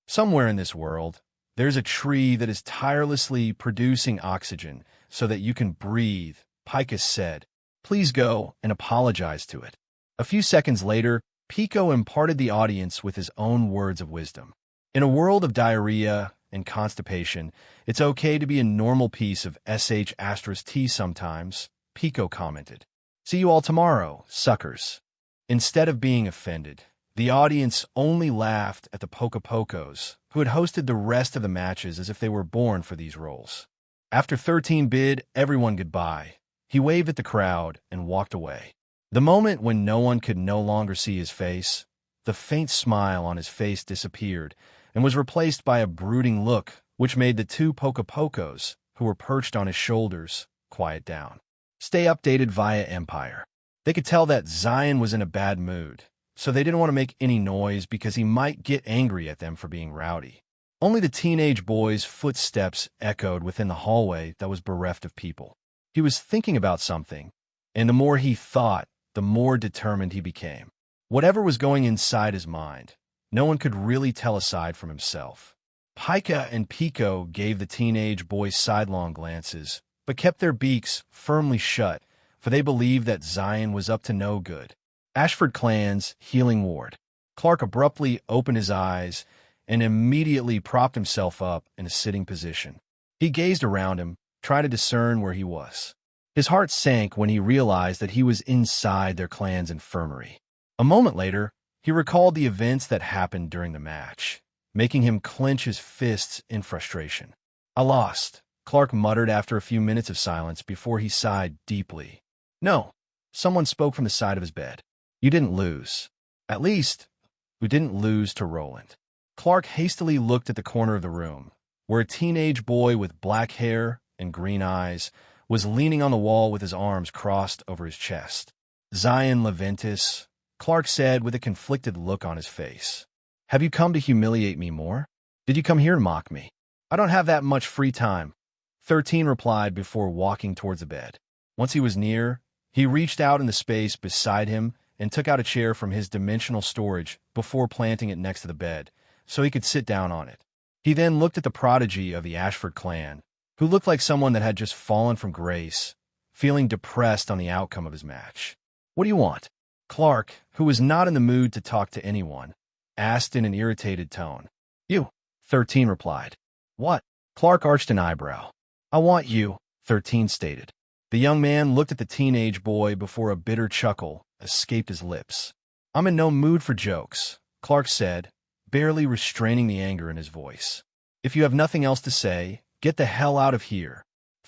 Somewhere in this world, there's a tree that is tirelessly producing oxygen so that you can breathe, Pika said. Please go and apologize to it. A few seconds later, Pico imparted the audience with his own words of wisdom. In a world of diarrhea and constipation, it's okay to be a normal piece of sh*T sometimes, Pico commented. See you all tomorrow, suckers. Instead of being offended, the audience only laughed at the Pocos, who had hosted the rest of the matches as if they were born for these roles. After 13 bid everyone goodbye, he waved at the crowd and walked away. The moment when no one could no longer see his face, the faint smile on his face disappeared and was replaced by a brooding look which made the two Pocos, who were perched on his shoulders, quiet down. Stay updated via Empire. They could tell that Zion was in a bad mood, so they didn't want to make any noise because he might get angry at them for being rowdy. Only the teenage boy's footsteps echoed within the hallway that was bereft of people. He was thinking about something, and the more he thought, the more determined he became. Whatever was going inside his mind, no one could really tell aside from himself. Pika and Pico gave the teenage boy sidelong glances, but kept their beaks firmly shut, for they believed that Zion was up to no good. Ashford clan's healing ward. Clark abruptly opened his eyes and immediately propped himself up in a sitting position. He gazed around him, trying to discern where he was. His heart sank when he realized that he was inside their clan's infirmary. A moment later, he recalled the events that happened during the match, making him clench his fists in frustration. I lost, Clark muttered after a few minutes of silence before he sighed deeply. No, someone spoke from the side of his bed. You didn't lose. At least, you didn't lose to Roland. Clark hastily looked at the corner of the room, where a teenage boy with black hair and green eyes was leaning on the wall with his arms crossed over his chest. Zion Leventis, Clark said with a conflicted look on his face. Have you come to humiliate me more? Did you come here to mock me? I don't have that much free time, 13 replied before walking towards the bed. Once he was near, he reached out in the space beside him and took out a chair from his dimensional storage before planting it next to the bed, so he could sit down on it. He then looked at the prodigy of the Ashford clan, who looked like someone that had just fallen from grace, feeling depressed on the outcome of his match. What do you want? Clark, who was not in the mood to talk to anyone, asked in an irritated tone. You, 13 replied. What? Clark arched an eyebrow. I want you, 13 stated. The young man looked at the teenage boy before a bitter chuckle escaped his lips. I'm in no mood for jokes, Clark said, barely restraining the anger in his voice. If you have nothing else to say, get the hell out of here.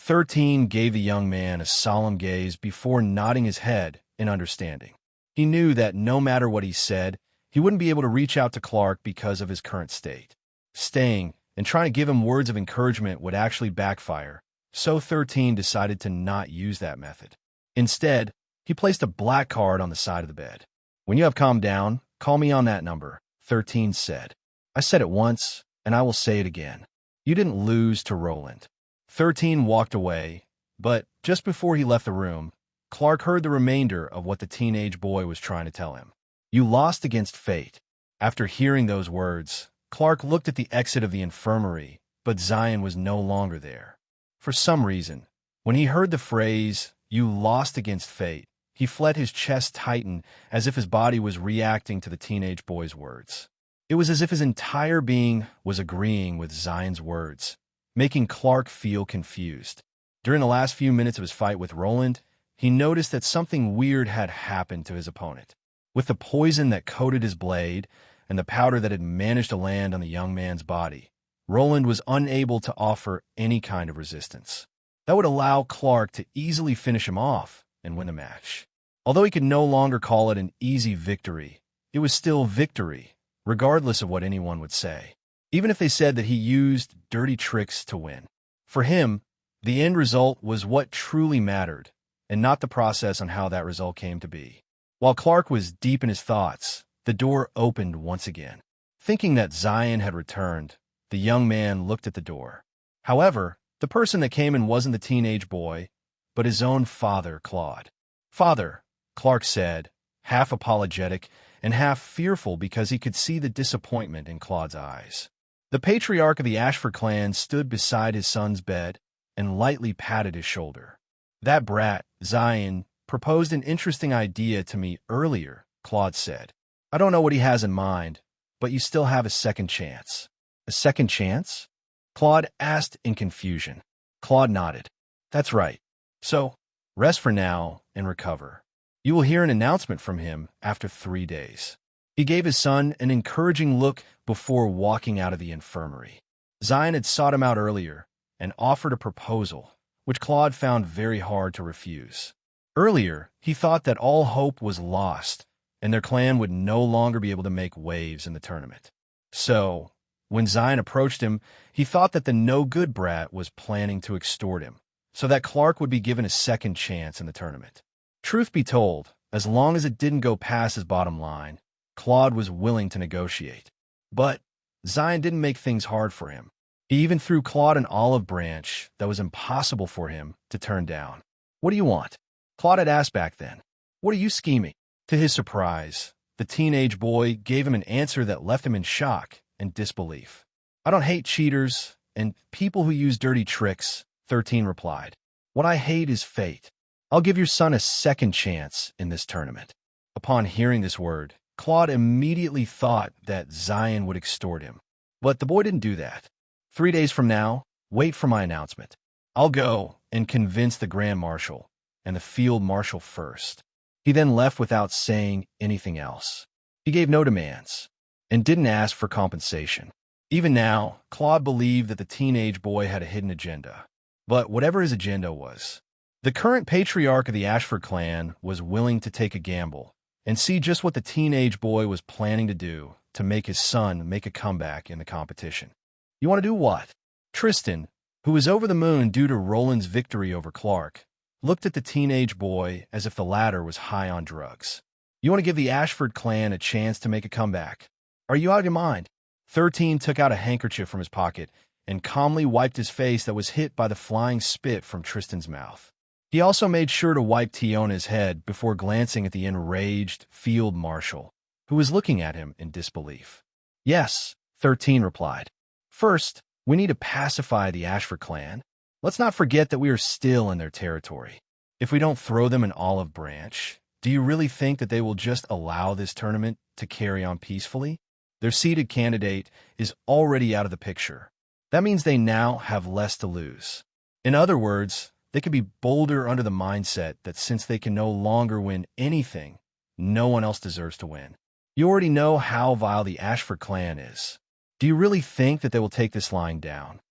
13 gave the young man a solemn gaze before nodding his head in understanding. He knew that no matter what he said, he wouldn't be able to reach out to Clark because of his current state. Staying and trying to give him words of encouragement would actually backfire, so 13 decided to not use that method. Instead, he placed a black card on the side of the bed. "When you have calmed down, call me on that number," 13 said. "I said it once, and I will say it again. You didn't lose to Roland." 13 walked away, but just before he left the room, Clark heard the remainder of what the teenage boy was trying to tell him. "You lost against fate." After hearing those words, Clark looked at the exit of the infirmary, but Zion was no longer there. For some reason, when he heard the phrase, "you lost against fate," he felt his chest tighten as if his body was reacting to the teenage boy's words. It was as if his entire being was agreeing with Zion's words, making Clark feel confused. During the last few minutes of his fight with Roland, he noticed that something weird had happened to his opponent. With the poison that coated his blade and the powder that had managed to land on the young man's body, Roland was unable to offer any kind of resistance. That would allow Clark to easily finish him off and win the match. Although he could no longer call it an easy victory, it was still victory, regardless of what anyone would say, even if they said that he used dirty tricks to win. For him, the end result was what truly mattered, and not the process on how that result came to be. While Clark was deep in his thoughts, the door opened once again. Thinking that Zion had returned, the young man looked at the door. However, the person that came in wasn't the teenage boy, but his own father, Claude. "Father," Clark said, half apologetic and half fearful because he could see the disappointment in Claude's eyes. The patriarch of the Ashford clan stood beside his son's bed and lightly patted his shoulder. "That brat, Zion, proposed an interesting idea to me earlier," Claude said. "I don't know what he has in mind, but you still have a second chance." "A second chance?" Claude asked in confusion. Claude nodded. "That's right. So, rest for now and recover. You will hear an announcement from him after 3 days." He gave his son an encouraging look before walking out of the infirmary. Zion had sought him out earlier and offered a proposal, which Claude found very hard to refuse. Earlier, he thought that all hope was lost and their clan would no longer be able to make waves in the tournament. So, when Zion approached him, he thought that the no-good brat was planning to extort him, so that Clark would be given a second chance in the tournament. Truth be told, as long as it didn't go past his bottom line, Claude was willing to negotiate. But Zion didn't make things hard for him. He even threw Claude an olive branch that was impossible for him to turn down. "What do you want?" Claude had asked back then. "What are you scheming?" To his surprise, the teenage boy gave him an answer that left him in shock and disbelief. "I don't hate cheaters and people who use dirty tricks," 13 replied. "What I hate is fate. I'll give your son a second chance in this tournament." Upon hearing this word, Claude immediately thought that Zion would extort him. But the boy didn't do that. 3 days from now, wait for my announcement. I'll go and convince the Grand Marshal and the Field Marshal first. He then left without saying anything else. He gave no demands and didn't ask for compensation. Even now, Claude believed that the teenage boy had a hidden agenda. But whatever his agenda was, the current patriarch of the Ashford clan was willing to take a gamble and see just what the teenage boy was planning to do to make his son make a comeback in the competition. "You want to do what?" Tristan, who was over the moon due to Roland's victory over Clark, looked at the teenage boy as if the latter was high on drugs. "You want to give the Ashford clan a chance to make a comeback? Are you out of your mind?" 13 took out a handkerchief from his pocket and calmly wiped his face that was hit by the flying spit from Tristan's mouth. He also made sure to wipe Tiona's head before glancing at the enraged field marshal, who was looking at him in disbelief. "Yes," 13 replied. "First, we need to pacify the Ashford clan. Let's not forget that we are still in their territory. If we don't throw them an olive branch, do you really think that they will just allow this tournament to carry on peacefully? Their seeded candidate is already out of the picture. That means they now have less to lose. In other words, they could be bolder under the mindset that since they can no longer win anything, no one else deserves to win. You already know how vile the Ashford clan is. Do you really think that they will take this lying down?"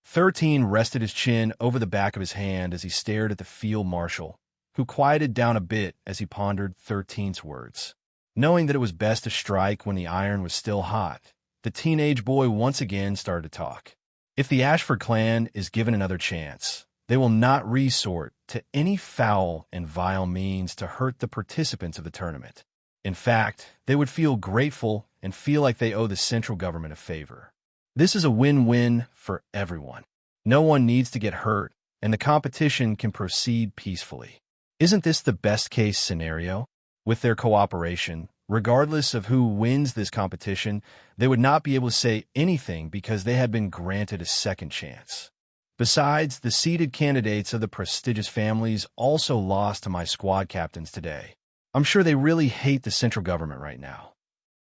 13 rested his chin over the back of his hand as he stared at the field marshal, who quieted down a bit as he pondered 13's words. Knowing that it was best to strike when the iron was still hot, the teenage boy once again started to talk. If the Ashford clan is given another chance, they will not resort to any foul and vile means to hurt the participants of the tournament. In fact, they would feel grateful and feel like they owe the central government a favor. This is a win-win for everyone. No one needs to get hurt, and the competition can proceed peacefully. Isn't this the best-case scenario? With their cooperation, regardless of who wins this competition, they would not be able to say anything because they had been granted a second chance. Besides, the seeded candidates of the prestigious families also lost to my squad captains today. I'm sure they really hate the central government right now.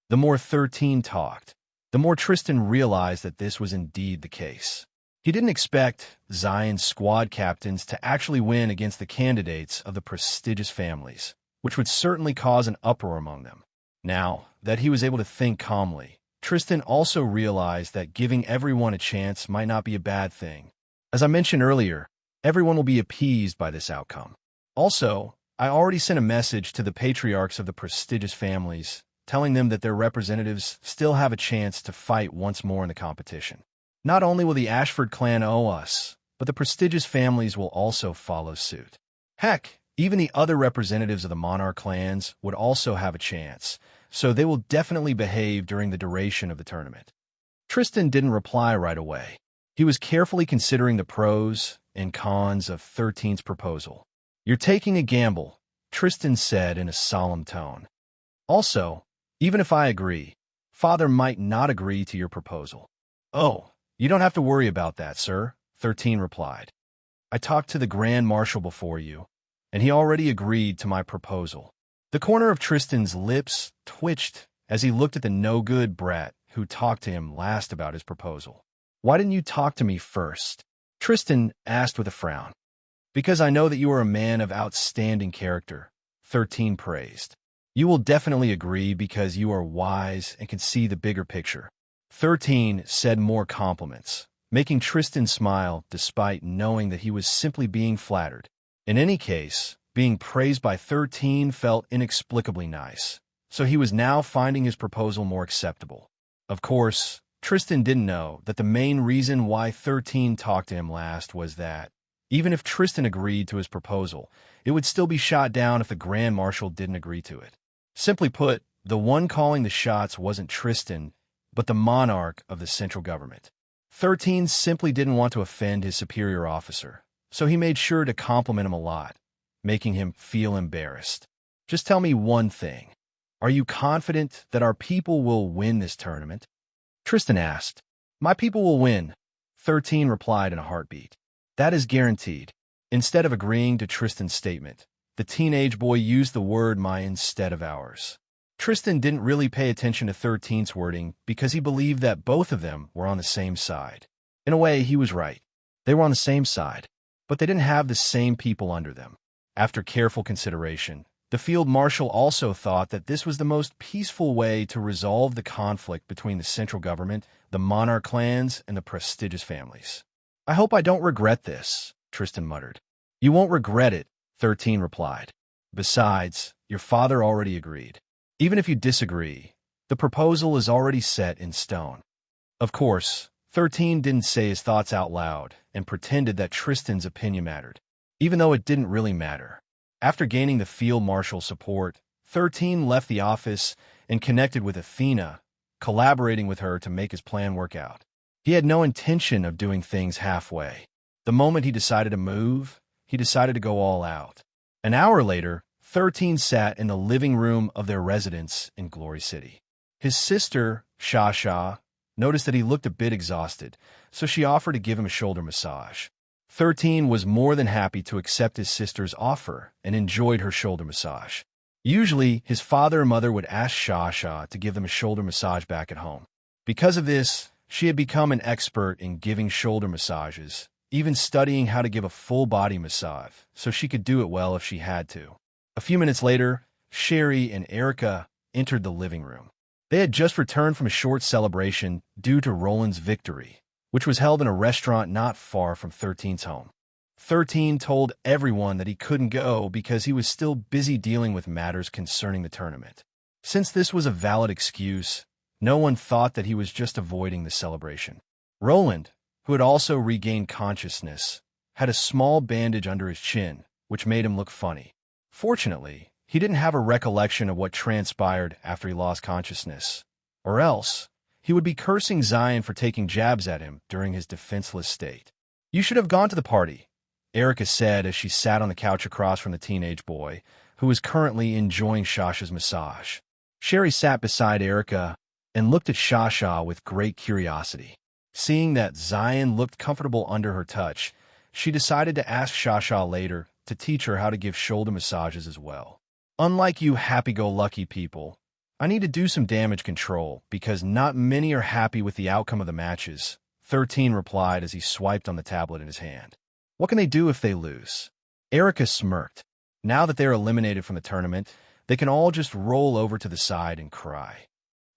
The more 13 talked, the more Tristan realized that this was indeed the case. He didn't expect Zion's squad captains to actually win against the candidates of the prestigious families, which would certainly cause an uproar among them. Now that he was able to think calmly, Tristan also realized that giving everyone a chance might not be a bad thing. As I mentioned earlier, everyone will be appeased by this outcome. Also, I already sent a message to the patriarchs of the prestigious families, telling them that their representatives still have a chance to fight once more in the competition. Not only will the Ashford clan owe us, but the prestigious families will also follow suit. Heck, even the other representatives of the monarch clans would also have a chance, so they will definitely behave during the duration of the tournament. Tristan didn't reply right away. He was carefully considering the pros and cons of 13's proposal. "You're taking a gamble," Tristan said in a solemn tone. "Also, even if I agree, Father might not agree to your proposal." "Oh, you don't have to worry about that, sir," 13 replied. "I talked to the Grand Marshal before you, and he already agreed to my proposal." The corner of Tristan's lips twitched as he looked at the no-good brat who talked to him last about his proposal. "Why didn't you talk to me first?" Tristan asked with a frown. "Because I know that you are a man of outstanding character," 13 praised. "You will definitely agree because you are wise and can see the bigger picture." 13 said more compliments, making Tristan smile despite knowing that he was simply being flattered. In any case, being praised by 13 felt inexplicably nice, so he was now finding his proposal more acceptable. Of course, Tristan didn't know that the main reason why 13 talked to him last was that, even if Tristan agreed to his proposal, it would still be shot down if the Grand Marshal didn't agree to it. Simply put, the one calling the shots wasn't Tristan, but the monarch of the central government. 13 simply didn't want to offend his superior officer, so he made sure to compliment him a lot, making him feel embarrassed. "Just tell me one thing. Are you confident that our people will win this tournament?" Tristan asked. "My people will win," 13 replied in a heartbeat. "That is guaranteed." Instead of agreeing to Tristan's statement, the teenage boy used the word "my" instead of "ours." Tristan didn't really pay attention to 13's wording because he believed that both of them were on the same side. In a way, he was right. They were on the same side, but they didn't have the same people under them. After careful consideration, the field marshal also thought that this was the most peaceful way to resolve the conflict between the central government, the monarch clans, and the prestigious families. "I hope I don't regret this," Tristan muttered. "You won't regret it," 13 replied. "Besides, your father already agreed. Even if you disagree, the proposal is already set in stone." Of course, 13 didn't say his thoughts out loud and pretended that Tristan's opinion mattered, even though it didn't really matter. After gaining the field marshal's support, 13 left the office and connected with Athena, collaborating with her to make his plan work out. He had no intention of doing things halfway. The moment he decided to move, he decided to go all out. An hour later, 13 sat in the living room of their residence in Glory City. His sister, Shasha, noticed that he looked a bit exhausted, so she offered to give him a shoulder massage. 13 was more than happy to accept his sister's offer and enjoyed her shoulder massage. Usually, his father and mother would ask Shasha to give them a shoulder massage back at home. Because of this, she had become an expert in giving shoulder massages, even studying how to give a full-body massage, so she could do it well if she had to. A few minutes later, Sherry and Erica entered the living room. They had just returned from a short celebration due to Roland's victory, which was held in a restaurant not far from 13's home. 13 told everyone that he couldn't go because he was still busy dealing with matters concerning the tournament. Since this was a valid excuse, no one thought that he was just avoiding the celebration. Roland, who had also regained consciousness, had a small bandage under his chin, which made him look funny. Fortunately, he didn't have a recollection of what transpired after he lost consciousness, or else he would be cursing Zion for taking jabs at him during his defenseless state. "You should have gone to the party," Erica said as she sat on the couch across from the teenage boy, who was currently enjoying Shasha's massage. Sherry sat beside Erica and looked at Shasha with great curiosity. Seeing that Zion looked comfortable under her touch, she decided to ask Shasha later to teach her how to give shoulder massages as well. "Unlike you happy-go-lucky people, I need to do some damage control because not many are happy with the outcome of the matches," 13 replied as he swiped on the tablet in his hand. "What can they do if they lose?" Erica smirked. Now that they're eliminated from the tournament, they can all just roll over to the side and cry.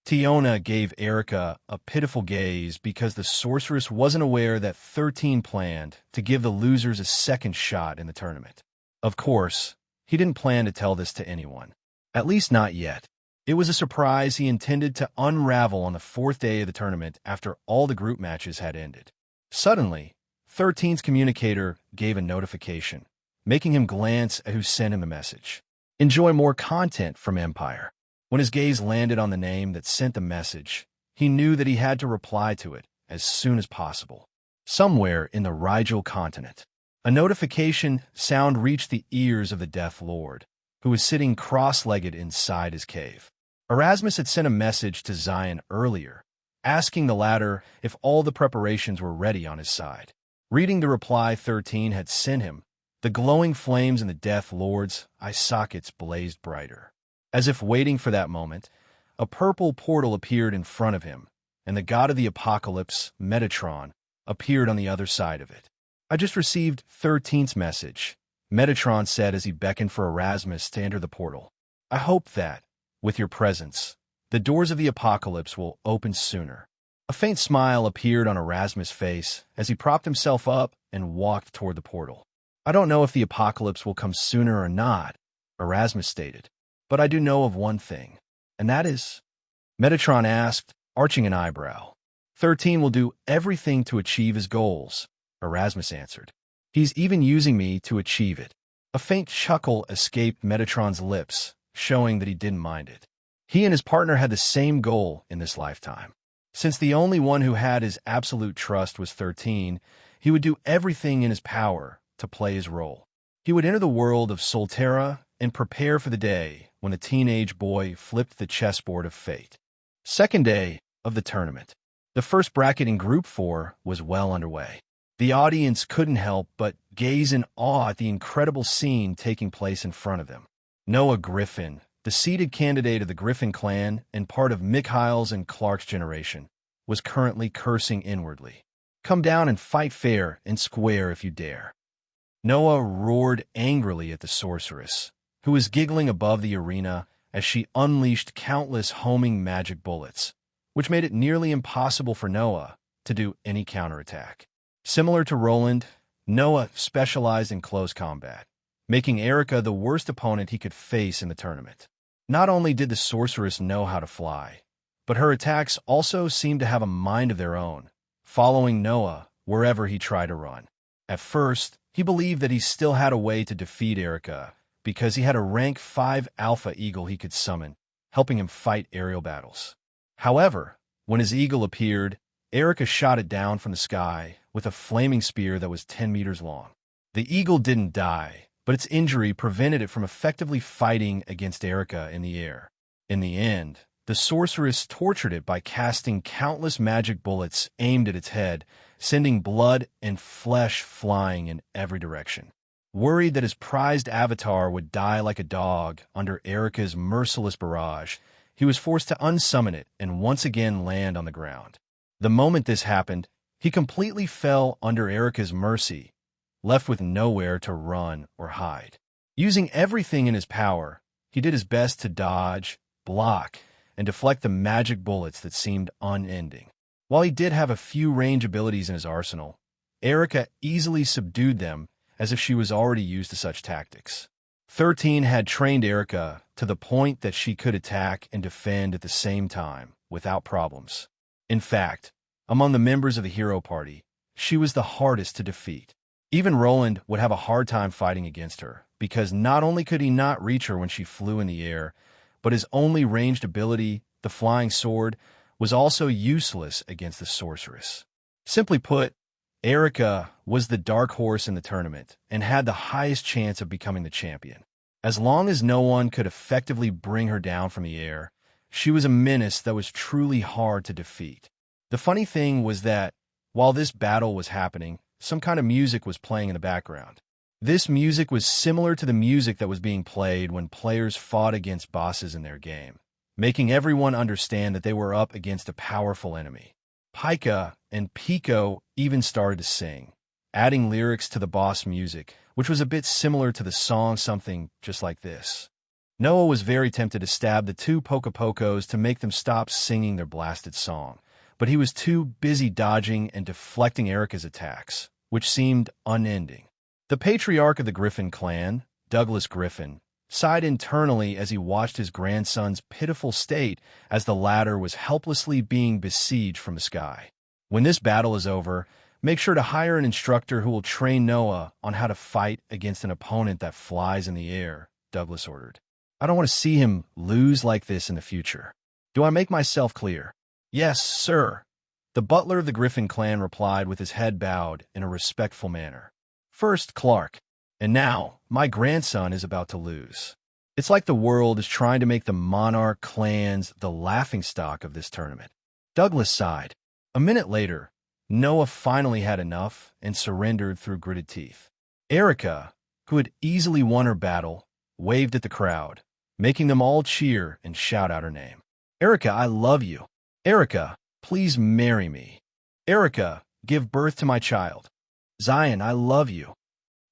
Tiona gave Erica a pitiful gaze because the sorceress wasn't aware that 13 planned to give the losers a second shot in the tournament. Of course, he didn't plan to tell this to anyone. At least not yet. It was a surprise he intended to unravel on the fourth day of the tournament after all the group matches had ended. Suddenly, 13's communicator gave a notification, making him glance at who sent him the message. "Enjoy more content from Empire." When his gaze landed on the name that sent the message, he knew that he had to reply to it as soon as possible. Somewhere in the Rigel continent, a notification sound reached the ears of the Death Lord, who was sitting cross-legged inside his cave. Erasmus had sent a message to Zion earlier, asking the latter if all the preparations were ready on his side. Reading the reply 13 had sent him, the glowing flames in the Death Lord's eye sockets blazed brighter. As if waiting for that moment, a purple portal appeared in front of him, and the god of the apocalypse, Metatron, appeared on the other side of it. "I just received 13's message," Metatron said as he beckoned for Erasmus to enter the portal. "I hope that, with your presence, the doors of the apocalypse will open sooner." A faint smile appeared on Erasmus' face as he propped himself up and walked toward the portal. "I don't know if the apocalypse will come sooner or not," Erasmus stated. "But I do know of one thing, and that is," Metatron asked, arching an eyebrow. 13 will do everything to achieve his goals," Erasmus answered. "He's even using me to achieve it." A faint chuckle escaped Metatron's lips, showing that he didn't mind it. He and his partner had the same goal in this lifetime. Since the only one who had his absolute trust was 13, he would do everything in his power to play his role. He would enter the world of Solterra and prepare for the day when the teenage boy flipped the chessboard of fate. Second day of the tournament. The first bracket in Group 4 was well underway. The audience couldn't help but gaze in awe at the incredible scene taking place in front of them. Noah Griffin, the seeded candidate of the Griffin clan and part of Mikhail's and Clark's generation, was currently cursing inwardly. "Come down and fight fair and square if you dare." Noah roared angrily at the sorceress, who was giggling above the arena as she unleashed countless homing magic bullets, which made it nearly impossible for Noah to do any counterattack. Similar to Roland, Noah specialized in close combat, making Erica the worst opponent he could face in the tournament. Not only did the sorceress know how to fly, but her attacks also seemed to have a mind of their own, following Noah wherever he tried to run. At first, he believed that he still had a way to defeat Erica because he had a rank 5 Alpha Eagle he could summon, helping him fight aerial battles. However, when his eagle appeared, Erica shot it down from the sky with a flaming spear that was 10 meters long. The eagle didn't die, but its injury prevented it from effectively fighting against Erica in the air. In the end, the sorceress tortured it by casting countless magic bullets aimed at its head, sending blood and flesh flying in every direction. Worried that his prized avatar would die like a dog under Erica's merciless barrage, he was forced to unsummon it and once again land on the ground. The moment this happened, he completely fell under Erica's mercy, left with nowhere to run or hide. Using everything in his power, he did his best to dodge, block, and deflect the magic bullets that seemed unending. While he did have a few range abilities in his arsenal, Erica easily subdued them as if she was already used to such tactics. 13 had trained Erica to the point that she could attack and defend at the same time without problems. In fact, among the members of the hero party, she was the hardest to defeat. Even Roland would have a hard time fighting against her, because not only could he not reach her when she flew in the air, but his only ranged ability, the flying sword, was also useless against the sorceress. Simply put, Erica was the dark horse in the tournament and had the highest chance of becoming the champion. As long as no one could effectively bring her down from the air, she was a menace that was truly hard to defeat. The funny thing was that, while this battle was happening, some kind of music was playing in the background. This music was similar to the music that was being played when players fought against bosses in their game, making everyone understand that they were up against a powerful enemy. Pika and Pico even started to sing, adding lyrics to the boss music, which was a bit similar to the song something just like this. Noah was very tempted to stab the two Pocos to make them stop singing their blasted song, but he was too busy dodging and deflecting Erica's attacks, which seemed unending. The patriarch of the Griffin clan, Douglas Griffin, sighed internally as he watched his grandson's pitiful state as the latter was helplessly being besieged from the sky. When this battle is over, make sure to hire an instructor who will train Noah on how to fight against an opponent that flies in the air, Douglas ordered. I don't want to see him lose like this in the future. Do I make myself clear? Yes, sir. The butler of the Griffin clan replied with his head bowed in a respectful manner. First, Clark. And now, my grandson is about to lose. It's like the world is trying to make the monarch clans the laughingstock of this tournament. Douglas sighed. A minute later, Noah finally had enough and surrendered through gritted teeth. Erica, who had easily won her battle, waved at the crowd, making them all cheer and shout out her name. Erica, I love you. Erica, please marry me. Erica, give birth to my child. Zion, I love you.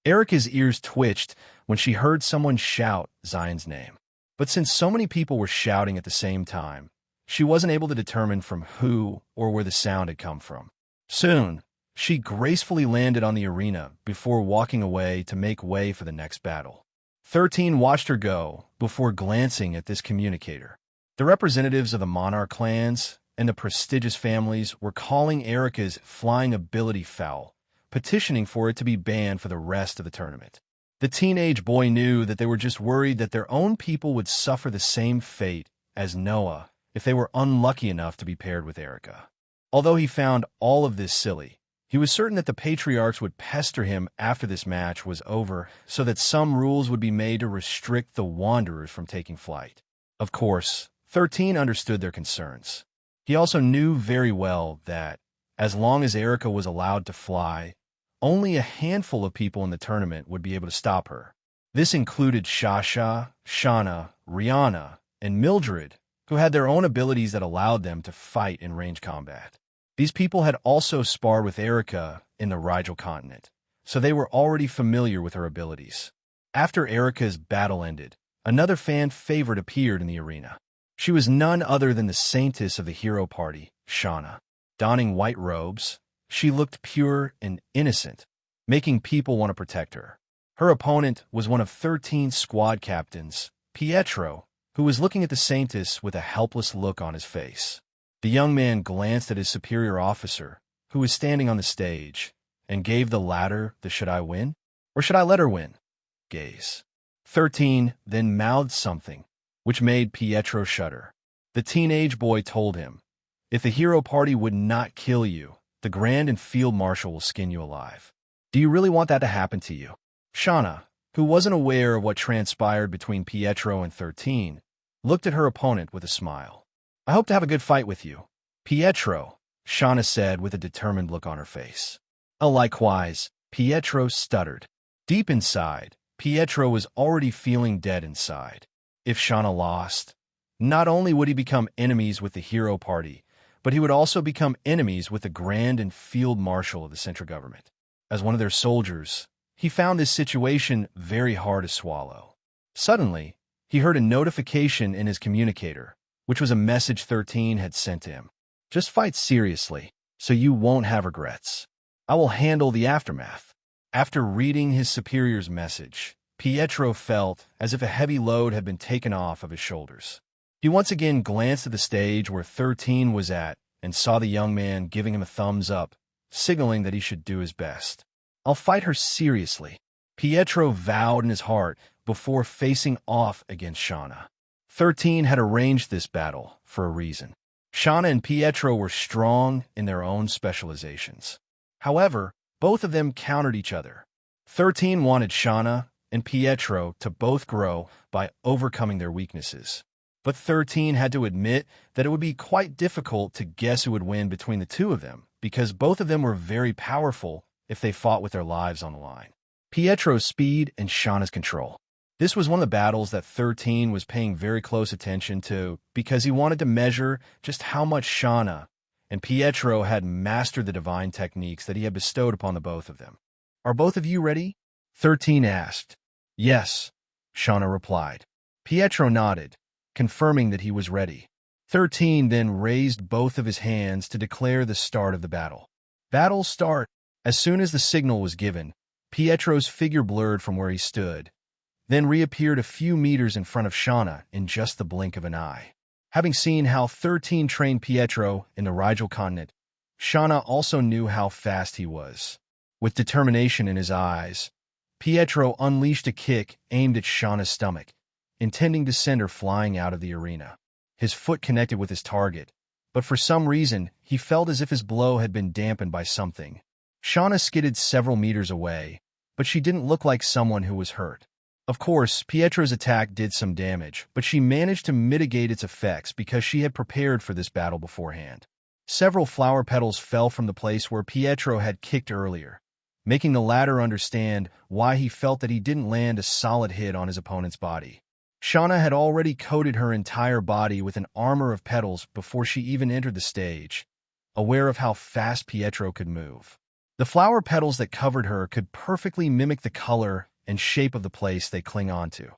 Erica's ears twitched when she heard someone shout Zion's name. But since so many people were shouting at the same time, she wasn't able to determine from who or where the sound had come from. Soon, she gracefully landed on the arena before walking away to make way for the next battle. 13 watched her go before glancing at this communicator. The representatives of the monarch clans and the prestigious families were calling Erica's flying ability foul, petitioning for it to be banned for the rest of the tournament. The teenage boy knew that they were just worried that their own people would suffer the same fate as Noah if they were unlucky enough to be paired with Erica. Although he found all of this silly, he was certain that the patriarchs would pester him after this match was over so that some rules would be made to restrict the Wanderers from taking flight. Of course, 13 understood their concerns. He also knew very well that, as long as Erica was allowed to fly, only a handful of people in the tournament would be able to stop her. This included Shasha, Shauna, Rihanna, and Mildred, who had their own abilities that allowed them to fight in range combat. These people had also sparred with Erica in the Rigel continent, so they were already familiar with her abilities. After Erica's battle ended, another fan favorite appeared in the arena. She was none other than the saintess of the hero party, Shauna. Donning white robes, she looked pure and innocent, making people want to protect her. Her opponent was one of 13 squad captains, Pietro, who was looking at the saintess with a helpless look on his face. The young man glanced at his superior officer, who was standing on the stage, and gave the latter the "should I win? Or should I let her win?" gaze. 13 then mouthed something, which made Pietro shudder. The teenage boy told him, "If the hero party would not kill you, the Grand and Field Marshal will skin you alive. Do you really want that to happen to you?" Shauna, who wasn't aware of what transpired between Pietro and 13, looked at her opponent with a smile. "I hope to have a good fight with you, Pietro," Shauna said with a determined look on her face. Likewise, Pietro stuttered. Deep inside, Pietro was already feeling dead inside. If Shauna lost, not only would he become enemies with the hero party, but he would also become enemies with the Grand and Field Marshal of the central government. As one of their soldiers, he found this situation very hard to swallow. Suddenly, he heard a notification in his communicator, which was a message 13 had sent to him. Just fight seriously, so you won't have regrets. I will handle the aftermath." After reading his superior's message, Pietro felt as if a heavy load had been taken off of his shoulders. He once again glanced at the stage where 13 was at and saw the young man giving him a thumbs up, signaling that he should do his best. "I'll fight her seriously," Pietro vowed in his heart before facing off against Shauna. 13 had arranged this battle for a reason. Shauna and Pietro were strong in their own specializations. However, both of them countered each other. 13 wanted Shauna and Pietro to both grow by overcoming their weaknesses. But 13 had to admit that it would be quite difficult to guess who would win between the two of them, because both of them were very powerful if they fought with their lives on the line. Pietro's speed and Shauna's control. This was one of the battles that 13 was paying very close attention to because he wanted to measure just how much Shauna and Pietro had mastered the divine techniques that he had bestowed upon the both of them. "Are both of you ready?" 13 asked. "Yes," Shauna replied. Pietro nodded, confirming that he was ready. 13 then raised both of his hands to declare the start of the battle. Battle start. As soon as the signal was given, Pietro's figure blurred from where he stood, then reappeared a few meters in front of Shauna in just the blink of an eye. Having seen how 13 trained Pietro in the Rigel continent, Shauna also knew how fast he was. With determination in his eyes, Pietro unleashed a kick aimed at Shauna's stomach, intending to send her flying out of the arena. His foot connected with his target, but for some reason, he felt as if his blow had been dampened by something. Shauna skidded several meters away, but she didn't look like someone who was hurt. Of course, Pietro's attack did some damage, but she managed to mitigate its effects because she had prepared for this battle beforehand. Several flower petals fell from the place where Pietro had kicked earlier, making the latter understand why he felt that he didn't land a solid hit on his opponent's body. Shauna had already coated her entire body with an armor of petals before she even entered the stage, aware of how fast Pietro could move. The flower petals that covered her could perfectly mimic the color and shape of the place they cling onto,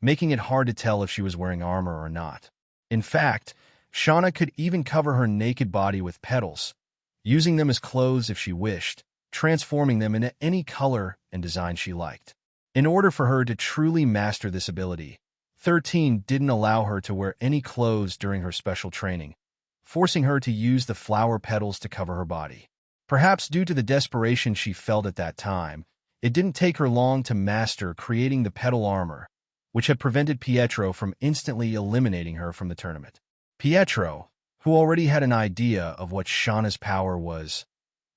making it hard to tell if she was wearing armor or not. In fact, Shauna could even cover her naked body with petals, using them as clothes if she wished, transforming them into any color and design she liked. In order for her to truly master this ability, 13 didn't allow her to wear any clothes during her special training, forcing her to use the flower petals to cover her body. Perhaps due to the desperation she felt at that time, it didn't take her long to master creating the petal armor, which had prevented Pietro from instantly eliminating her from the tournament. Pietro, who already had an idea of what Shauna's power was,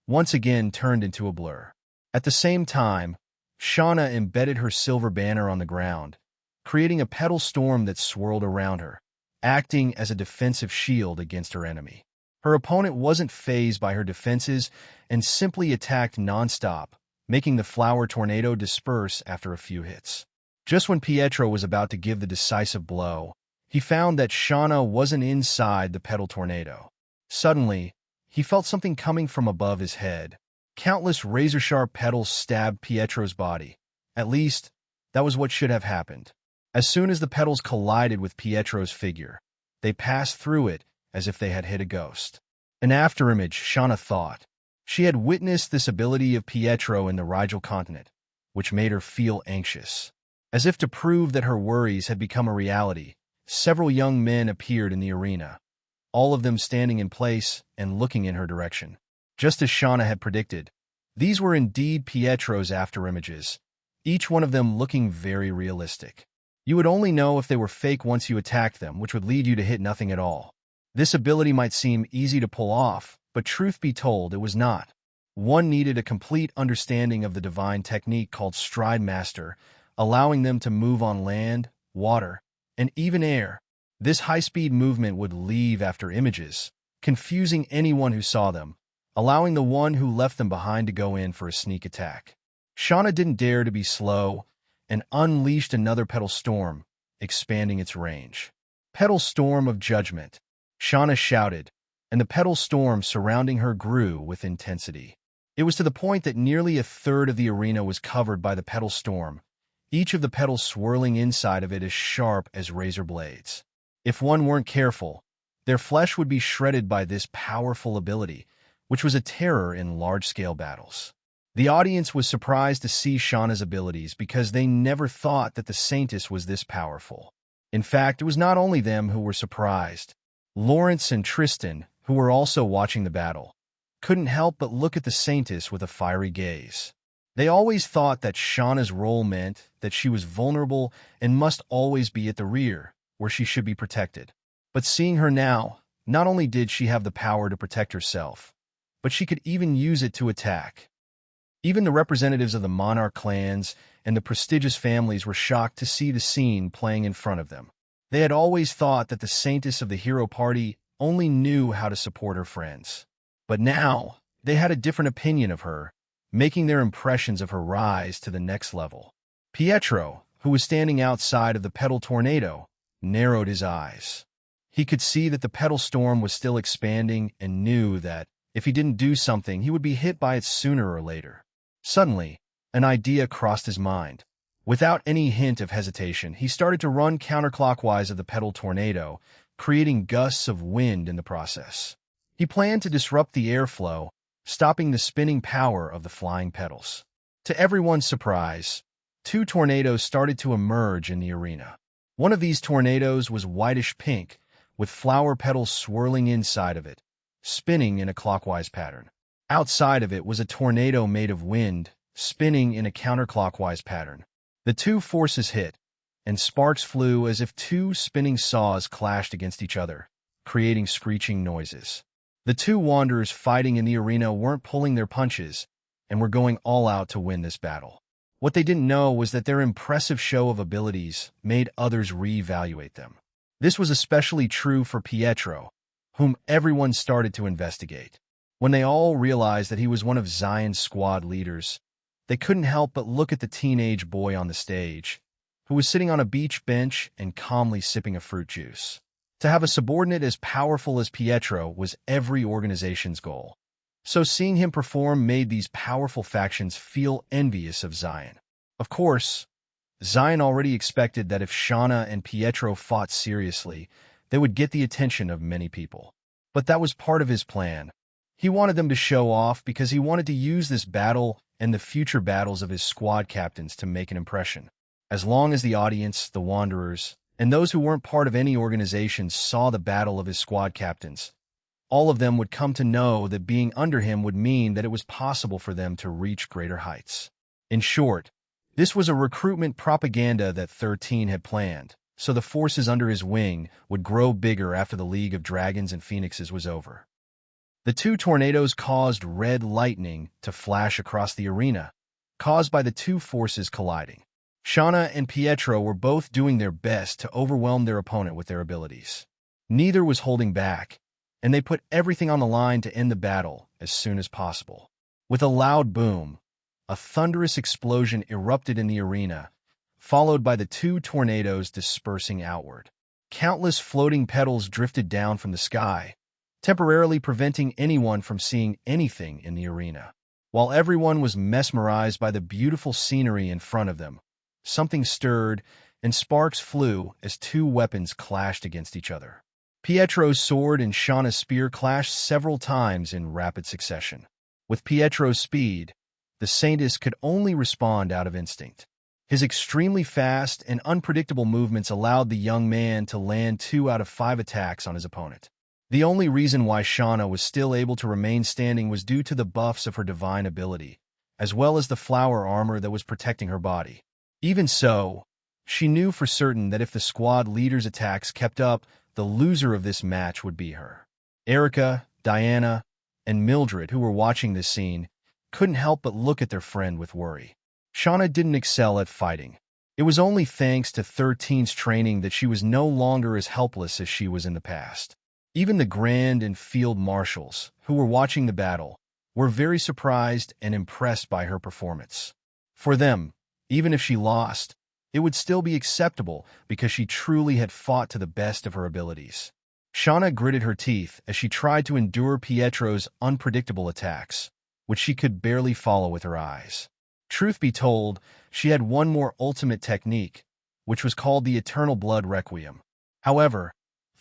once again turned into a blur. At the same time, Shauna embedded her silver banner on the ground, creating a petal storm that swirled around her, acting as a defensive shield against her enemy. Her opponent wasn't fazed by her defenses and simply attacked nonstop, making the flower tornado disperse after a few hits. Just when Pietro was about to give the decisive blow, he found that Shauna wasn't inside the petal tornado. Suddenly, he felt something coming from above his head. Countless razor-sharp petals stabbed Pietro's body. At least, that was what should have happened. As soon as the petals collided with Pietro's figure, they passed through it as if they had hit a ghost. An afterimage, Shauna thought. She had witnessed this ability of Pietro in the Rigel continent, which made her feel anxious. As if to prove that her worries had become a reality, several young men appeared in the arena, all of them standing in place and looking in her direction. Just as Shauna had predicted, these were indeed Pietro's afterimages, each one of them looking very realistic. You would only know if they were fake once you attacked them, which would lead you to hit nothing at all. This ability might seem easy to pull off, but truth be told, it was not. One needed a complete understanding of the divine technique called Stride Master, allowing them to move on land, water, and even air. This high-speed movement would leave after images, confusing anyone who saw them, allowing the one who left them behind to go in for a sneak attack. Shauna didn't dare to be slow and unleashed another petal storm, expanding its range. Petal storm of judgment, Shauna shouted, and the petal storm surrounding her grew with intensity. It was to the point that nearly a third of the arena was covered by the petal storm, each of the petals swirling inside of it as sharp as razor blades. If one weren't careful, Their flesh would be shredded by this powerful ability, which was a terror in large-scale battles. The audience was surprised to see Shauna's abilities because they never thought that the Saintess was this powerful. In fact, it was not only them who were surprised. Lawrence and Tristan, who were also watching the battle, couldn't help but look at the Saintess with a fiery gaze. They always thought that Shauna's role meant that she was vulnerable and must always be at the rear, where she should be protected. But seeing her now, not only did she have the power to protect herself, but she could even use it to attack. Even the representatives of the monarch clans and the prestigious families were shocked to see the scene playing in front of them. They had always thought that the Saintess of the hero party only knew how to support her friends. But now, they had a different opinion of her, making their impressions of her rise to the next level. Pietro, who was standing outside of the petal tornado, narrowed his eyes. He could see that the petal storm was still expanding and knew that, if he didn't do something, he would be hit by it sooner or later. Suddenly, an idea crossed his mind. Without any hint of hesitation, he started to run counterclockwise of the petal tornado, creating gusts of wind in the process. He planned to disrupt the airflow, stopping the spinning power of the flying petals. To everyone's surprise, two tornadoes started to emerge in the arena. One of these tornadoes was whitish-pink, with flower petals swirling inside of it, spinning in a clockwise pattern. Outside of it was a tornado made of wind, spinning in a counterclockwise pattern. The two forces hit, and sparks flew as if two spinning saws clashed against each other, creating screeching noises. The two wanderers fighting in the arena weren't pulling their punches and were going all out to win this battle. What they didn't know was that their impressive show of abilities made others reevaluate them. This was especially true for Pietro, whom everyone started to investigate. When they all realized that he was one of Zion's squad leaders, they couldn't help but look at the teenage boy on the stage, who was sitting on a beach bench and calmly sipping a fruit juice. To have a subordinate as powerful as Pietro was every organization's goal. So seeing him perform made these powerful factions feel envious of Zion. Of course, Zion already expected that if Shauna and Pietro fought seriously, they would get the attention of many people. But that was part of his plan. He wanted them to show off because he wanted to use this battle and the future battles of his squad captains to make an impression. As long as the audience, the Wanderers, and those who weren't part of any organization saw the battle of his squad captains, all of them would come to know that being under him would mean that it was possible for them to reach greater heights. In short, this was a recruitment propaganda that 13 had planned, so the forces under his wing would grow bigger after the League of Dragons and Phoenixes was over. The two tornadoes caused red lightning to flash across the arena, caused by the two forces colliding. Shauna and Pietro were both doing their best to overwhelm their opponent with their abilities. Neither was holding back, and they put everything on the line to end the battle as soon as possible. With a loud boom, a thunderous explosion erupted in the arena, followed by the two tornadoes dispersing outward. Countless floating petals drifted down from the sky, temporarily preventing anyone from seeing anything in the arena. While everyone was mesmerized by the beautiful scenery in front of them, something stirred, and sparks flew as two weapons clashed against each other. Pietro's sword and Shauna's spear clashed several times in rapid succession. With Pietro's speed, the Saintess could only respond out of instinct. His extremely fast and unpredictable movements allowed the young man to land 2 out of 5 attacks on his opponent. The only reason why Shauna was still able to remain standing was due to the buffs of her divine ability, as well as the flower armor that was protecting her body. Even so, she knew for certain that if the squad leader's attacks kept up, the loser of this match would be her. Erica, Diana, and Mildred, who were watching this scene, couldn't help but look at their friend with worry. Shauna didn't excel at fighting. It was only thanks to 13's training that she was no longer as helpless as she was in the past. Even the Grand and Field Marshals, who were watching the battle, were very surprised and impressed by her performance. For them, even if she lost, it would still be acceptable because she truly had fought to the best of her abilities. Shauna gritted her teeth as she tried to endure Pietro's unpredictable attacks, which she could barely follow with her eyes. Truth be told, she had one more ultimate technique, which was called the Eternal Blood Requiem. However,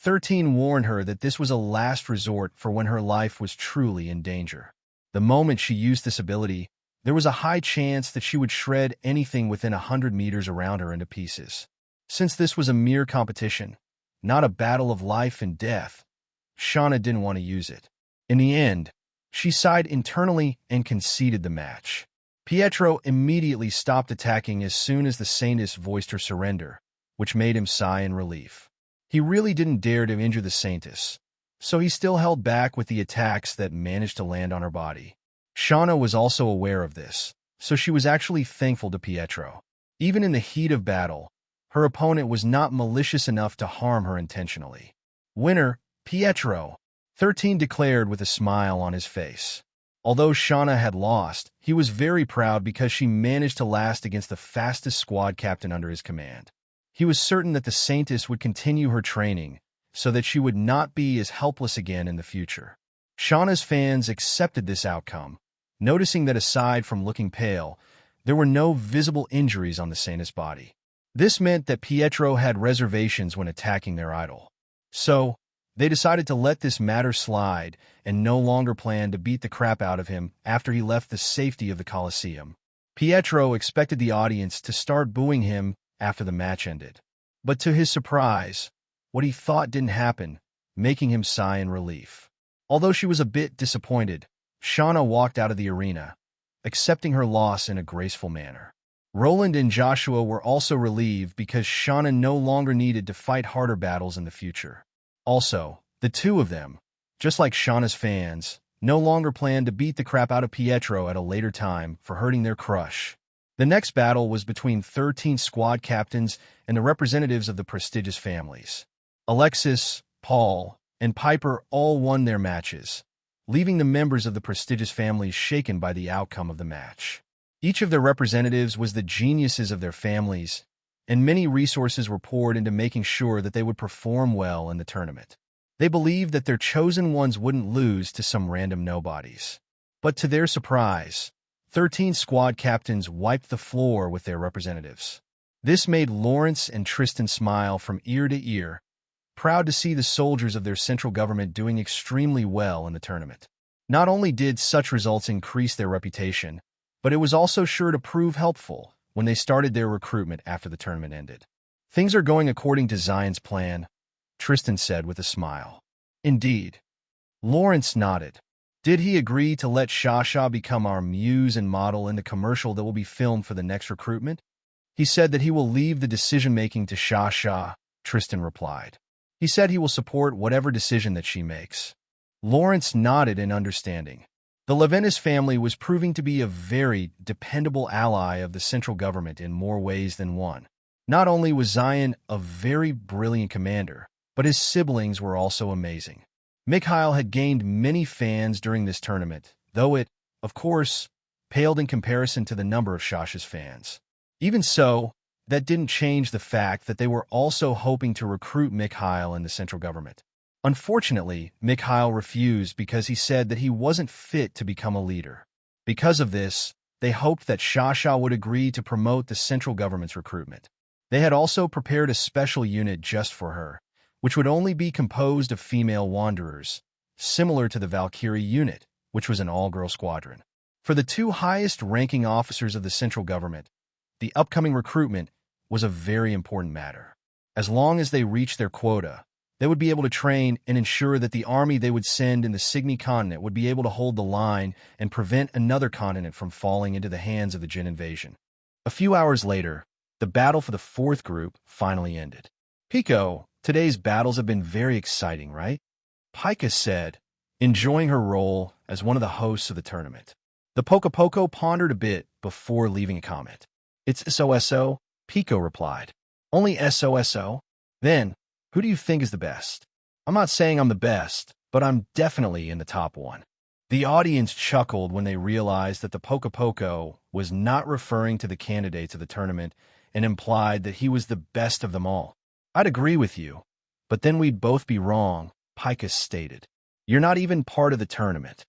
13 warned her that this was a last resort for when her life was truly in danger. The moment she used this ability, there was a high chance that she would shred anything within 100 meters around her into pieces. Since this was a mere competition, not a battle of life and death, Shauna didn't want to use it. In the end, she sighed internally and conceded the match. Pietro immediately stopped attacking as soon as the Saintess voiced her surrender, which made him sigh in relief. He really didn't dare to injure the Saintess, so he still held back with the attacks that managed to land on her body. Shauna was also aware of this, so she was actually thankful to Pietro. Even in the heat of battle, her opponent was not malicious enough to harm her intentionally. Winner, Pietro, 13 declared with a smile on his face. Although Shauna had lost, he was very proud because she managed to last against the fastest squad captain under his command. He was certain that the Saintess would continue her training so that she would not be as helpless again in the future. Shauna's fans accepted this outcome, noticing that aside from looking pale, there were no visible injuries on the Saintess' body. This meant that Pietro had reservations when attacking their idol. So, they decided to let this matter slide and no longer plan to beat the crap out of him after he left the safety of the Colosseum. Pietro expected the audience to start booing him after the match ended. But to his surprise, what he thought didn't happen, making him sigh in relief. Although she was a bit disappointed, Shauna walked out of the arena, accepting her loss in a graceful manner. Roland and Joshua were also relieved because Shauna no longer needed to fight harder battles in the future. Also, the two of them, just like Shauna's fans, no longer planned to beat the crap out of Pietro at a later time for hurting their crush. The next battle was between 13 squad captains and the representatives of the prestigious families. Alexis, Paul, and Piper all won their matches, leaving the members of the prestigious families shaken by the outcome of the match. Each of their representatives was the geniuses of their families, and many resources were poured into making sure that they would perform well in the tournament. They believed that their chosen ones wouldn't lose to some random nobodies. But to their surprise, 13 squad captains wiped the floor with their representatives. This made Lawrence and Tristan smile from ear to ear, proud to see the soldiers of their central government doing extremely well in the tournament. Not only did such results increase their reputation, but it was also sure to prove helpful when they started their recruitment after the tournament ended. "Things are going according to Zion's plan," Tristan said with a smile. "Indeed." Lawrence nodded. "Did he agree to let Shasha become our muse and model in the commercial that will be filmed for the next recruitment?" "He said that he will leave the decision-making to Shasha," Tristan replied. "He said he will support whatever decision that she makes." Lawrence nodded in understanding. The Levinas family was proving to be a very dependable ally of the central government in more ways than one. Not only was Zion a very brilliant commander, but his siblings were also amazing. Mikhail had gained many fans during this tournament, though it, of course, paled in comparison to the number of Shasha's fans. Even so, that didn't change the fact that they were also hoping to recruit Mikhail in the central government. Unfortunately, Mikhail refused because he said that he wasn't fit to become a leader. Because of this, they hoped that Shasha would agree to promote the central government's recruitment. They had also prepared a special unit just for her, which would only be composed of female wanderers, similar to the Valkyrie unit, which was an all-girl squadron. For the two highest-ranking officers of the central government, the upcoming recruitment was a very important matter. As long as they reached their quota, they would be able to train and ensure that the army they would send in the Signy continent would be able to hold the line and prevent another continent from falling into the hands of the Jin invasion. A few hours later, the battle for the fourth group finally ended. "Pico, today's battles have been very exciting, right?" Pika said, enjoying her role as one of the hosts of the tournament. The Poco pondered a bit before leaving a comment. "It's SOSO," Pico replied. "Only SOSO? Then, who do you think is the best?" "I'm not saying I'm the best, but I'm definitely in the top one." The audience chuckled when they realized that the Poco was not referring to the candidates of the tournament and implied that he was the best of them all. "I'd agree with you, but then we'd both be wrong," Pika stated. "You're not even part of the tournament.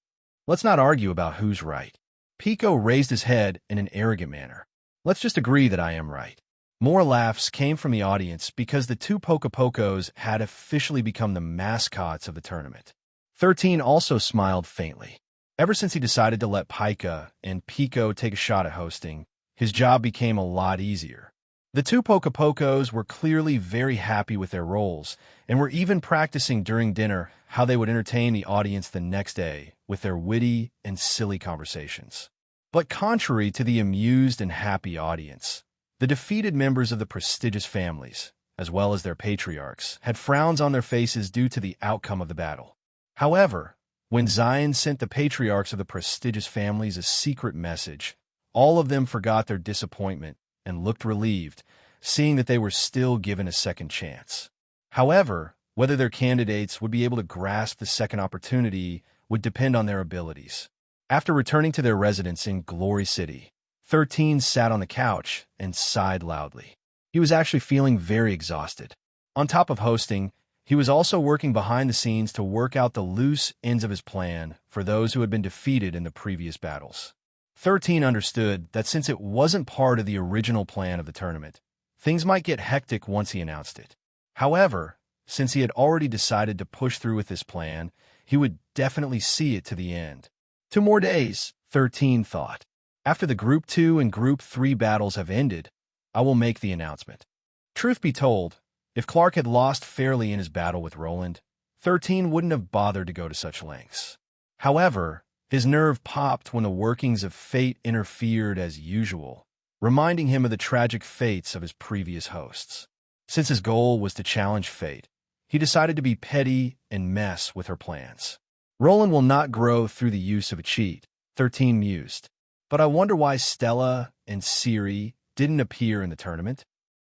Let's not argue about who's right." Pico raised his head in an arrogant manner. "Let's just agree that I am right." More laughs came from the audience because the two Pocos had officially become the mascots of the tournament. 13 also smiled faintly. Ever since he decided to let Pika and Pico take a shot at hosting, his job became a lot easier. The two Pocos were clearly very happy with their roles, and were even practicing during dinner how they would entertain the audience the next day with their witty and silly conversations. But contrary to the amused and happy audience, the defeated members of the prestigious families, as well as their patriarchs, had frowns on their faces due to the outcome of the battle. However, when Zion sent the patriarchs of the prestigious families a secret message, all of them forgot their disappointment and looked relieved, seeing that they were still given a second chance. However, whether their candidates would be able to grasp the second opportunity would depend on their abilities. After returning to their residence in Glory City, 13 sat on the couch and sighed loudly. He was actually feeling very exhausted. On top of hosting, he was also working behind the scenes to work out the loose ends of his plan for those who had been defeated in the previous battles. 13 understood that since it wasn't part of the original plan of the tournament, things might get hectic once he announced it. However, since he had already decided to push through with this plan, he would definitely see it to the end. 2 more days, 13 thought. After the Group 2 and Group 3 battles have ended, I will make the announcement. Truth be told, if Clark had lost fairly in his battle with Roland, 13 wouldn't have bothered to go to such lengths. However, his nerve popped when the workings of fate interfered as usual, reminding him of the tragic fates of his previous hosts. Since his goal was to challenge fate, he decided to be petty and mess with her plans. Roland will not grow through the use of a cheat, 13 mused. But I wonder why Stella and Siri didn't appear in the tournament.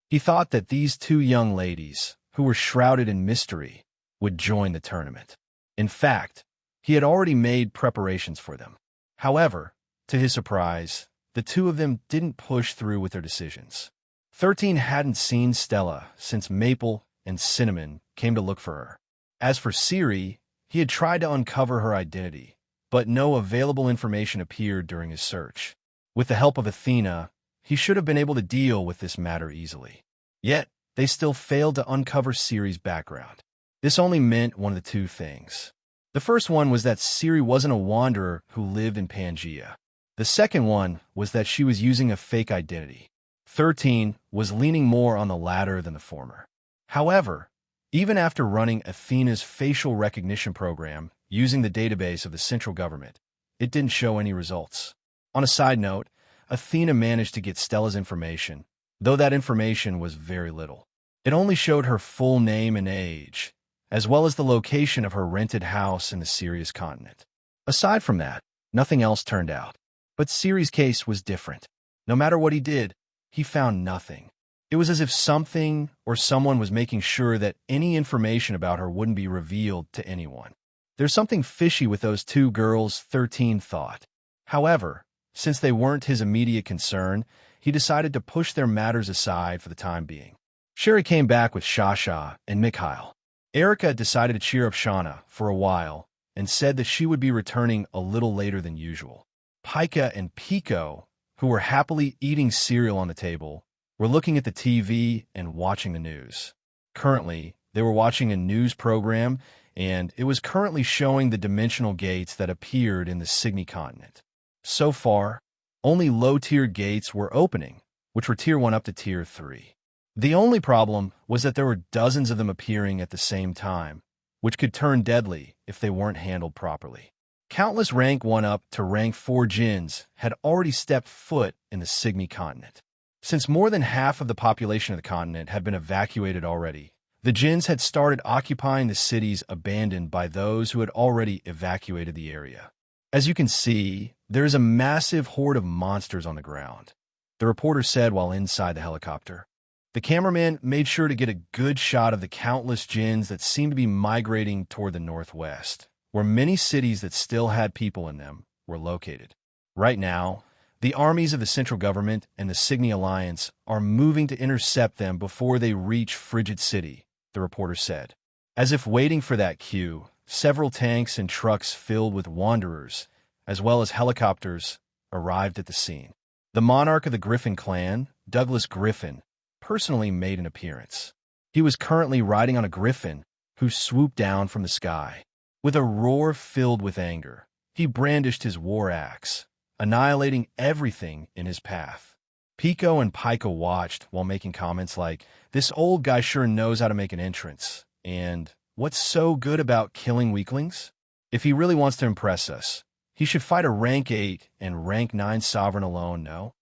He thought that these two young ladies, who were shrouded in mystery, would join the tournament. In fact, he had already made preparations for them. However, to his surprise, the two of them didn't push through with their decisions. 13 hadn't seen Stella since Maple and Cinnamon came to look for her. As for Siri, he had tried to uncover her identity, but no available information appeared during his search. With the help of Athena, he should have been able to deal with this matter easily. Yet, they still failed to uncover Siri's background. This only meant one of the two things. The first one was that Siri wasn't a wanderer who lived in Pangea. The second one was that she was using a fake identity. 13 was leaning more on the latter than the former. However, even after running Athena's facial recognition program using the database of the central government, it didn't show any results. On a side note, Athena managed to get Stella's information, though that information was very little. It only showed her full name and age, as well as the location of her rented house in the Sirius continent. Aside from that, nothing else turned out. But Siri's case was different. No matter what he did, he found nothing. It was as if something or someone was making sure that any information about her wouldn't be revealed to anyone. There's something fishy with those two girls, 13 thought. However, since they weren't his immediate concern, he decided to push their matters aside for the time being. Sherry came back with Shasha and Mikhail. Erica decided to cheer up Shauna for a while and said that she would be returning a little later than usual. Pika and Pico, who were happily eating cereal on the table, were looking at the TV and watching the news. Currently, they were watching a news program, and it was currently showing the dimensional gates that appeared in the Signy continent. So far, only low-tier gates were opening, which were Tier 1 up to Tier 3. The only problem was that there were dozens of them appearing at the same time, which could turn deadly if they weren't handled properly. Countless rank 1 up to rank 4 djinns had already stepped foot in the Signy continent. Since more than half of the population of the continent had been evacuated already, the djinns had started occupying the cities abandoned by those who had already evacuated the area. As you can see, there is a massive horde of monsters on the ground, the reporter said while inside the helicopter. The cameraman made sure to get a good shot of the countless djinns that seemed to be migrating toward the northwest, where many cities that still had people in them were located. Right now, the armies of the central government and the Signy Alliance are moving to intercept them before they reach Frigid City, the reporter said. As if waiting for that cue, several tanks and trucks filled with wanderers, as well as helicopters, arrived at the scene. The monarch of the Griffin clan, Douglas Griffin, personally made an appearance. He was currently riding on a griffin who swooped down from the sky. With a roar filled with anger, he brandished his war axe, annihilating everything in his path. Pico and Pico watched while making comments like, "This old guy sure knows how to make an entrance," and "What's so good about killing weaklings? If he really wants to impress us, he should fight a rank 8 and rank 9 sovereign alone, no?"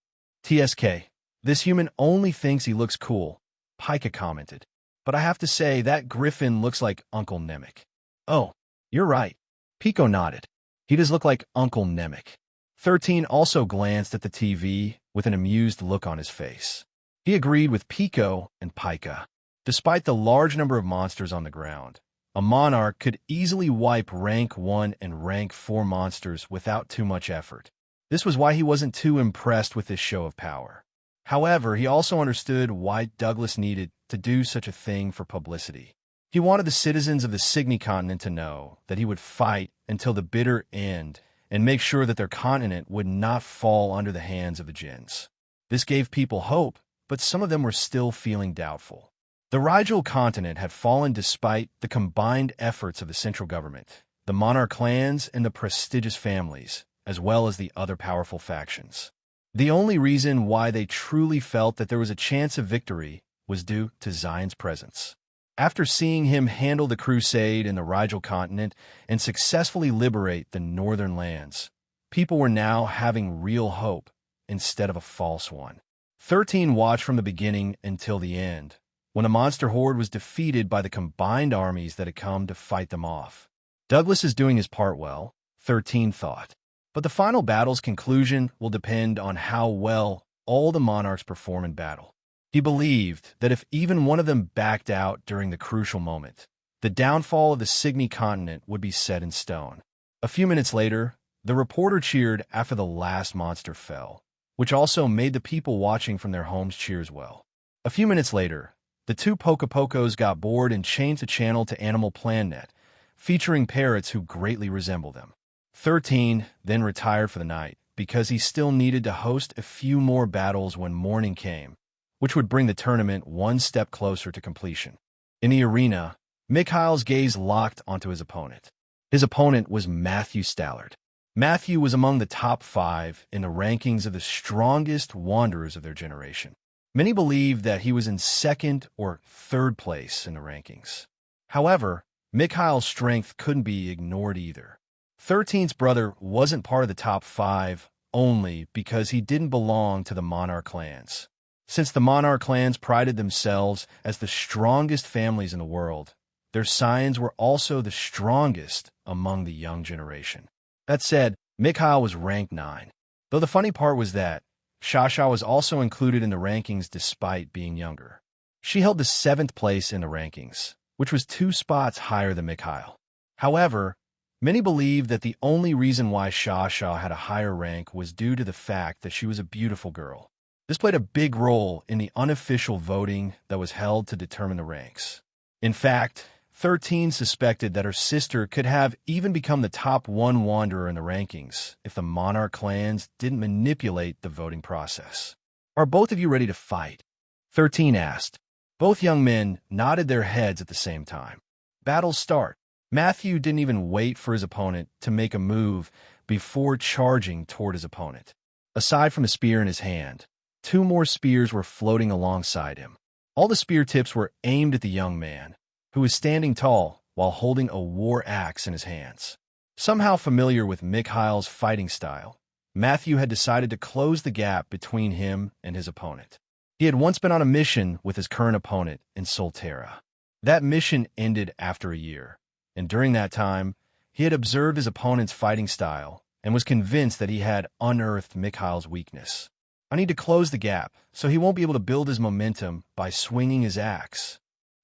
"TSK, this human only thinks he looks cool," Pica commented. "But I have to say, that griffin looks like Uncle Nemec." "Oh, you're right." Pico nodded. "He does look like Uncle Nemec." 13 also glanced at the TV with an amused look on his face. He agreed with Pico and Pica. Despite the large number of monsters on the ground, a monarch could easily wipe rank 1 and rank 4 monsters without too much effort. This was why he wasn't too impressed with this show of power. However, he also understood why Douglas needed to do such a thing for publicity. He wanted the citizens of the Signy continent to know that he would fight until the bitter end and make sure that their continent would not fall under the hands of the Djinns. This gave people hope, but some of them were still feeling doubtful. The Rigel continent had fallen despite the combined efforts of the central government, the monarch clans, and the prestigious families, as well as the other powerful factions. The only reason why they truly felt that there was a chance of victory was due to Zion's presence. After seeing him handle the crusade in the Rigel continent and successfully liberate the northern lands, people were now having real hope instead of a false one. 13 watched from the beginning until the end, when the monster horde was defeated by the combined armies that had come to fight them off. Douglas is doing his part well, 13 thought. But the final battle's conclusion will depend on how well all the monarchs perform in battle. He believed that if even one of them backed out during the crucial moment, the downfall of the Signy continent would be set in stone. A few minutes later, the reporter cheered after the last monster fell, which also made the people watching from their homes cheer as well. A few minutes later, the two Pocos got bored and changed the channel to Animal Planet, featuring parrots who greatly resemble them. 13 then retired for the night because he still needed to host a few more battles when morning came, which would bring the tournament one step closer to completion. In the arena, Mikhail's gaze locked onto his opponent. His opponent was Matthew Stallard. Matthew was among the top 5 in the rankings of the strongest wanderers of their generation. Many believed that he was in 2nd or 3rd place in the rankings. However, Mikhail's strength couldn't be ignored either. 13's brother wasn't part of the top 5 only because he didn't belong to the Monarch clans. Since the Monarch clans prided themselves as the strongest families in the world, their scions were also the strongest among the young generation. That said, Mikhail was ranked 9. Though the funny part was that Shasha was also included in the rankings despite being younger. She held the 7th place in the rankings, which was 2 spots higher than Mikhail. However, many believed that the only reason why Shasha had a higher rank was due to the fact that she was a beautiful girl. This played a big role in the unofficial voting that was held to determine the ranks. In fact, 13 suspected that her sister could have even become the top 1 wanderer in the rankings if the Monarch clans didn't manipulate the voting process. "Are both of you ready to fight?" 13 asked. Both young men nodded their heads at the same time. Battles start. Matthew didn't even wait for his opponent to make a move before charging toward his opponent. Aside from a spear in his hand, 2 more spears were floating alongside him. All the spear tips were aimed at the young man, who was standing tall while holding a war axe in his hands. Somehow familiar with Mikhail's fighting style, Matthew had decided to close the gap between him and his opponent. He had once been on a mission with his current opponent in Solterra. That mission ended after a year, and during that time, he had observed his opponent's fighting style and was convinced that he had unearthed Mikhail's weakness. "I need to close the gap so he won't be able to build his momentum by swinging his axe,"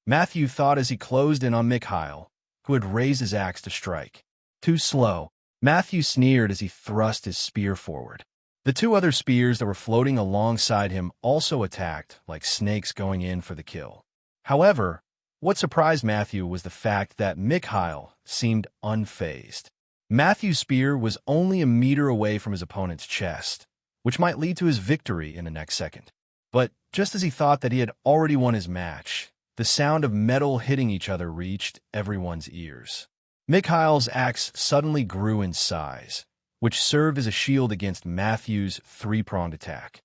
Matthew thought as he closed in on Mikhail, who had raised his axe to strike. "Too slow," Matthew sneered as he thrust his spear forward. The 2 other spears that were floating alongside him also attacked like snakes going in for the kill. However, what surprised Matthew was the fact that Mikhail seemed unfazed. Matthew's spear was only a meter away from his opponent's chest, which might lead to his victory in the next second. But Just as he thought that he had already won his match, the sound of metal hitting each other reached everyone's ears. Mikhail's axe suddenly grew in size, which served as a shield against Matthew's three-pronged attack.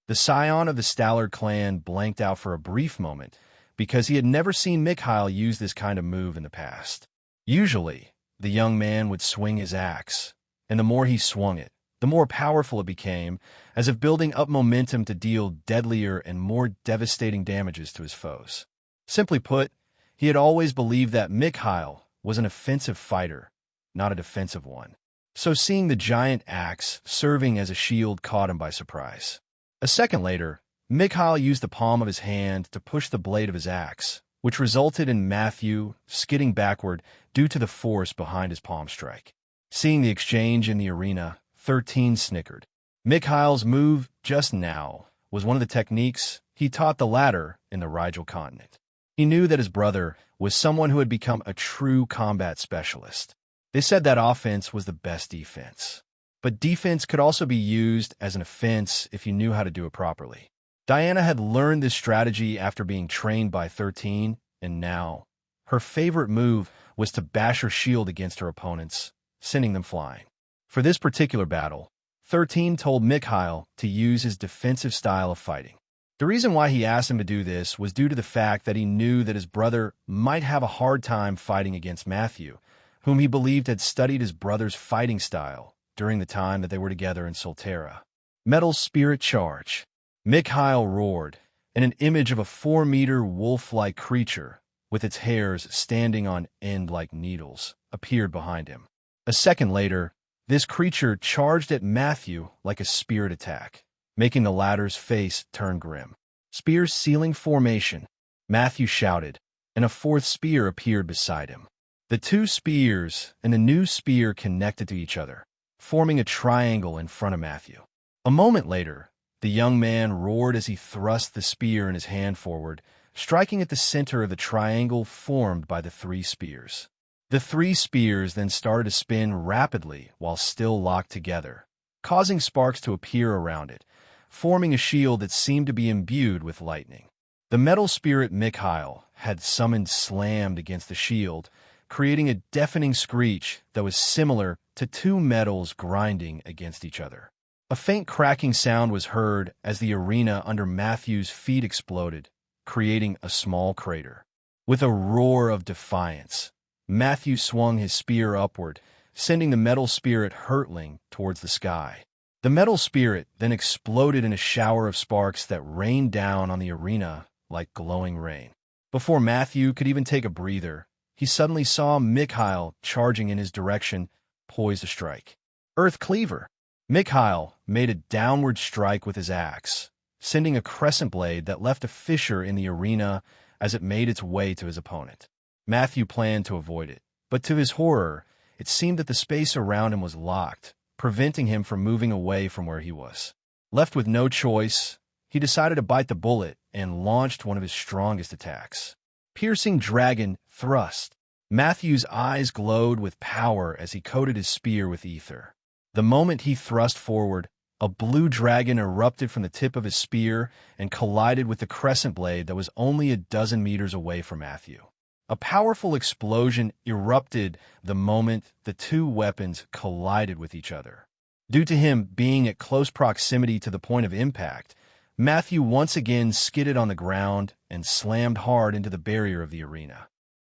The scion of the Staller clan blanked out for a brief moment because he had never seen Mikhail use this kind of move in the past. Usually, the young man would swing his axe, and the more he swung it, the more powerful it became, as if building up momentum to deal deadlier and more devastating damages to his foes. Simply put, he had always believed that Mikhail was an offensive fighter, not a defensive one. So seeing the giant axe serving as a shield caught him by surprise. A second later, Mikhail used the palm of his hand to push the blade of his axe, which resulted in Matthew skidding backward due to the force behind his palm strike. Seeing the exchange in the arena, 13 snickered. Mikhail's move just now was one of the techniques he taught the latter in the Rigel continent. He knew that his brother was someone who had become a true combat specialist. They said that offense was the best defense. But defense could also be used as an offense if you knew how to do it properly. Diana had learned this strategy after being trained by 13, and now her favorite move was to bash her shield against her opponents, sending them flying. For this particular battle, 13 told Mikhail to use his defensive style of fighting. The reason why he asked him to do this was due to the fact that he knew that his brother might have a hard time fighting against Matthew, whom he believed had studied his brother's fighting style during the time that they were together in Solterra. Metal Spirit Charge. Mikhail roared, and an image of a 4-meter wolf-like creature, with its hairs standing on end like needles, appeared behind him. A second later, this creature charged at Matthew like a spirit attack, making the latter's face turn grim. Spear sealing formation, Matthew shouted, and a fourth spear appeared beside him. The two spears and a new spear connected to each other, forming a triangle in front of Matthew. A moment later, the young man roared as he thrust the spear in his hand forward, striking at the center of the triangle formed by the three spears. The three spears then started to spin rapidly while still locked together, causing sparks to appear around it, forming a shield that seemed to be imbued with lightning. The metal spirit Mikhail had summoned slammed against the shield, creating a deafening screech that was similar to two metals grinding against each other. A faint cracking sound was heard as the arena under Matthew's feet exploded, creating a small crater. With a roar of defiance, Matthew swung his spear upward, sending the metal spirit hurtling towards the sky. The metal spirit then exploded in a shower of sparks that rained down on the arena like glowing rain. Before Matthew could even take a breather, he suddenly saw Mikhail charging in his direction, poised to strike. Earth Cleaver. Mikhail made a downward strike with his axe, sending a crescent blade that left a fissure in the arena as it made its way to his opponent. Matthew planned to avoid it, but to his horror, it seemed that the space around him was locked, preventing him from moving away from where he was. Left with no choice, he decided to bite the bullet and launched one of his strongest attacks. Piercing Dragon Thrust. Matthew's eyes glowed with power as he coated his spear with ether. The moment he thrust forward, a blue dragon erupted from the tip of his spear and collided with the crescent blade that was only a dozen meters away from Matthew. A powerful explosion erupted the moment the two weapons collided with each other. Due to him being at close proximity to the point of impact, Matthew once again skidded on the ground and slammed hard into the barrier of the arena.